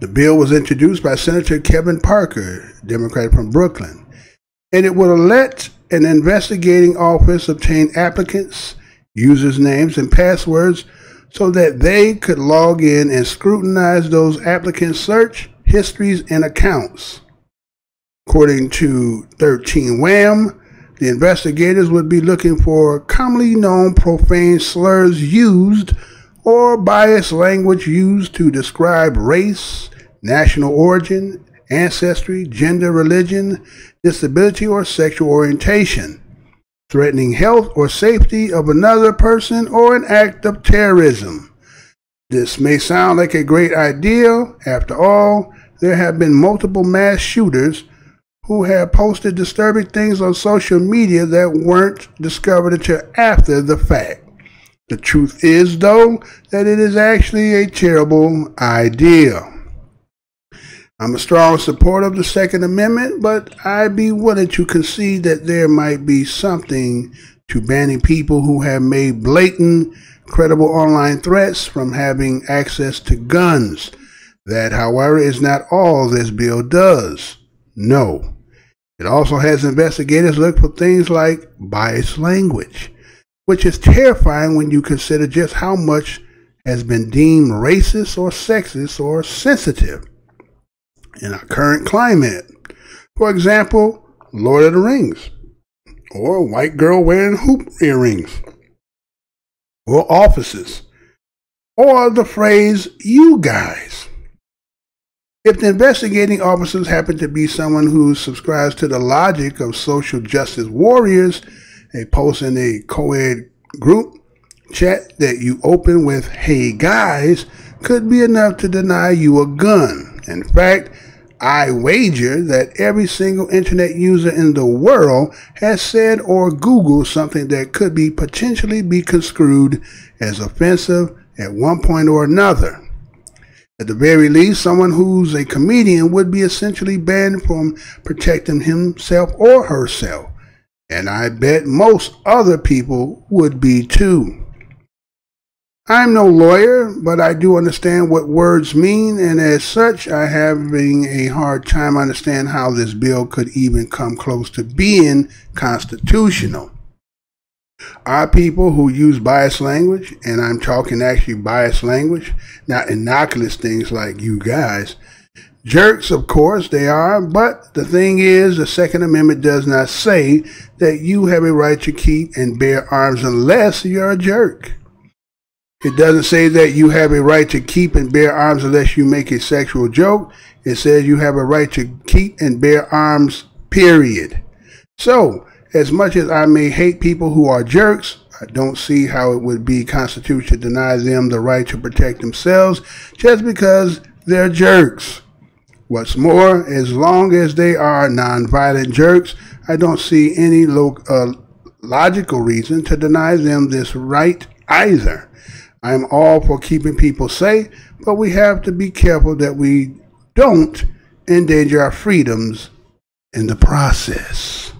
The bill was introduced by Senator Kevin Parker, Democrat from Brooklyn, and it would let an investigating office obtain applicants' users' names and passwords so that they could log in and scrutinize those applicants' search histories and accounts. According to 13 Wham, the investigators would be looking for commonly known profane slurs used or biased language used to describe race, national origin, ancestry, gender, religion, disability, or sexual orientation, threatening health or safety of another person, or an act of terrorism. This may sound like a great idea. After all, there have been multiple mass shooters who have posted disturbing things on social media that weren't discovered until after the fact. The truth is, though, that it is actually a terrible idea. I'm a strong supporter of the Second Amendment, but I'd be willing to concede that there might be something to banning people who have made blatant, credible online threats from having access to guns. That, however, is not all this bill does. No. It also has investigators look for things like biased language, which is terrifying when you consider just how much has been deemed racist or sexist or sensitive in our current climate. For example, Lord of the Rings, or a white girl wearing hoop earrings, or offices, or the phrase, you guys. If the investigating officers happen to be someone who subscribes to the logic of social justice warriors, a post in a co-ed group chat that you open with, hey guys, could be enough to deny you a gun. In fact, I wager that every single internet user in the world has said or Googled something that could be potentially be construed as offensive at one point or another. At the very least, someone who's a comedian would be essentially banned from protecting himself or herself. And I bet most other people would be too. I'm no lawyer, but I do understand what words mean, and as such, I'm having a hard time understanding how this bill could even come close to being constitutional. Our people who use biased language, and I'm talking actually biased language, not innocuous things like you guys, jerks, of course, they are, but the thing is, the Second Amendment does not say that you have a right to keep and bear arms unless you're a jerk. It doesn't say that you have a right to keep and bear arms unless you make a sexual joke. It says you have a right to keep and bear arms, period. So, as much as I may hate people who are jerks, I don't see how it would be constitutional to deny them the right to protect themselves just because they're jerks. What's more, as long as they are nonviolent jerks, I don't see any logical reason to deny them this right either. I'm all for keeping people safe, but we have to be careful that we don't endanger our freedoms in the process.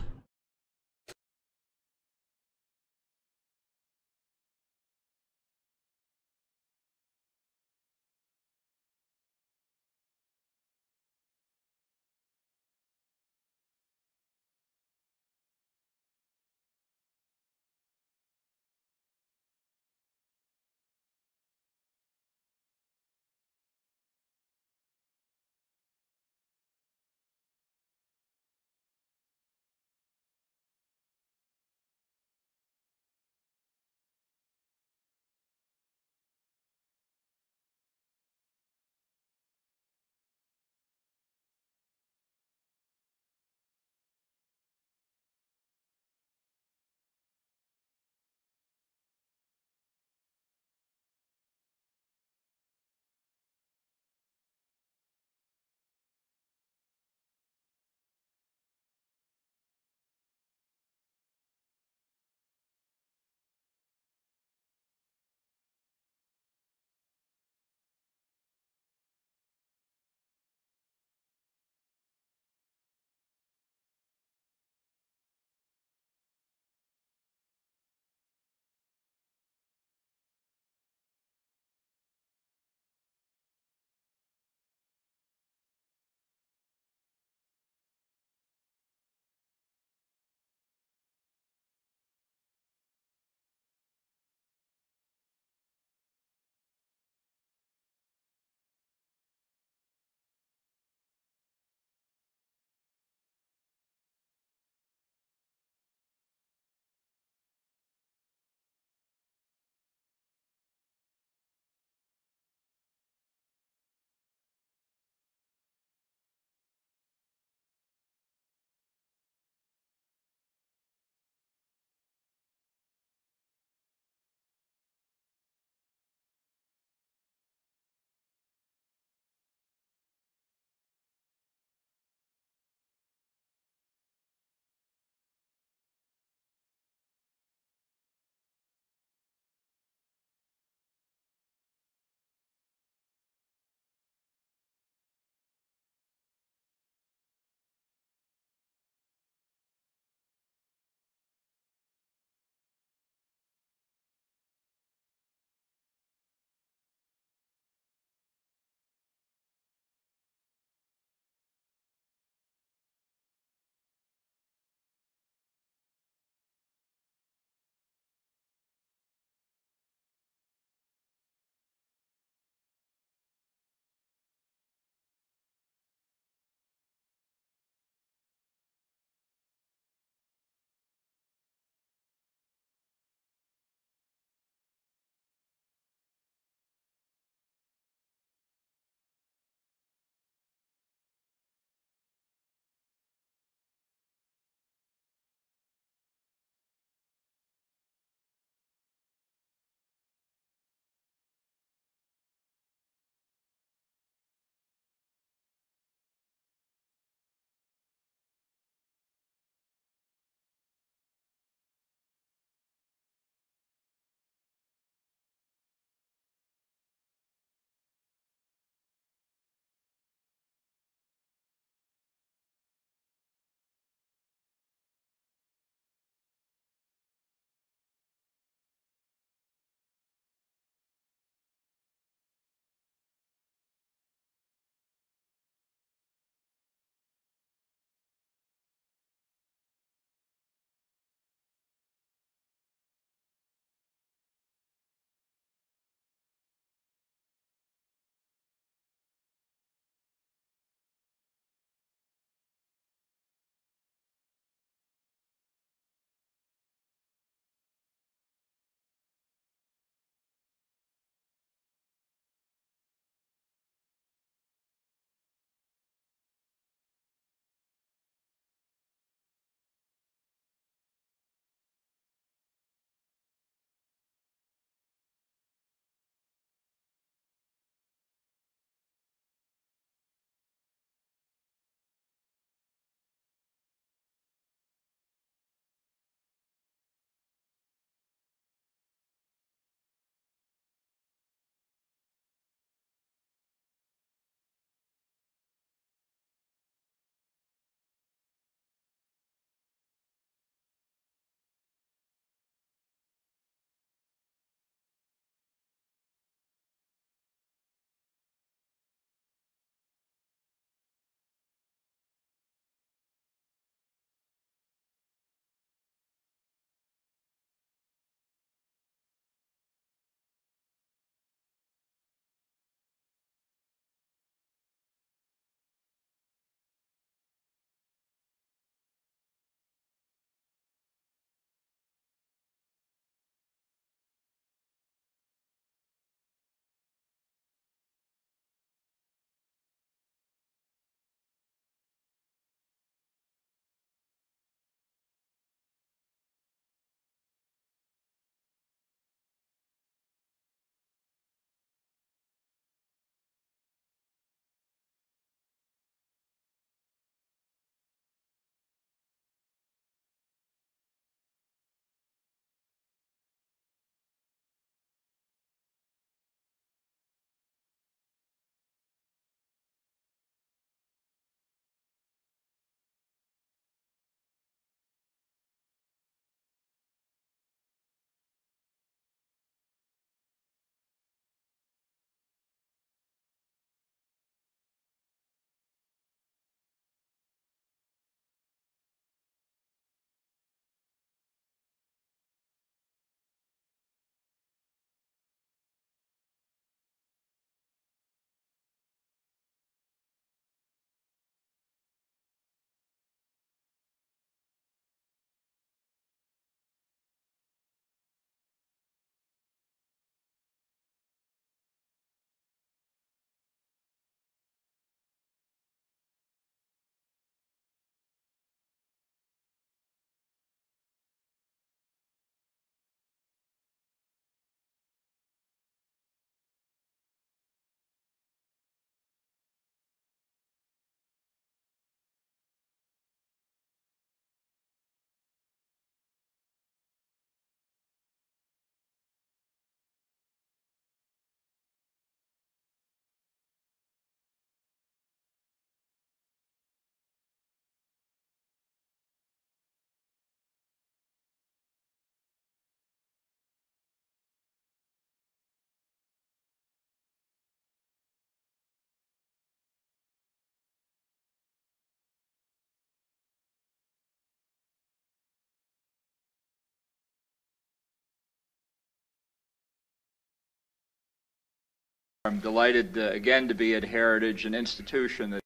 I'm delighted again to be at Heritage, an institution that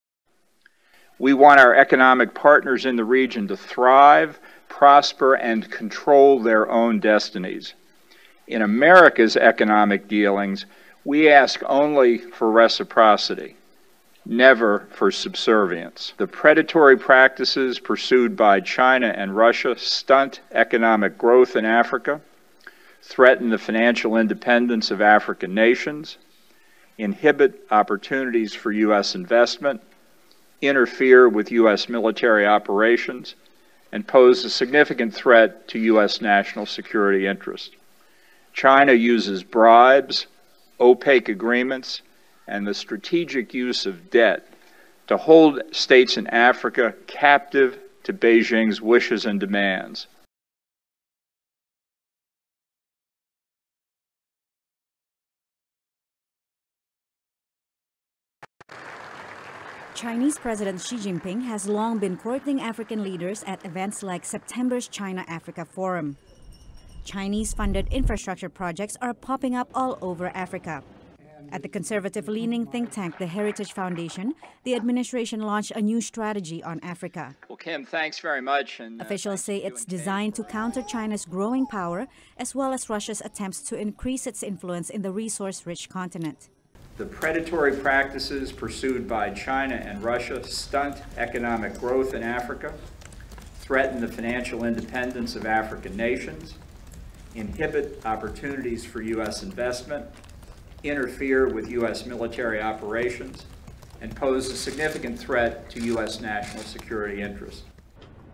we want our economic partners in the region to thrive, prosper, and control their own destinies. In America's economic dealings, we ask only for reciprocity, never for subservience. The predatory practices pursued by China and Russia stunt economic growth in Africa, threaten the financial independence of African nations, inhibit opportunities for U.S. investment, interfere with U.S. military operations, and pose a significant threat to U.S. national security interests. China uses bribes, opaque agreements, and the strategic use of debt to hold states in Africa captive to Beijing's wishes and demands. Chinese President Xi Jinping has long been courting African leaders at events like September's China-Africa Forum. Chinese-funded infrastructure projects are popping up all over Africa. At the conservative-leaning think tank, the Heritage Foundation, the administration launched a new strategy on Africa. Well, Kim, thanks very much. Officials say it's designed to counter China's growing power, as well as Russia's attempts to increase its influence in the resource-rich continent. The predatory practices pursued by China and Russia stunt economic growth in Africa, threaten the financial independence of African nations, inhibit opportunities for U.S. investment, interfere with U.S. military operations, and pose a significant threat to U.S. national security interests.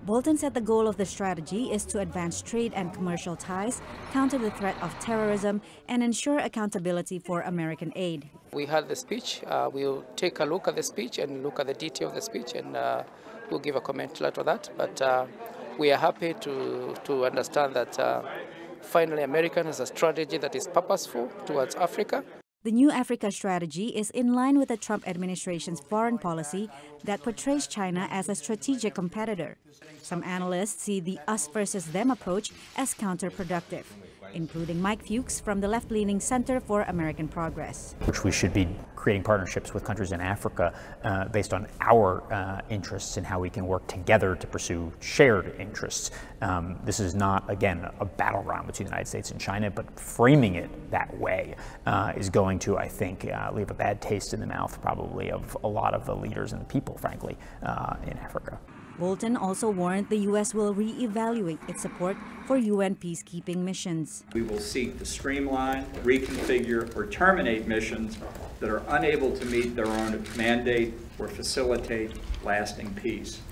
Bolton said the goal of the strategy is to advance trade and commercial ties, counter the threat of terrorism, and ensure accountability for American aid. We heard the speech. We'll take a look at the speech and look at the detail of the speech, and we'll give a comment later on that. But we are happy to understand that finally America has a strategy that is purposeful towards Africa. The new Africa strategy is in line with the Trump administration's foreign policy that portrays China as a strategic competitor. Some analysts see the us versus them approach as counterproductive, including Mike Fuchs from the left-leaning Center for American Progress. Which we should be creating partnerships with countries in Africa based on our interests and how we can work together to pursue shared interests. This is not, again, a battleground between the United States and China, but framing it that way is going to, I think, leave a bad taste in the mouth probably of a lot of the leaders and the people, frankly, in Africa. Bolton also warned the U.S. will re-evaluate its support for UN peacekeeping missions. We will seek to streamline, reconfigure, or terminate missions that are unable to meet their own mandate or facilitate lasting peace.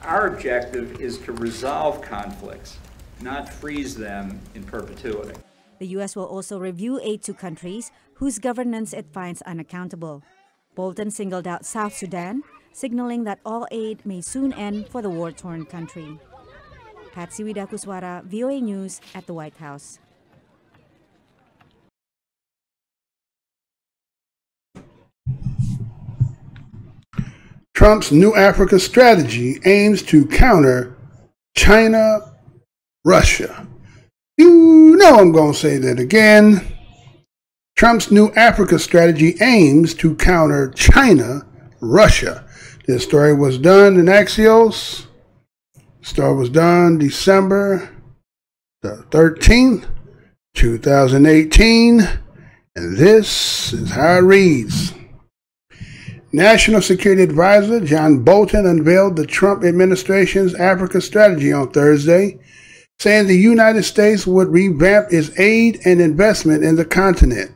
Our objective is to resolve conflicts, not freeze them in perpetuity. The U.S. will also review aid to countries whose governance it finds unaccountable. Bolton singled out South Sudan, signaling that all aid may soon end for the war-torn country. Patsy Widakuswara, VOA News at the White House. Trump's new Africa strategy aims to counter China, Russia. You know I'm going to say that again. Trump's new Africa strategy aims to counter China, Russia. This story was done in Axios. The story was done December the 13th, 2018. And this is how it reads. National Security Advisor John Bolton unveiled the Trump administration's Africa strategy on Thursday, saying the United States would revamp its aid and investment in the continent.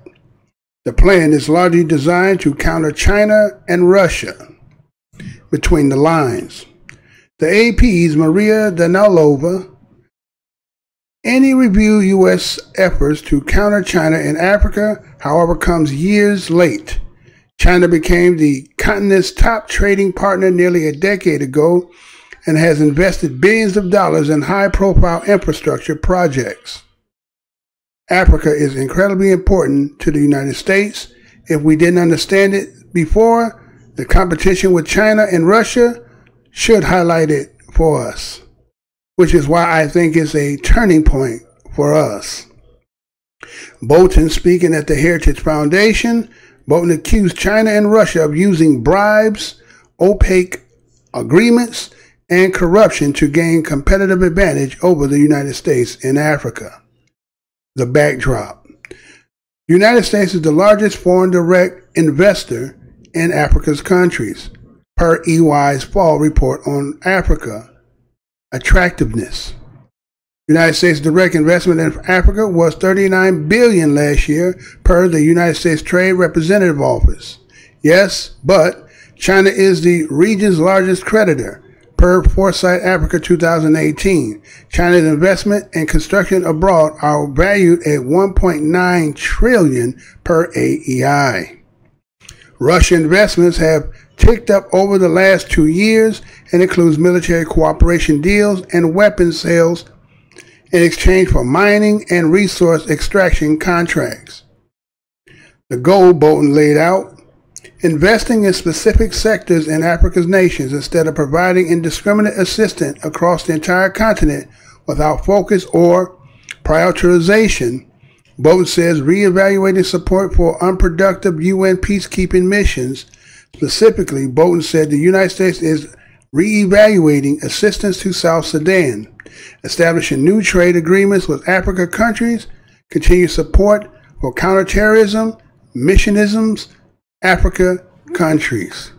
The plan is largely designed to counter China and Russia. Between the lines, the AP's Maria Danilova, any review U.S. efforts to counter China in Africa, however, comes years late. China became the continent's top trading partner nearly a decade ago and has invested billions of dollars in high-profile infrastructure projects. Africa is incredibly important to the United States. If we didn't understand it before, the competition with China and Russia should highlight it for us, which is why I think it's a turning point for us. Bolton, speaking at the Heritage Foundation, Bolton accused China and Russia of using bribes, opaque agreements, and corruption to gain competitive advantage over the United States in Africa. The backdrop. The United States is the largest foreign direct investor in Africa's countries, per EY's fall report on Africa attractiveness. United States direct investment in Africa was $39 billion last year, per the United States Trade Representative Office. Yes, but China is the region's largest creditor, per Foresight Africa 2018. China's investment and construction abroad are valued at $1.9 trillion per AEI. Russian investments have ticked up over the last 2 years and includes military cooperation deals and weapons sales in exchange for mining and resource extraction contracts. The goal Bolton laid out: investing in specific sectors in Africa's nations instead of providing indiscriminate assistance across the entire continent without focus or prioritization. Bolton says reevaluating support for unproductive UN peacekeeping missions. Specifically, Bolton said the United States is reevaluating assistance to South Sudan, establishing new trade agreements with African countries, continued support for counterterrorism, missionisms, Africa countries.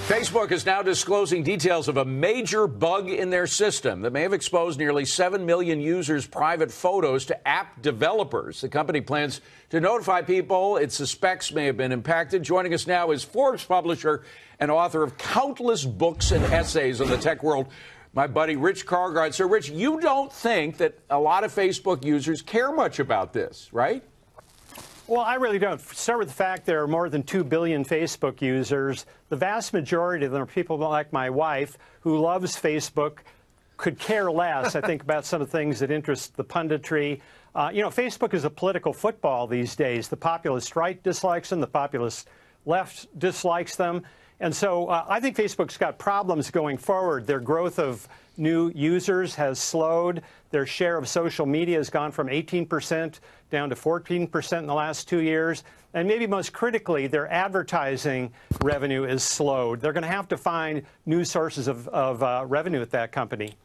Facebook is now disclosing details of a major bug in their system that may have exposed nearly 7 million users' private photos to app developers. The company plans to notify people it suspects may have been impacted. Joining us now is Forbes publisher and author of countless books and essays on the tech world, my buddy Rich Karlgaard. So, Rich, you don't think that a lot of Facebook users care much about this, right? Well, I really don't. Start with the fact there are more than 2 billion Facebook users. The vast majority of them are people like my wife who loves Facebook, could care less, I think, about some of the things that interest the punditry. You know, Facebook is a political football these days. The populist right dislikes them. The populist left dislikes them. And so I think Facebook's got problems going forward. Their growth of new users has slowed. Their share of social media has gone from 18% down to 14% in the last 2 years. And maybe most critically, their advertising revenue is slowed. They're going to have to find new sources of revenue at that company.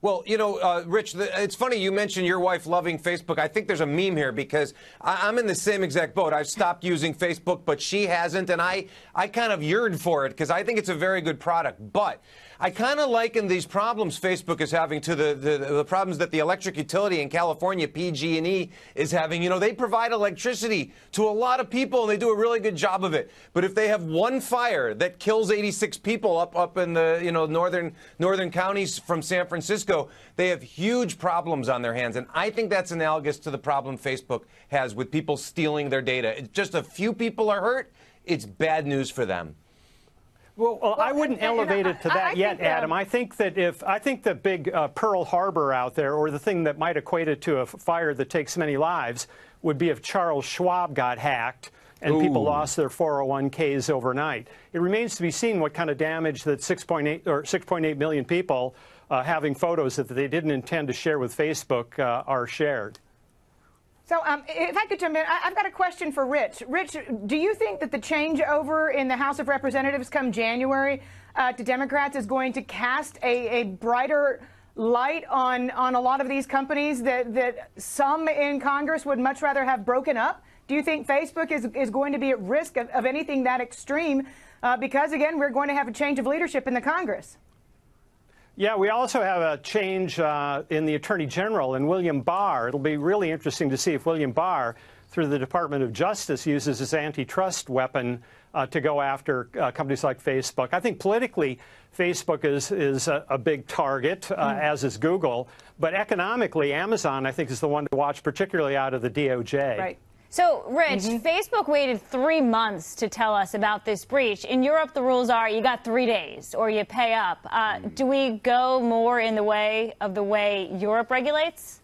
Well, you know, Rich, it's funny you mentioned your wife loving Facebook. I think there's a meme here because I'm in the same exact boat. I've stopped using Facebook, but she hasn't, and I kind of yearned for it because I think it's a very good product. But I kind of liken these problems Facebook is having to the problems that the electric utility in California, PG&E, is having. You know, they provide electricity to a lot of people, and they do a really good job of it. But if they have one fire that kills 86 people up in the northern counties from San Francisco, they have huge problems on their hands. And I think that's analogous to the problem Facebook has with people stealing their data. It's just a few people are hurt. It's bad news for them. Well, I wouldn't elevate it to that yet, Adam. I think that the big Pearl Harbor out there, or the thing that might equate it to a fire that takes many lives, would be if Charles Schwab got hacked and people lost their 401ks overnight. It remains to be seen what kind of damage that 6.8 million people having photos that they didn't intend to share with Facebook are shared. So if I could jump in, I've got a question for Rich. Rich, do you think that the changeover in the House of Representatives come January to Democrats is going to cast a brighter light on a lot of these companies that some in Congress would much rather have broken up? Do you think Facebook is going to be at risk of anything that extreme? Because, again, we're going to have a change of leadership in the Congress. Yeah, we also have a change in the Attorney General, in William Barr. It'll be really interesting to see if William Barr, through the Department of Justice, uses his antitrust weapon to go after companies like Facebook. I think politically, Facebook is a big target, as is Google. But economically, Amazon, I think, is the one to watch, particularly out of the DOJ. Right. So, Rich, Facebook waited 3 months to tell us about this breach. In Europe, the rules are you got 3 days or you pay up. Do we go more in the way Europe regulates?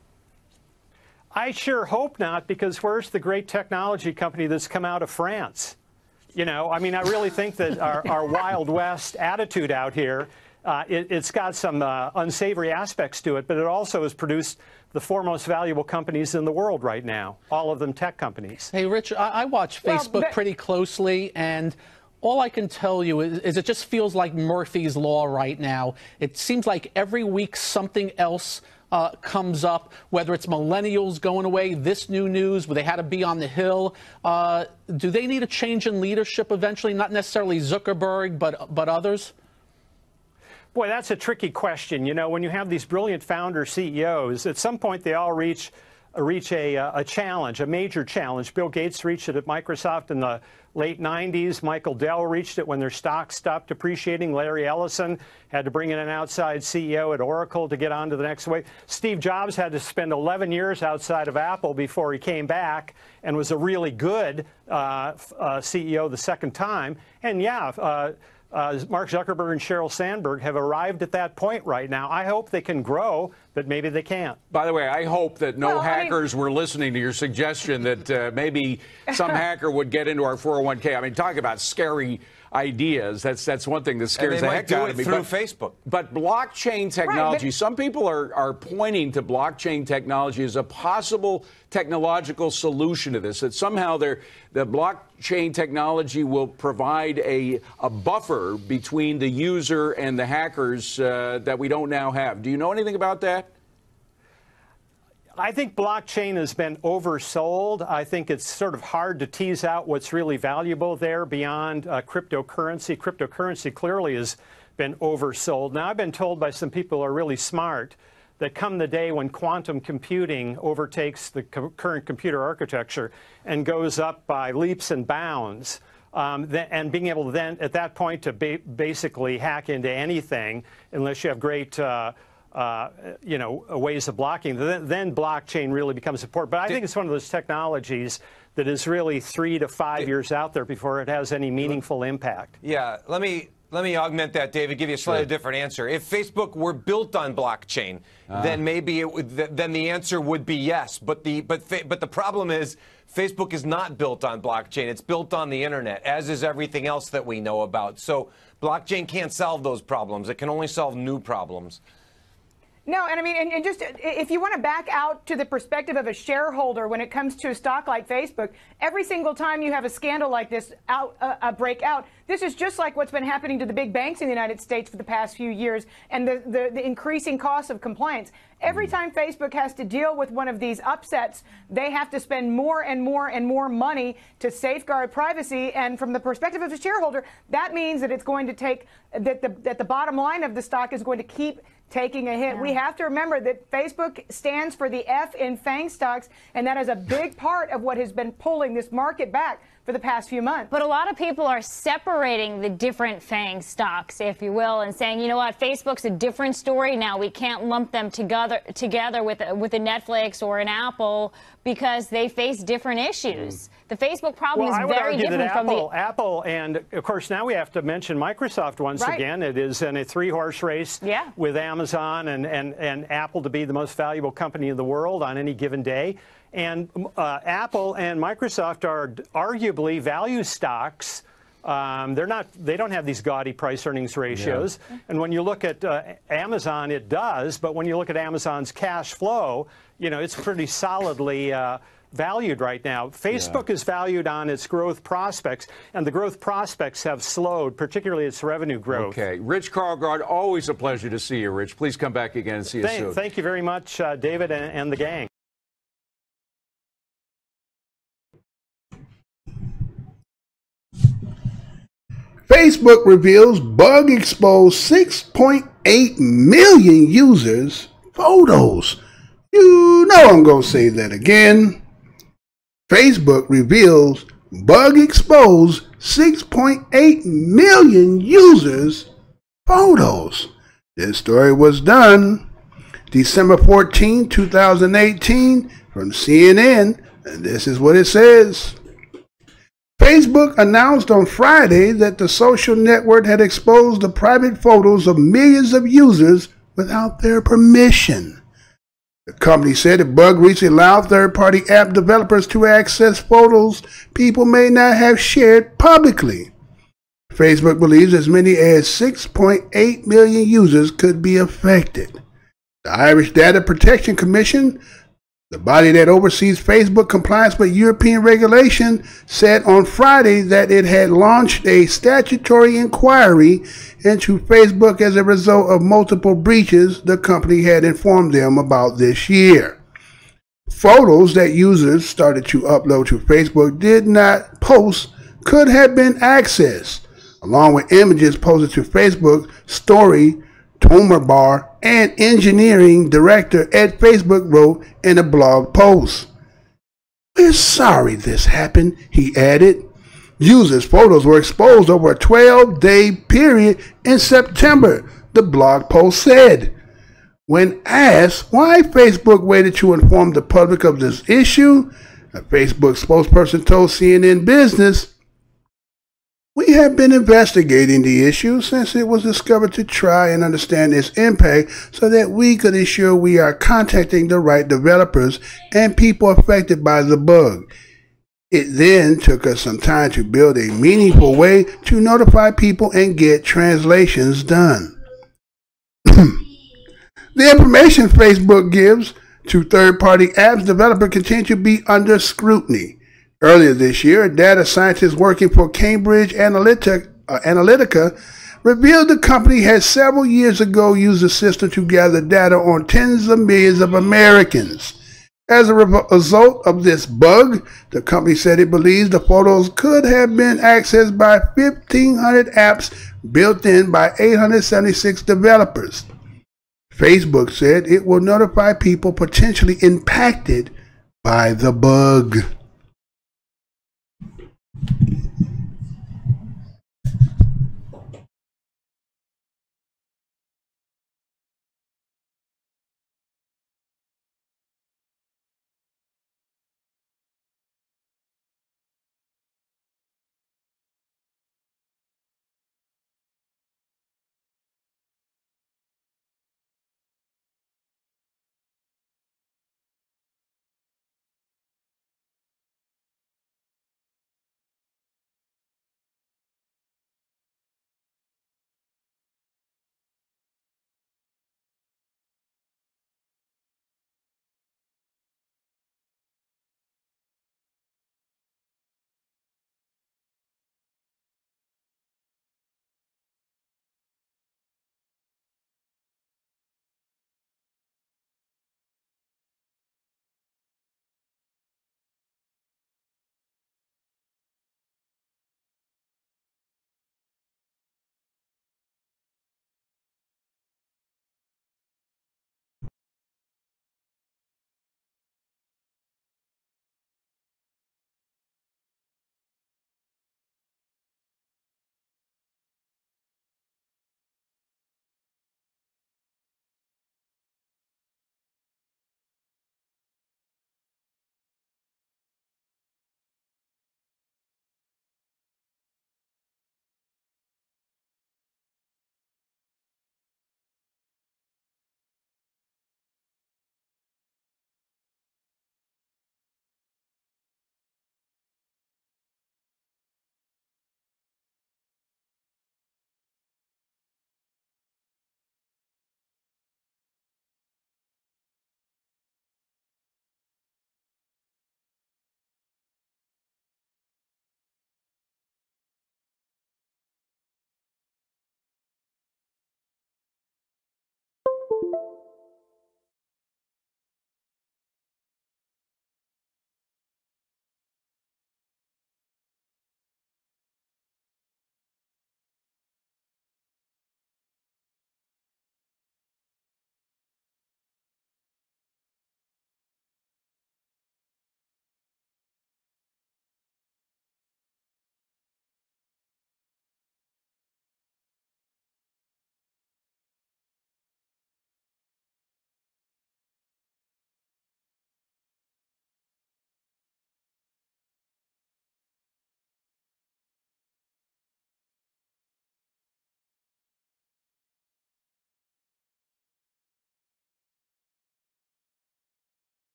I sure hope not, because where's the great technology company that's come out of France? You know, I mean, I really think that our Wild West attitude out here, it's got some unsavory aspects to it, but it also has produced the four most valuable companies in the world right now, all of them tech companies. Hey, Rich, I watch Facebook pretty closely, and all I can tell you is it just feels like Murphy's Law right now. It seems like every week something else comes up, whether it's millennials going away, this new news, where they had to be on the Hill. Do they need a change in leadership eventually? Not necessarily Zuckerberg, but others? Boy, that's a tricky question. You know, when you have these brilliant founder CEOs, at some point they all reach a challenge, a major challenge. Bill Gates reached it at Microsoft in the late 90s. Michael Dell reached it when their stock stopped depreciating. Larry Ellison had to bring in an outside CEO at Oracle to get on to the next wave. Steve Jobs had to spend 11 years outside of Apple before he came back and was a really good CEO the second time. And yeah, Mark Zuckerberg and Sheryl Sandberg have arrived at that point right now. I hope they can grow, but maybe they can't. By the way, I hope that no hackers were listening to your suggestion that maybe some hacker would get into our 401k. I mean, talk about scary ideas. That's one thing that scares the heck out of me. Through Facebook. But blockchain technology, some people are pointing to blockchain technology as a possible technological solution to this, that somehow the blockchain technology will provide a buffer between the user and the hackers that we don't now have. Do you know anything about that? I think blockchain has been oversold. I think it's sort of hard to tease out what's really valuable there beyond cryptocurrency. Cryptocurrency clearly has been oversold. Now, I've been told by some people who are really smart that come the day when quantum computing overtakes the current computer architecture and goes up by leaps and bounds, and being able to then, at that point, to basically hack into anything, unless you have great ways of blocking, then blockchain really becomes important. But I think it's one of those technologies that is really 3 to 5 years out there before it has any meaningful impact. Yeah, let me augment that, David, give you a slightly different answer. If Facebook were built on blockchain, then maybe then the answer would be yes. But the problem is Facebook is not built on blockchain. It's built on the internet, as is everything else that we know about. So blockchain can't solve those problems. It can only solve new problems. No, and I mean, and just if you want to back out to the perspective of a shareholder when it comes to a stock like Facebook, every single time you have a scandal like this break out, this is just like what's been happening to the big banks in the United States for the past few years and the increasing costs of compliance. Every time Facebook has to deal with one of these upsets, they have to spend more and more and more money to safeguard privacy. And from the perspective of a shareholder, that means that it's going to take that the bottom line of the stock is going to keep taking a hit. Yeah. We have to remember that Facebook stands for the F in FANG stocks, and that is a big part of what has been pulling this market back for the past few months. But a lot of people are separating the different FANG stocks, if you will, and saying, you know what, Facebook's a different story now. We can't lump them together with a Netflix or an Apple because they face different issues. The Facebook problem is very different from Apple, and of course now we have to mention Microsoft once again. It is in a 3-horse race with Amazon and Apple to be the most valuable company in the world on any given day. And Apple and Microsoft are arguably value stocks. They don't have these gaudy price-earnings ratios. Yeah. And when you look at Amazon, it does. But when you look at Amazon's cash flow, it's pretty solidly valued right now. Facebook is valued on its growth prospects, and the growth prospects have slowed, particularly its revenue growth. Okay. Rich Karlgaard, always a pleasure to see you, Rich. Please come back again and see us soon. Thank you very much, David and the gang. Facebook reveals bug exposed 6.8 million users' photos. You know I'm going to say that again. Facebook reveals bug exposed 6.8 million users' photos. This story was done December 14, 2018 from CNN, and this is what it says. Facebook announced on Friday that the social network had exposed the private photos of millions of users without their permission. The company said the bug recently allowed third-party app developers to access photos people may not have shared publicly. Facebook believes as many as 6.8 million users could be affected. The Irish Data Protection Commission, the body that oversees Facebook compliance with European regulation, said on Friday that it had launched a statutory inquiry into Facebook as a result of multiple breaches the company had informed them about this year. Photos that users started to upload to Facebook did not post could have been accessed, along with images posted to Facebook story. Tomer Bar, and engineering director at Facebook, wrote in a blog post. "We're sorry this happened," he added. Users' photos were exposed over a 12-day period in September, the blog post said. When asked why Facebook waited to inform the public of this issue, a Facebook spokesperson told CNN Business, "We have been investigating the issue since it was discovered to try and understand its impact so that we could ensure we are contacting the right developers and people affected by the bug. It then took us some time to build a meaningful way to notify people and get translations done." The information Facebook gives to third-party apps developers continue to be under scrutiny. Earlier this year, a data scientist working for Cambridge Analytica revealed the company had several years ago used the system to gather data on tens of millions of Americans. As a result of this bug, the company said it believes the photos could have been accessed by 1,500 apps built in by 876 developers. Facebook said it will notify people potentially impacted by the bug.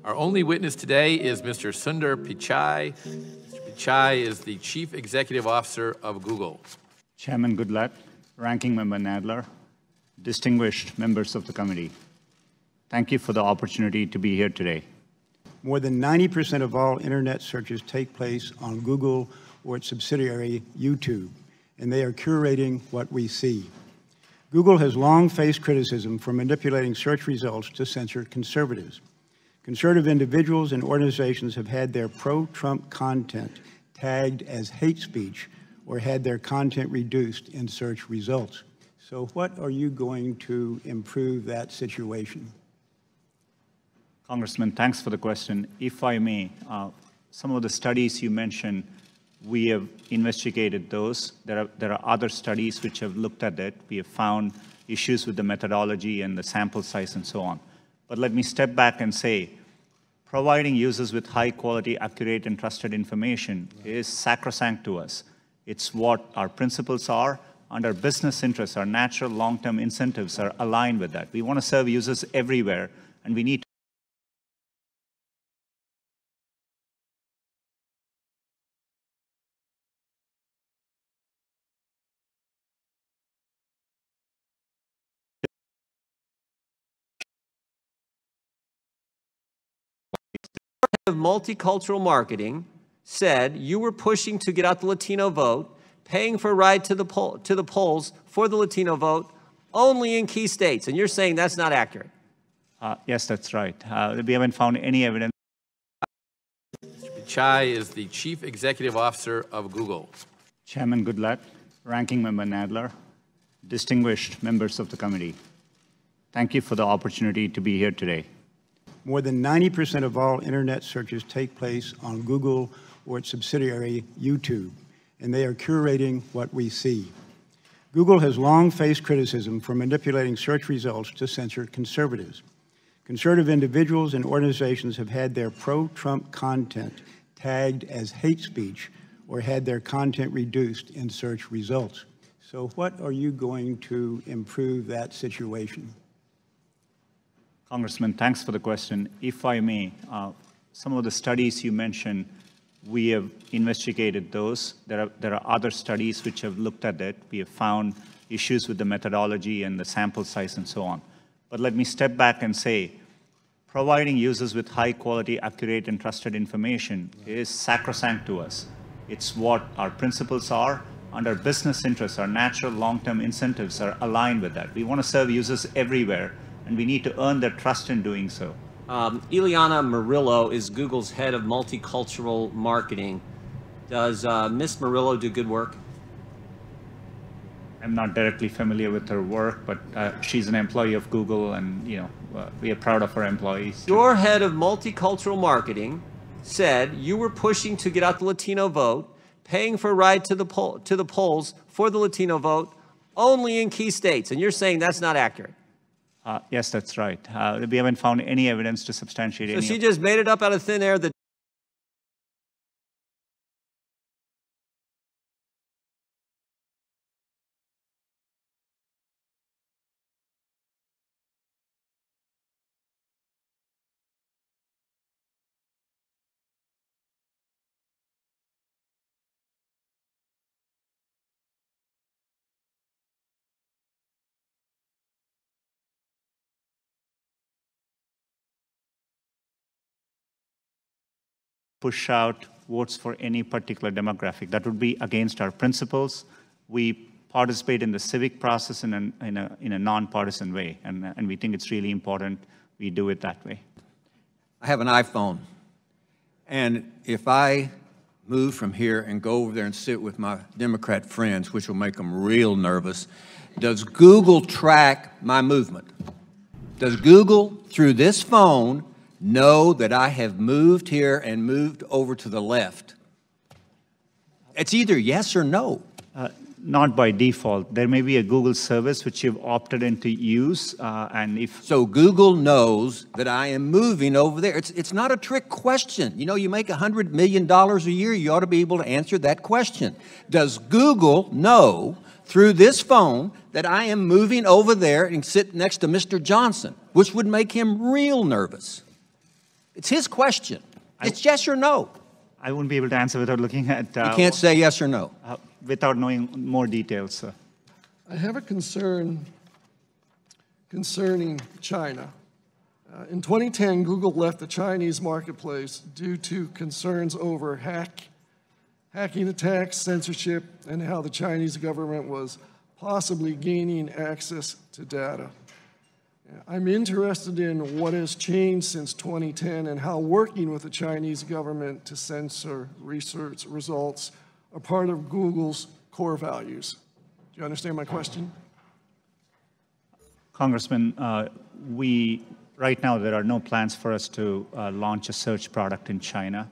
Our only witness today is Mr. Sundar Pichai. Mr. Pichai is the Chief Executive Officer of Google. Chairman Goodlatte, Ranking Member Nadler, distinguished members of the committee, thank you for the opportunity to be here today. More than 90% of all internet searches take place on Google or its subsidiary, YouTube, and they are curating what we see. Google has long faced criticism for manipulating search results to censor conservatives. Conservative individuals and organizations have had their pro-Trump content tagged as hate speech or had their content reduced in search results. So what are you going to improve that situation? Congressman, thanks for the question. If I may, some of the studies you mentioned, we have investigated those. There are other studies which have looked at it. We have found issues with the methodology and the sample size and so on. But let me step back and say, providing users with high quality, accurate, and trusted information is sacrosanct to us. It's what our principles are, and our business interests, our natural long-term incentives are aligned with that. We want to serve users everywhere, and we need to of multicultural marketing said you were pushing to get out the Latino vote, paying for a ride to the polls for the Latino vote only in key states, and you're saying that's not accurate. Yes, that's right. We haven't found any evidence. Mr. Pichai is the Chief Executive Officer of Google. Chairman Goodlatte, Ranking Member Nadler, distinguished members of the committee, thank you for the opportunity to be here today. More than 90% of all internet searches take place on Google or its subsidiary, YouTube, and they are curating what we see. Google has long faced criticism for manipulating search results to censor conservatives. Conservative individuals and organizations have had their pro-Trump content tagged as hate speech or had their content reduced in search results. So what are you going to improve that situation? Congressman, thanks for the question. If I may, some of the studies you mentioned, we have investigated those. There are other studies which have looked at it. We have found issues with the methodology and the sample size and so on. But let me step back and say, providing users with high quality, accurate, and trusted information is sacrosanct to us. It's what our principles are, and our business interests, our natural long-term incentives are aligned with that. We want to serve users everywhere, and we need to earn their trust in doing so. Ileana Murillo is Google's head of multicultural marketing. Does Ms. Murillo do good work? I'm not directly familiar with her work, but she's an employee of Google, and we are proud of our employees. Your head of multicultural marketing said you were pushing to get out the Latino vote, paying for a ride to the polls for the Latino vote only in key states, and you're saying that's not accurate. Yes, that's right. We haven't found any evidence to substantiate any. So she just made it up out of thin air that push out votes for any particular demographic. That would be against our principles. We participate in the civic process in a nonpartisan way, and we think it's really important we do it that way. I have an iPhone, and if I move from here and go over there and sit with my Democrat friends, which will make them real nervous, does Google track my movement? Does Google, through this phone, know that I have moved here and moved over to the left? It's either yes or no. Not by default. There may be a Google service which you've opted in to use, and if... So Google knows that I am moving over there. It's not a trick question. You know, you make $100 million a year, you ought to be able to answer that question. Does Google know through this phone that I am moving over there and sit next to Mr. Johnson, which would make him real nervous? It's his question. It's yes or no. I won't be able to answer without looking at... you can't say yes or no. Without knowing more details, sir. I have a concern concerning China. In 2010, Google left the Chinese marketplace due to concerns over hacking attacks, censorship, and how the Chinese government was possibly gaining access to data. I'm interested in what has changed since 2010 and how working with the Chinese government to censor research results are part of Google's core values. Do you understand my question? Congressman, right now there are no plans for us to launch a search product in China.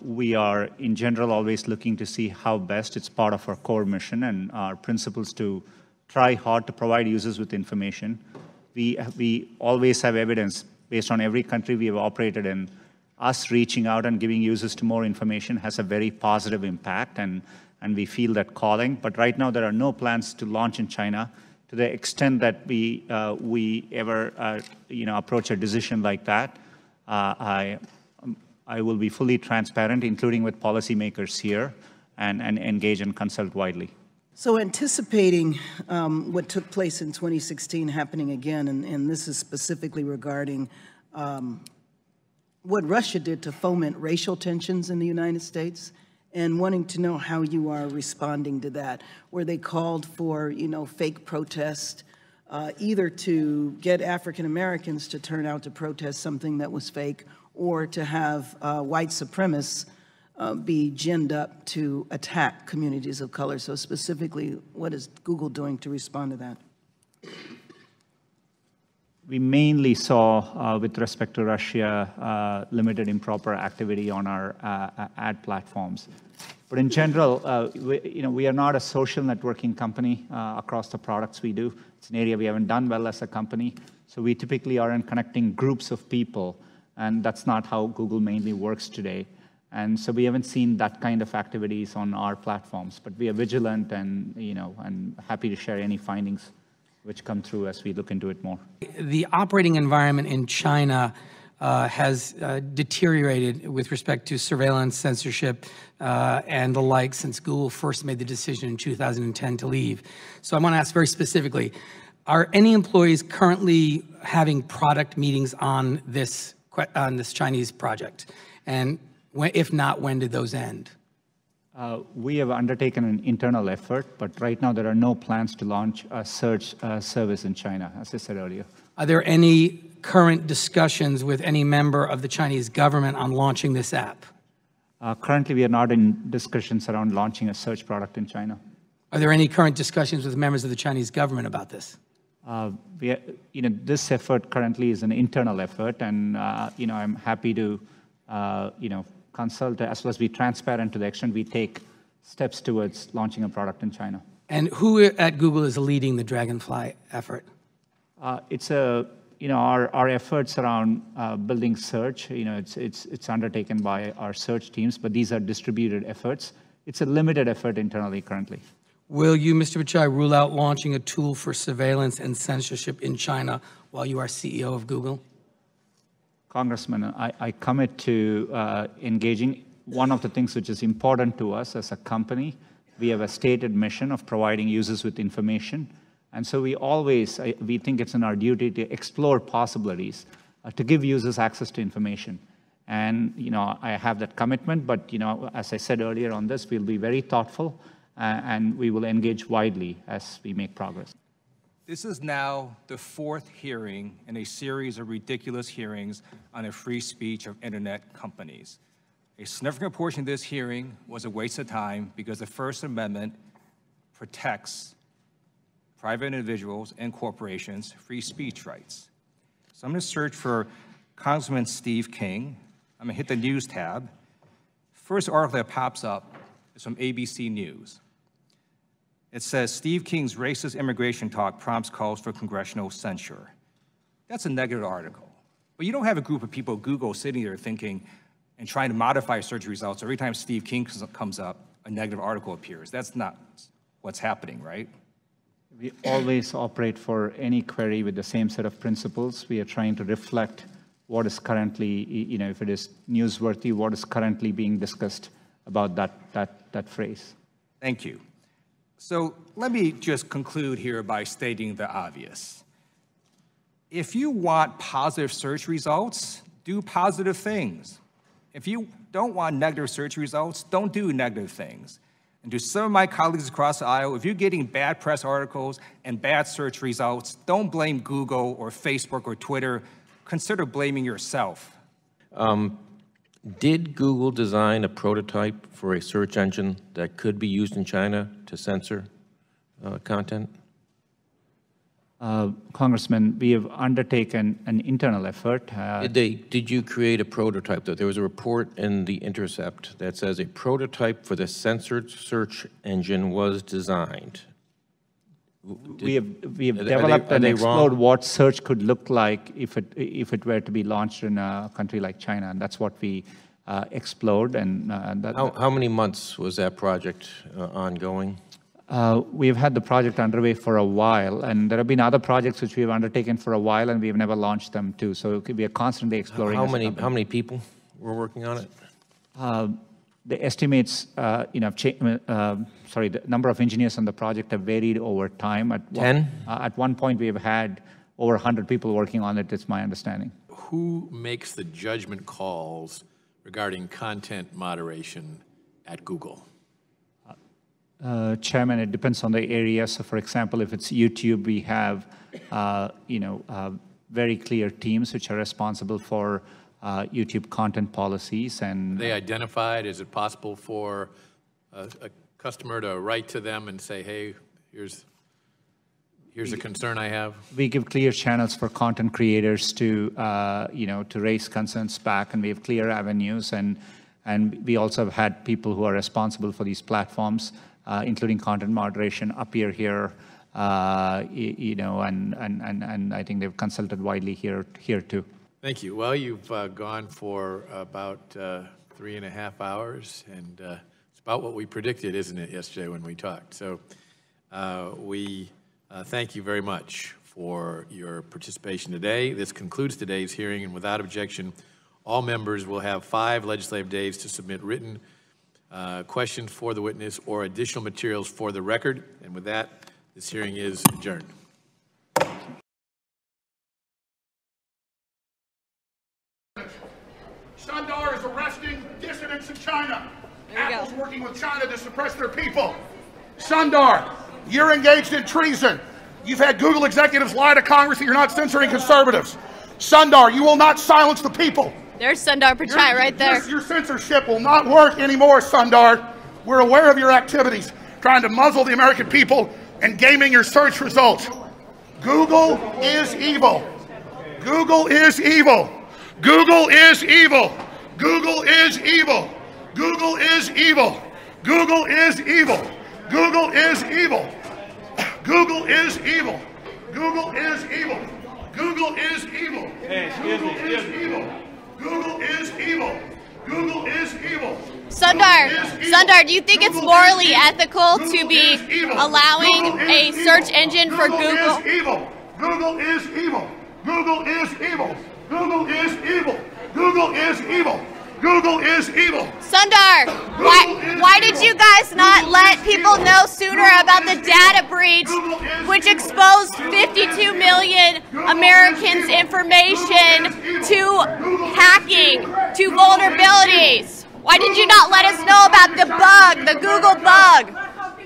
We are, in general, always looking to see how best. It's part of our core mission and our principles to try hard to provide users with information. We always have evidence based on every country we have operated in. Us reaching out and giving users to more information has a very positive impact, and we feel that calling. But right now, there are no plans to launch in China. To the extent that we ever approach a decision like that, I will be fully transparent, including with policymakers here, and engage and consult widely. So anticipating what took place in 2016 happening again, and this is specifically regarding what Russia did to foment racial tensions in the United States, and wanting to know how you are responding to that, where they called for, fake protest, either to get African Americans to turn out to protest something that was fake, or to have white supremacists be ginned up to attack communities of color. So specifically, what is Google doing to respond to that? We mainly saw, with respect to Russia, limited improper activity on our ad platforms. But in general, we are not a social networking company across the products we do. It's an area we haven't done well as a company. So we typically aren't connecting groups of people, and that's not how Google mainly works today. And so we haven't seen that kind of activities on our platforms. But we are vigilant and, and happy to share any findings which come through as we look into it more. The operating environment in China has deteriorated with respect to surveillance, censorship, and the like since Google first made the decision in 2010 to leave. So I want to ask very specifically, are any employees currently having product meetings on this Chinese project? And if not, when did those end? We have undertaken an internal effort, but right now there are no plans to launch a search service in China, as I said earlier. Are there any current discussions with any member of the Chinese government on launching this app? Currently, we are not in discussions around launching a search product in China. Are there any current discussions with members of the Chinese government about this? This effort currently is an internal effort, and I'm happy to consult as well as be transparent to the extent we take steps towards launching a product in China. And who at Google is leading the Dragonfly effort? It's our efforts around building search. It's undertaken by our search teams, but these are distributed efforts. It's a limited effort internally currently. Will you, Mr. Pichai, rule out launching a tool for surveillance and censorship in China while you are CEO of Google? Congressman, I commit to engaging. One of the things which is important to us as a company, we have a stated mission of providing users with information. And so we think it's in our duty to explore possibilities to give users access to information. And, I have that commitment, but, as I said earlier on this, we'll be very thoughtful and we will engage widely as we make progress. This is now the fourth hearing in a series of ridiculous hearings on the free speech of internet companies. A significant portion of this hearing was a waste of time because the First Amendment protects private individuals and corporations' free speech rights. So I'm going to search for Congressman Steve King. I'm going to hit the News tab. First article that pops up is from ABC News. It says, Steve King's racist immigration talk prompts calls for congressional censure. That's a negative article. But you don't have a group of people at Google sitting there thinking and trying to modify search results. Every time Steve King comes up, a negative article appears. That's not what's happening, right? We always operate for any query with the same set of principles. We are trying to reflect what is currently, if it is newsworthy, what is currently being discussed about that phrase. Thank you. So let me just conclude here by stating the obvious. If you want positive search results, do positive things. If you don't want negative search results, don't do negative things. And to some of my colleagues across the aisle, if you're getting bad press articles and bad search results, don't blame Google or Facebook or Twitter. Consider blaming yourself. Did Google design a prototype for a search engine that could be used in China to censor content? Congressman, we have undertaken an internal effort. Did you create a prototype? There was a report in The Intercept that says a prototype for the censored search engine was designed. We have developed and explored what search could look like if it were to be launched in a country like China, and that's what we explored. And how many months was that project ongoing? We've had the project underway for a while, and there have been other projects which we've undertaken for a while, and we've never launched them too. So we are constantly exploring. How many people were working on it? The estimates, the number of engineers on the project have varied over time. At one point, we have had over 100 people working on it. It's my understanding. Who makes the judgment calls regarding content moderation at Google? Chairman, it depends on the area. So, for example, if it's YouTube, we have, very clear teams which are responsible for YouTube content policies. And they identified. Is it possible for a customer to write to them and say, "Hey, here's a concern I have"? We give clear channels for content creators to, to raise concerns back, and we have clear avenues. And we also have had people who are responsible for these platforms, including content moderation, appear here, and I think they've consulted widely here too. Thank you. Well, you've gone for about 3.5 hours, and it's about what we predicted, isn't it, yesterday when we talked? So we thank you very much for your participation today. This concludes today's hearing, and without objection, all members will have 5 legislative days to submit written questions for the witness or additional materials for the record. And with that, this hearing is adjourned. Sundar is arresting dissidents in China. Apple's working with China to suppress their people. Sundar, you're engaged in treason. You've had Google executives lie to Congress that you're not censoring conservatives. Sundar, you will not silence the people. There's Sundar Pichai right there. Your censorship will not work anymore, Sundar. We're aware of your activities, trying to muzzle the American people and gaming your search results. Google is evil. Google is evil. Google is evil. Google is evil. Google is evil. Google is evil. Google is evil. Google is evil. Google is evil. Google is evil. Google is evil. Google is evil. Google is evil. Sundar, do you think it's morally ethical to be allowing a search engine for Google? Google is evil. Google is evil. Google is evil. Google is evil. Google is evil. Sundar, why did you guys not let people know sooner about the data breach, which exposed 52 million Americans' information to hacking, to vulnerabilities? Why did you not let us know about the bug, the Google bug?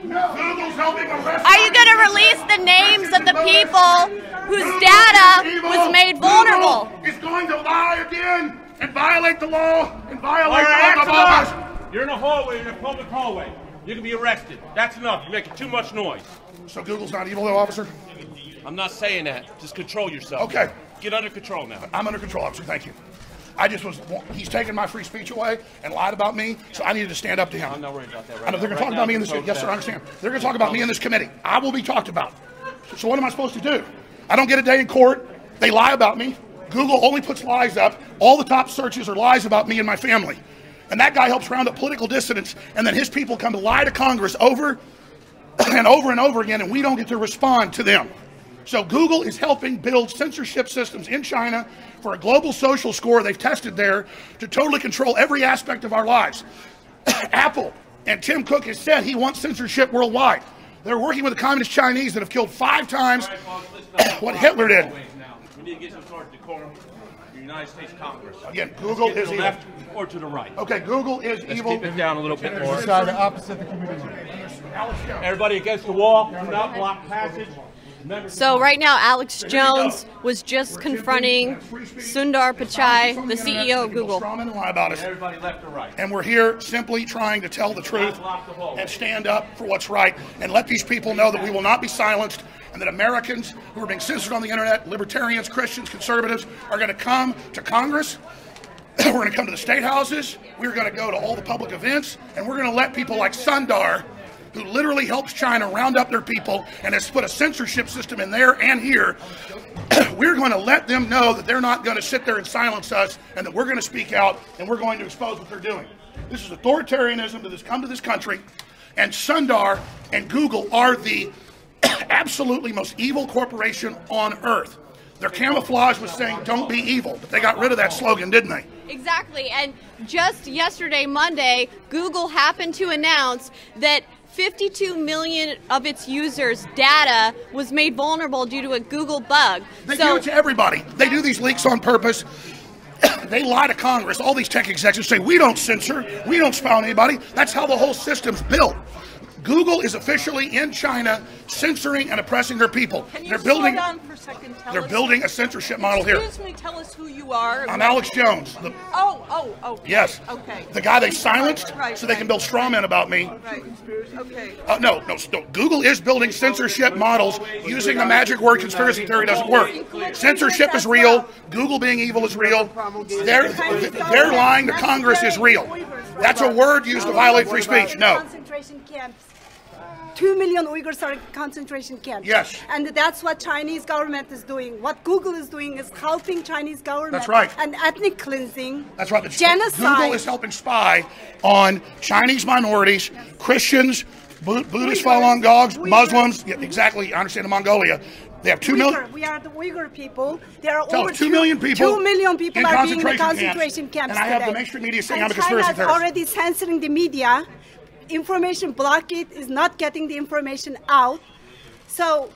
Are you going to release the names of the people whose data was made vulnerable? Is going to lie again and violate the law and violate the oath of office. You're in a hallway, in a public hallway. You can be arrested. That's enough. You're making too much noise. So Google's not evil, though, officer? I'm not saying that. Just control yourself. Okay. Get under control now. I'm under control, officer. Thank you. He's taken my free speech away and lied about me, so I needed to stand up to him. I'm not worried about that right I know they're going to talk about me in this. Yes, sir, I understand. They're going to talk about me in this committee. I will be talked about. So what am I supposed to do? I don't get a day in court. They lie about me. Google only puts lies up. All the top searches are lies about me and my family. And that guy helps round up political dissidents, and then his people come to lie to Congress over and over and over again, and we don't get to respond to them. So Google is helping build censorship systems in China for a global social score they've tested there to totally control every aspect of our lives. Apple and Tim Cook has said he wants censorship worldwide. They're working with the communist Chinese that have killed 5 times what Hitler did. We need to get some sort of decorum in the United States Congress. Again, Google is to the evil. left or to the right. Okay, Google is Let's evil. keep it down a little bit more. Decide the opposite the community. Everybody against the wall. Do not block passage. So right now, Alex Jones was just confronting Sundar Pichai, the CEO of Google. And lie about us. Everybody left or right. And we're here simply trying to tell the truth and stand up for what's right and let these people know that we will not be silenced and that Americans who are being censored on the internet, libertarians, Christians, conservatives, are going to come to Congress. We're going to come to the state houses. We're going to go to all the public events, and we're going to let people like Sundar, who literally helps China round up their people and has put a censorship system in there and here, we're going to let them know that they're not going to sit there and silence us and that we're going to speak out and we're going to expose what they're doing. This is authoritarianism that has come to this country, and Sundar and Google are the absolutely most evil corporation on earth. Their camouflage was saying, don't be evil, but they got rid of that slogan, didn't they? Exactly, and just yesterday, Monday, Google happened to announce that 52 million of its users' data was made vulnerable due to a Google bug. They do it to everybody. They do these leaks on purpose. They lie to Congress. All these tech executives say, we don't censor, we don't spy on anybody. That's how the whole system's built. Google is officially in China censoring and oppressing their people. Can you They're building, slow down for a second? they're building a censorship model here. Excuse me, tell us who you are. I'm Alex Jones. Oh. Yes. Okay. The guy they silenced Right, so they can build straw men about me. Right. Okay. No. Google is building censorship models using the magic word conspiracy theory doesn't work. Censorship is real. Google being evil is real. They're lying to Congress is real. That's a word used to violate free speech. No. Concentration camps. 2 million Uyghurs are in concentration camps. Yes. And that's what Chinese government is doing. What Google is doing is helping Chinese government. That's right. And ethnic cleansing. That's right. Genocide. Google is helping spy on Chinese minorities, Christians, Buddhist Falun Gongs, Muslims. Yeah, exactly. I understand in Mongolia. They have 2 million. We are the Uyghur people. There are Tell over us, 2 million people 2 million people in are being in the concentration concentration camps And I have today. the mainstream media saying and I'm a conspiracy China's theorist. already censoring the media. Information blockade is not getting the information out. So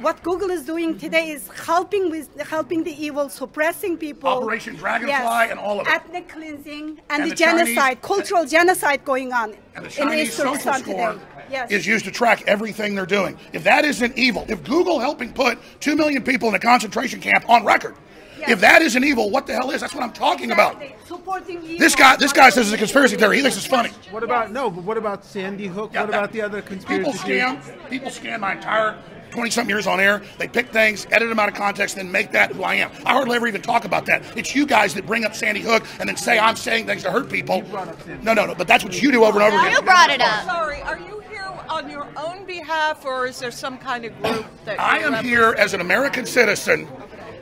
what Google is doing today is helping the evil, suppressing people. Operation Dragonfly and all of it. Ethnic cleansing and the Chinese, genocide, cultural genocide going on And the in Chinese social Uzbekistan score today. Yes. is used to track everything they're doing. If that isn't evil, if Google helping put 2 million people in a concentration camp on record, if that isn't evil, what the hell is? That's what I'm talking about. Supporting evil. This guy says it's a conspiracy theory. He thinks it's funny. What about but what about Sandy Hook? What about the other conspiracy People scam my entire 20-something years on air. They pick things, edit them out of context, then make that who I am. I hardly ever even talk about that. It's you guys that bring up Sandy Hook and then say I'm saying things to hurt people. No, but that's what you do over and over again. You brought it up. Sorry, are you here on your own behalf, or is there some kind of group that I you am here as an American citizen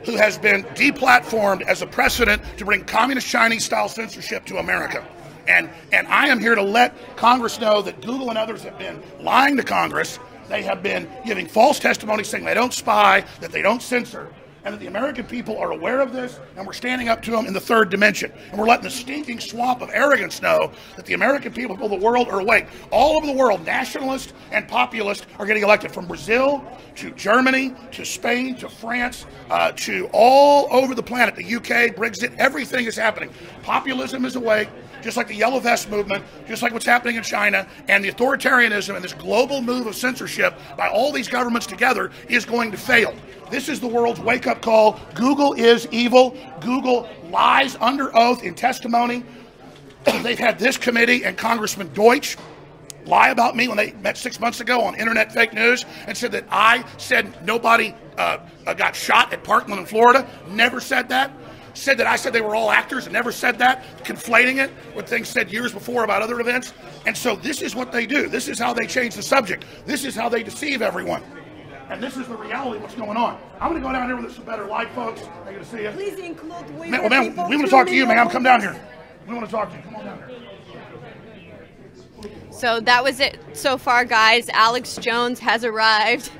who has been deplatformed as a precedent to bring communist Chinese-style censorship to America. And I am here to let Congress know that Google and others have been lying to Congress. They have been giving false testimony saying they don't spy, that they don't censor, and that the American people are aware of this, and we're standing up to them in the third dimension. And we're letting the stinking swamp of arrogance know that the American people of the world are awake. All over the world, nationalists and populists are getting elected, from Brazil to Germany to Spain to France to all over the planet, the UK, Brexit, everything is happening. Populism is awake, just like the Yellow Vest movement, just like what's happening in China, and the authoritarianism and this global move of censorship by all these governments together is going to fail. This is the world's wake-up call. Google is evil. Google lies under oath in testimony. They've had this committee and Congressman Deutsch lie about me when they met 6 months ago on internet fake news and said that I said nobody got shot at Parkland in Florida. Never said that. Said that I said they were all actors and never said that, conflating it with things said years before about other events. And so this is what they do. This is how they change the subject. This is how they deceive everyone. And this is the reality of what's going on. I'm going to go down here where there's some better light, folks. I'm going to see you. Please include Uyghur Man, people. we want to talk to you, ma'am. Come down here. We want to talk to you. Come on down here. So that was it so far, guys. Alex Jones has arrived.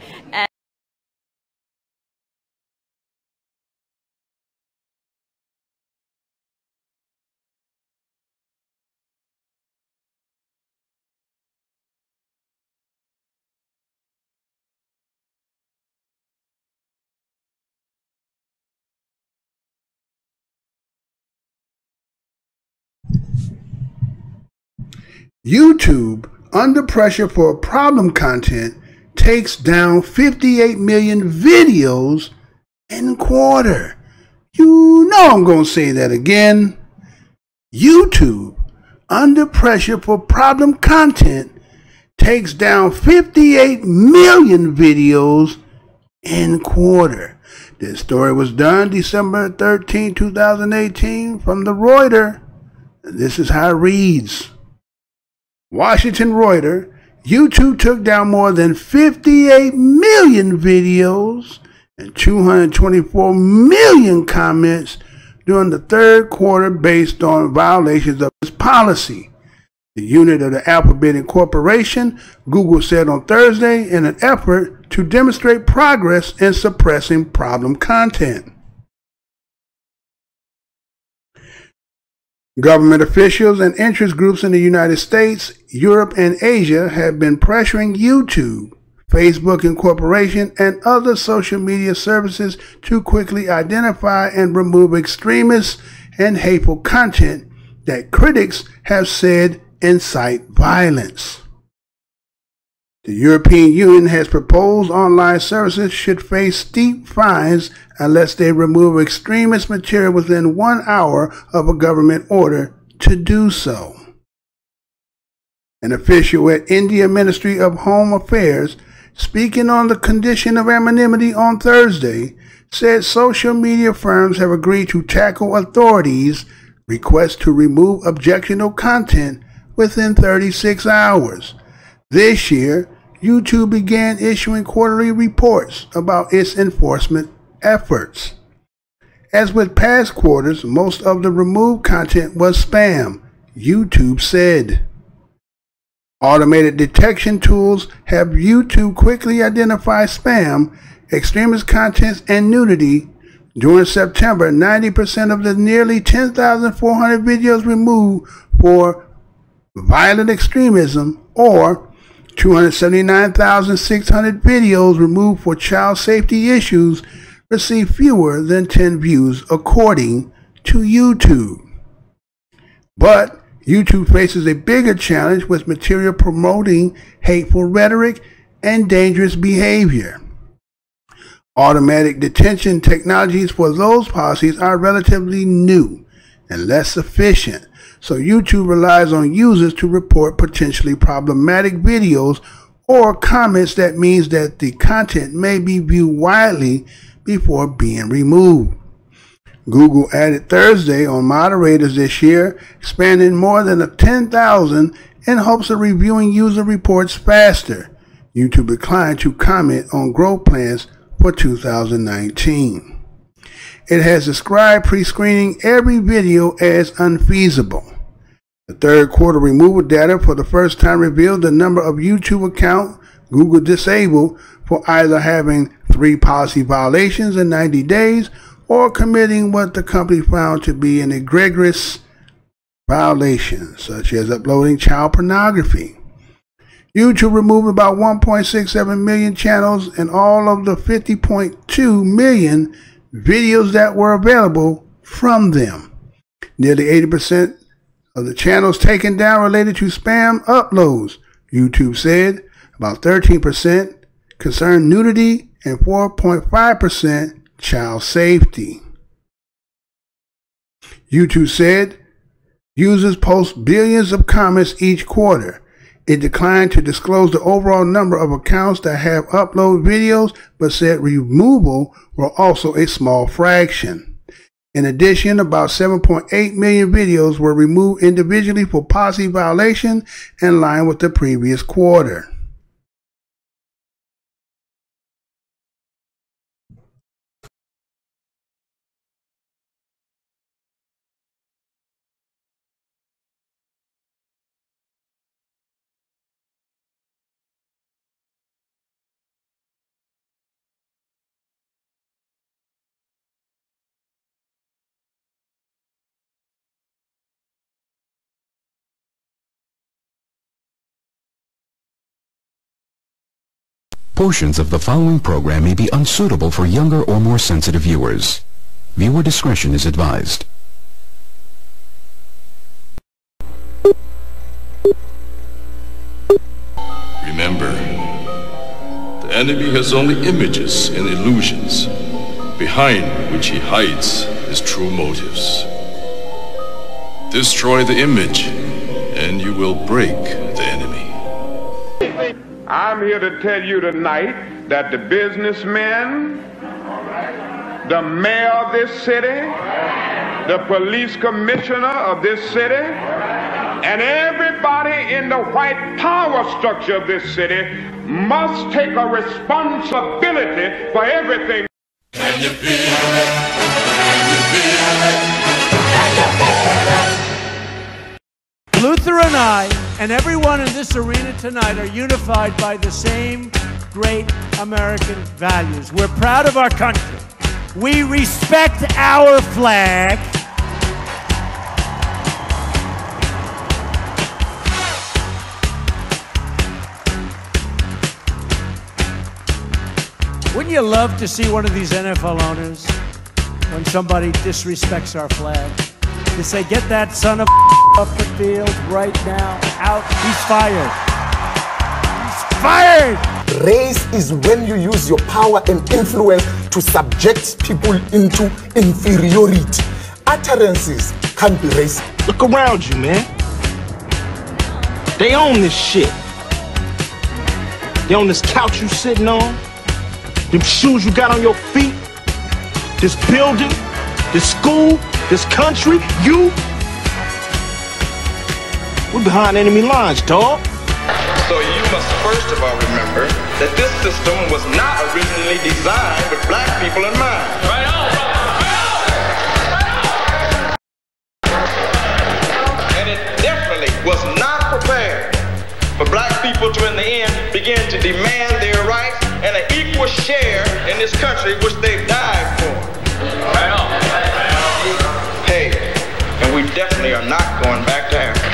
YouTube, under pressure for problem content, takes down 58 million videos in quarter. You know I'm going to say that again. YouTube, under pressure for problem content, takes down 58 million videos in quarter. This story was done December 13, 2018 from the Reuters. This is how it reads. Washington Reuters, YouTube took down more than 58 million videos and 224 million comments during the third quarter based on violations of its policy. The unit of the Alphabet Incorporation, Google said on Thursday, in an effort to demonstrate progress in suppressing problem content. Government officials and interest groups in the United States, Europe, and Asia have been pressuring YouTube, Facebook Incorporation, and other social media services to quickly identify and remove extremist and hateful content that critics have said incite violence. The European Union has proposed online services should face steep fines unless they remove extremist material within 1 hour of a government order to do so. An official at India Ministry of Home Affairs, speaking on the condition of anonymity on Thursday, said social media firms have agreed to tackle authorities' requests to remove objectionable content within 36 hours. This year, YouTube began issuing quarterly reports about its enforcement efforts. As with past quarters, most of the removed content was spam, YouTube said. Automated detection tools have YouTube quickly identify spam, extremist contents, and nudity. During September, 90% of the nearly 10,400 videos removed for violent extremism, or 279,600 videos removed for child safety issues, received fewer than 10 views, according to YouTube. But YouTube faces a bigger challenge with material promoting hateful rhetoric and dangerous behavior. Automatic detention technologies for those policies are relatively new and less sufficient, so YouTube relies on users to report potentially problematic videos or comments that means that the content may be viewed widely before being removed. Google added Thursday on moderators this year, expanding more than 10,000 in hopes of reviewing user reports faster. YouTube declined to comment on growth plans for 2019. It has described pre-screening every video as unfeasible. The third quarter removal data for the first time revealed the number of YouTube accounts Google disabled for either having 3 policy violations in 90 days or committing what the company found to be an egregious violation, such as uploading child pornography. YouTube removed about 1.67 million channels and all of the 50.2 million videos that were available from them. Nearly 80% of the channels taken down related to spam uploads, YouTube said. About 13% concerned nudity and 4.5% child safety. YouTube said users post billions of comments each quarter. It declined to disclose the overall number of accounts that have uploaded videos, but said removal were also a small fraction. In addition, about 7.8 million videos were removed individually for policy violation in line with the previous quarter. Portions of the following program may be unsuitable for younger or more sensitive viewers. Viewer discretion is advised. enemy has only images and illusions, behind which he hides his true motives. Destroy the image, and you will break the enemy. I'm here to tell you tonight that the businessmen, the mayor of this city, the police commissioner of this city, and everybody in the white power structure of this city must take a responsibility for everything. Can you feel it? Can you feel it? Luther and I, and everyone in this arena tonight, are unified by the same great American values. We're proud of our country. We respect our flag. Wouldn't you love to see one of these NFL owners, when somebody disrespects our flag, to say, get that son of off the field right now, out, he's fired. He's fired! Race is when you use your power and influence to subject people into inferiority. Utterances can't be racist. Look around you, man. They own this shit. They own this couch you sitting on, them shoes you got on your feet, this building, this school, this country, you. We're behind enemy lines, dog. So you must first of all remember that this system was not originally designed with black people in mind. Right on, right on. And it definitely was not prepared for black people to, in the end, begin to demand their rights and an equal share in this country which they've died for. Right on. Hey, and we definitely are not going back to Africa.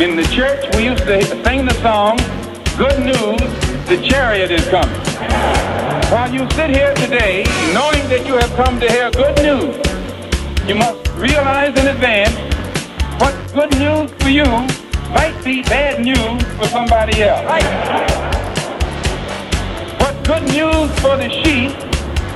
In the church, we used to sing the song, "Good news, the chariot is coming." While you sit here today, knowing that you have come to hear good news, you must realize in advance what good news for you might be bad news for somebody else. What good news for the sheep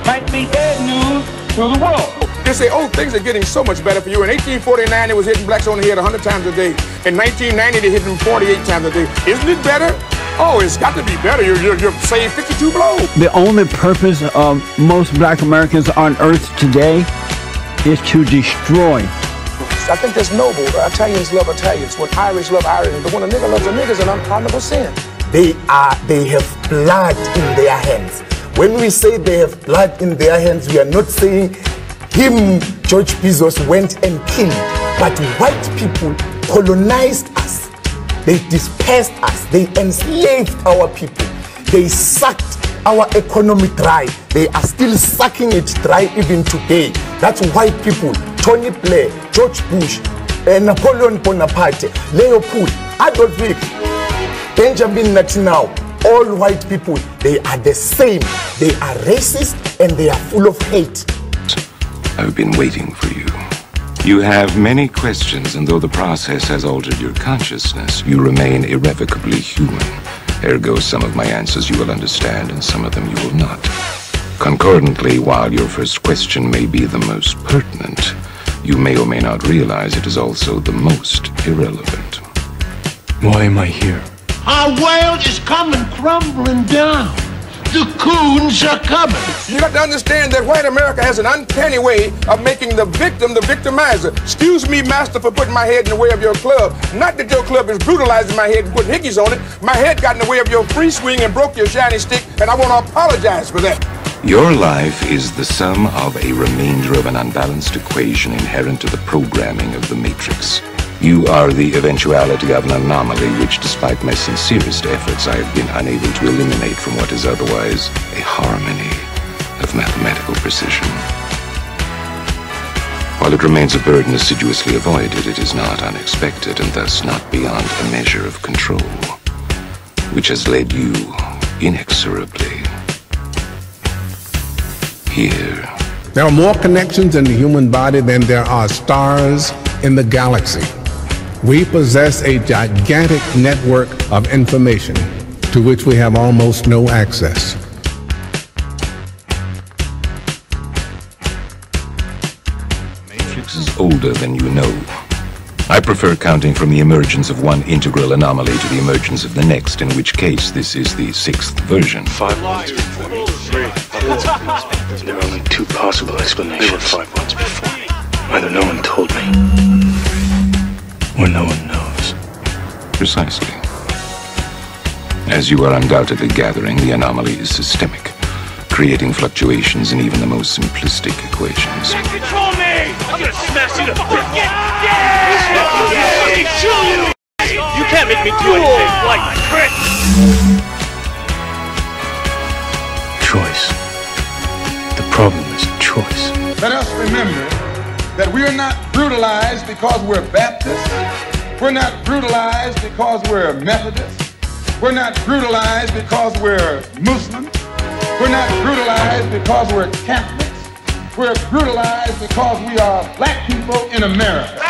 might be bad news to the wolf. They say, oh, things are getting so much better for you. In 1849, it was hitting blacks on the head 100 times a day. In 1990, they hit them 48 times a day. Isn't it better? Oh, it's got to be better. You're saying 52 blows. The only purpose of most black Americans on earth today is to destroy. I think that's noble. Italians love Italians. When Irish love Irish. But when a nigga loves a nigga, it's an unpardonable sin. They have blood in their hands. When we say they have blood in their hands, we are not saying him, George Bezos, went and killed. But white people colonized us. They dispersed us. They enslaved our people. They sucked our economy dry. They are still sucking it dry even today. That's white people. Tony Blair, George Bush, Napoleon Bonaparte, Leopold, Adolf Hitler, Benjamin Netanyahu. All white people, they are the same. They are racist and they are full of hate. I've been waiting for you. You have many questions, and though the process has altered your consciousness, you remain irrevocably human. Ergo, some of my answers you will understand, and some of them you will not. Concordantly, while your first question may be the most pertinent, you may or may not realize it is also the most irrelevant. Why am I here? Our world is coming crumbling down. The coons are coming. You got to understand that white America has an uncanny way of making the victim the victimizer. Excuse me, master, for putting my head in the way of your club. Not that your club is brutalizing my head and putting hickeys on it. My head got in the way of your free swing and broke your shiny stick, and I want to apologize for that. Your life is the sum of a remainder of an unbalanced equation inherent to the programming of the Matrix. You are the eventuality of an anomaly which, despite my sincerest efforts, I have been unable to eliminate from what is otherwise a harmony of mathematical precision. While it remains a burden assiduously avoided, it is not unexpected and thus not beyond a measure of control, which has led you inexorably here. There are more connections in the human body than there are stars in the galaxy. We possess a gigantic network of information to which we have almost no access. Matrix is older than you know. I prefer counting from the emergence of one integral anomaly to the emergence of the next, in which case this is the 6th version. 5 ones before me. 3, 4. There are only 2 possible explanations. There were 5 ones before me. Either no one told me, or no one knows. Precisely. As you are undoubtedly gathering, the anomaly is systemic, creating fluctuations in even the most simplistic equations. Control me! I'm gonna smash you to bits! You can't make me do anything like Chris! Choice. The problem is choice. Let us remember that we are not brutalized because we're Baptists. We're not brutalized because we're Methodists. We're not brutalized because we're Muslims. We're not brutalized because we're Catholics. We're brutalized because we are black people in America.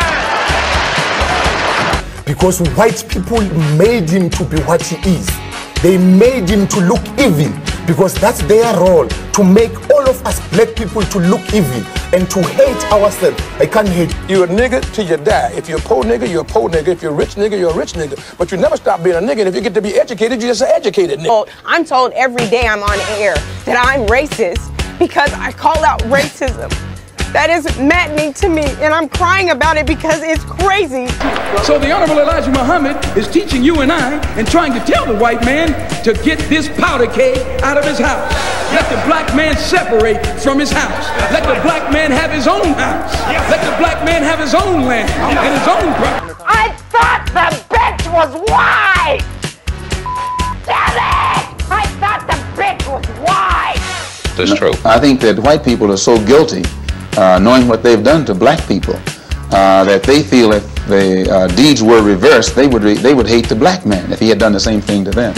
Because white people made him to be what he is. They made him to look evil, because that's their role, to make all of us black people to look evil and to hate ourselves. I can't hate. You're a nigga till you die. If you're a poor nigga, you're a poor nigga. If you're a rich nigga, you're a rich nigga. But you never stop being a nigga, and if you get to be educated, you're just an educated nigga. I'm told every day I'm on air that I'm racist because I call out racism. That is maddening to me, and I'm crying about it because it's crazy. So the Honorable Elijah Muhammad is teaching you and I and trying to tell the white man to get this powder keg out of his house. Let the black man separate from his house. Let the black man have his own house. Let the black man have his own land and his own property. I thought the bitch was white! Damn it! I thought the bitch was white! That's true. I think that white people are so guilty, knowing what they've done to black people, that they feel if the deeds were reversed, they would hate the black man if he had done the same thing to them.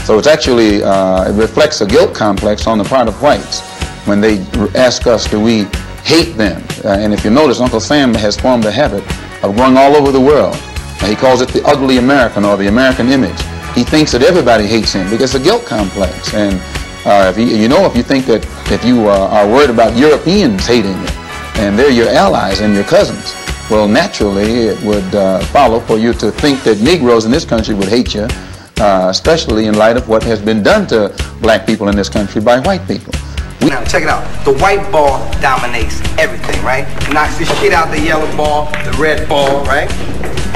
So it's actually, it reflects a guilt complex on the part of whites when they ask us, do we hate them? And if you notice, Uncle Sam has formed a habit of going all over the world. He calls it the ugly American, or the American image. He thinks that everybody hates him because it's a guilt complex. And if you think that if you are worried about Europeans hating you, and they're your allies and your cousins, well, naturally it would follow for you to think that Negroes in this country would hate you, especially in light of what has been done to black people in this country by white people. Now check it out. The white ball dominates everything, right? Knocks the shit out the yellow ball, the red ball, right?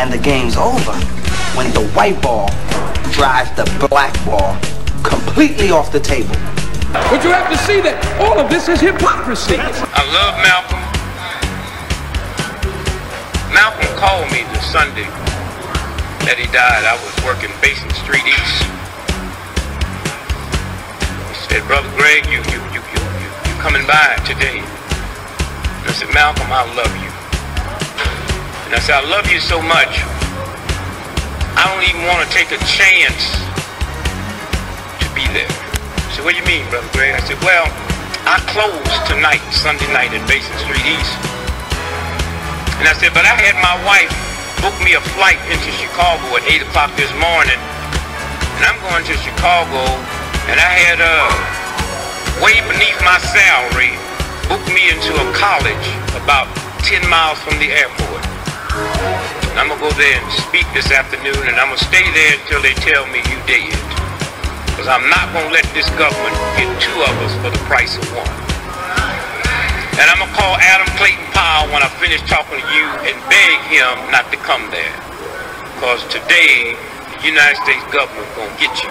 And the game's over when the white ball drives the black ball completely off the table. But you have to see that all of this is hypocrisy. I love Malcolm. Malcolm called me the Sunday that he died. I was working Basin Street East. He said, "Brother Greg, you coming by today?" And I said, "Malcolm, I love you." And I said, "I love you so much, I don't even want to take a chance to be there." He said, "What do you mean, Brother Greg?" I said, "Well, I close tonight, Sunday night at Basin Street East." And I said, "But I had my wife book me a flight into Chicago at 8 o'clock this morning, and I'm going to Chicago, and I had way beneath my salary booked me into a college about 10 miles from the airport. And I'm going to go there and speak this afternoon, and I'm going to stay there until they tell me you dead. Because I'm not going to let this government get 2 of us for the price of 1. And I'm going to call Adam Clayton Powell when I finish talking to you and beg him not to come there. Because today, the United States government is going to get you."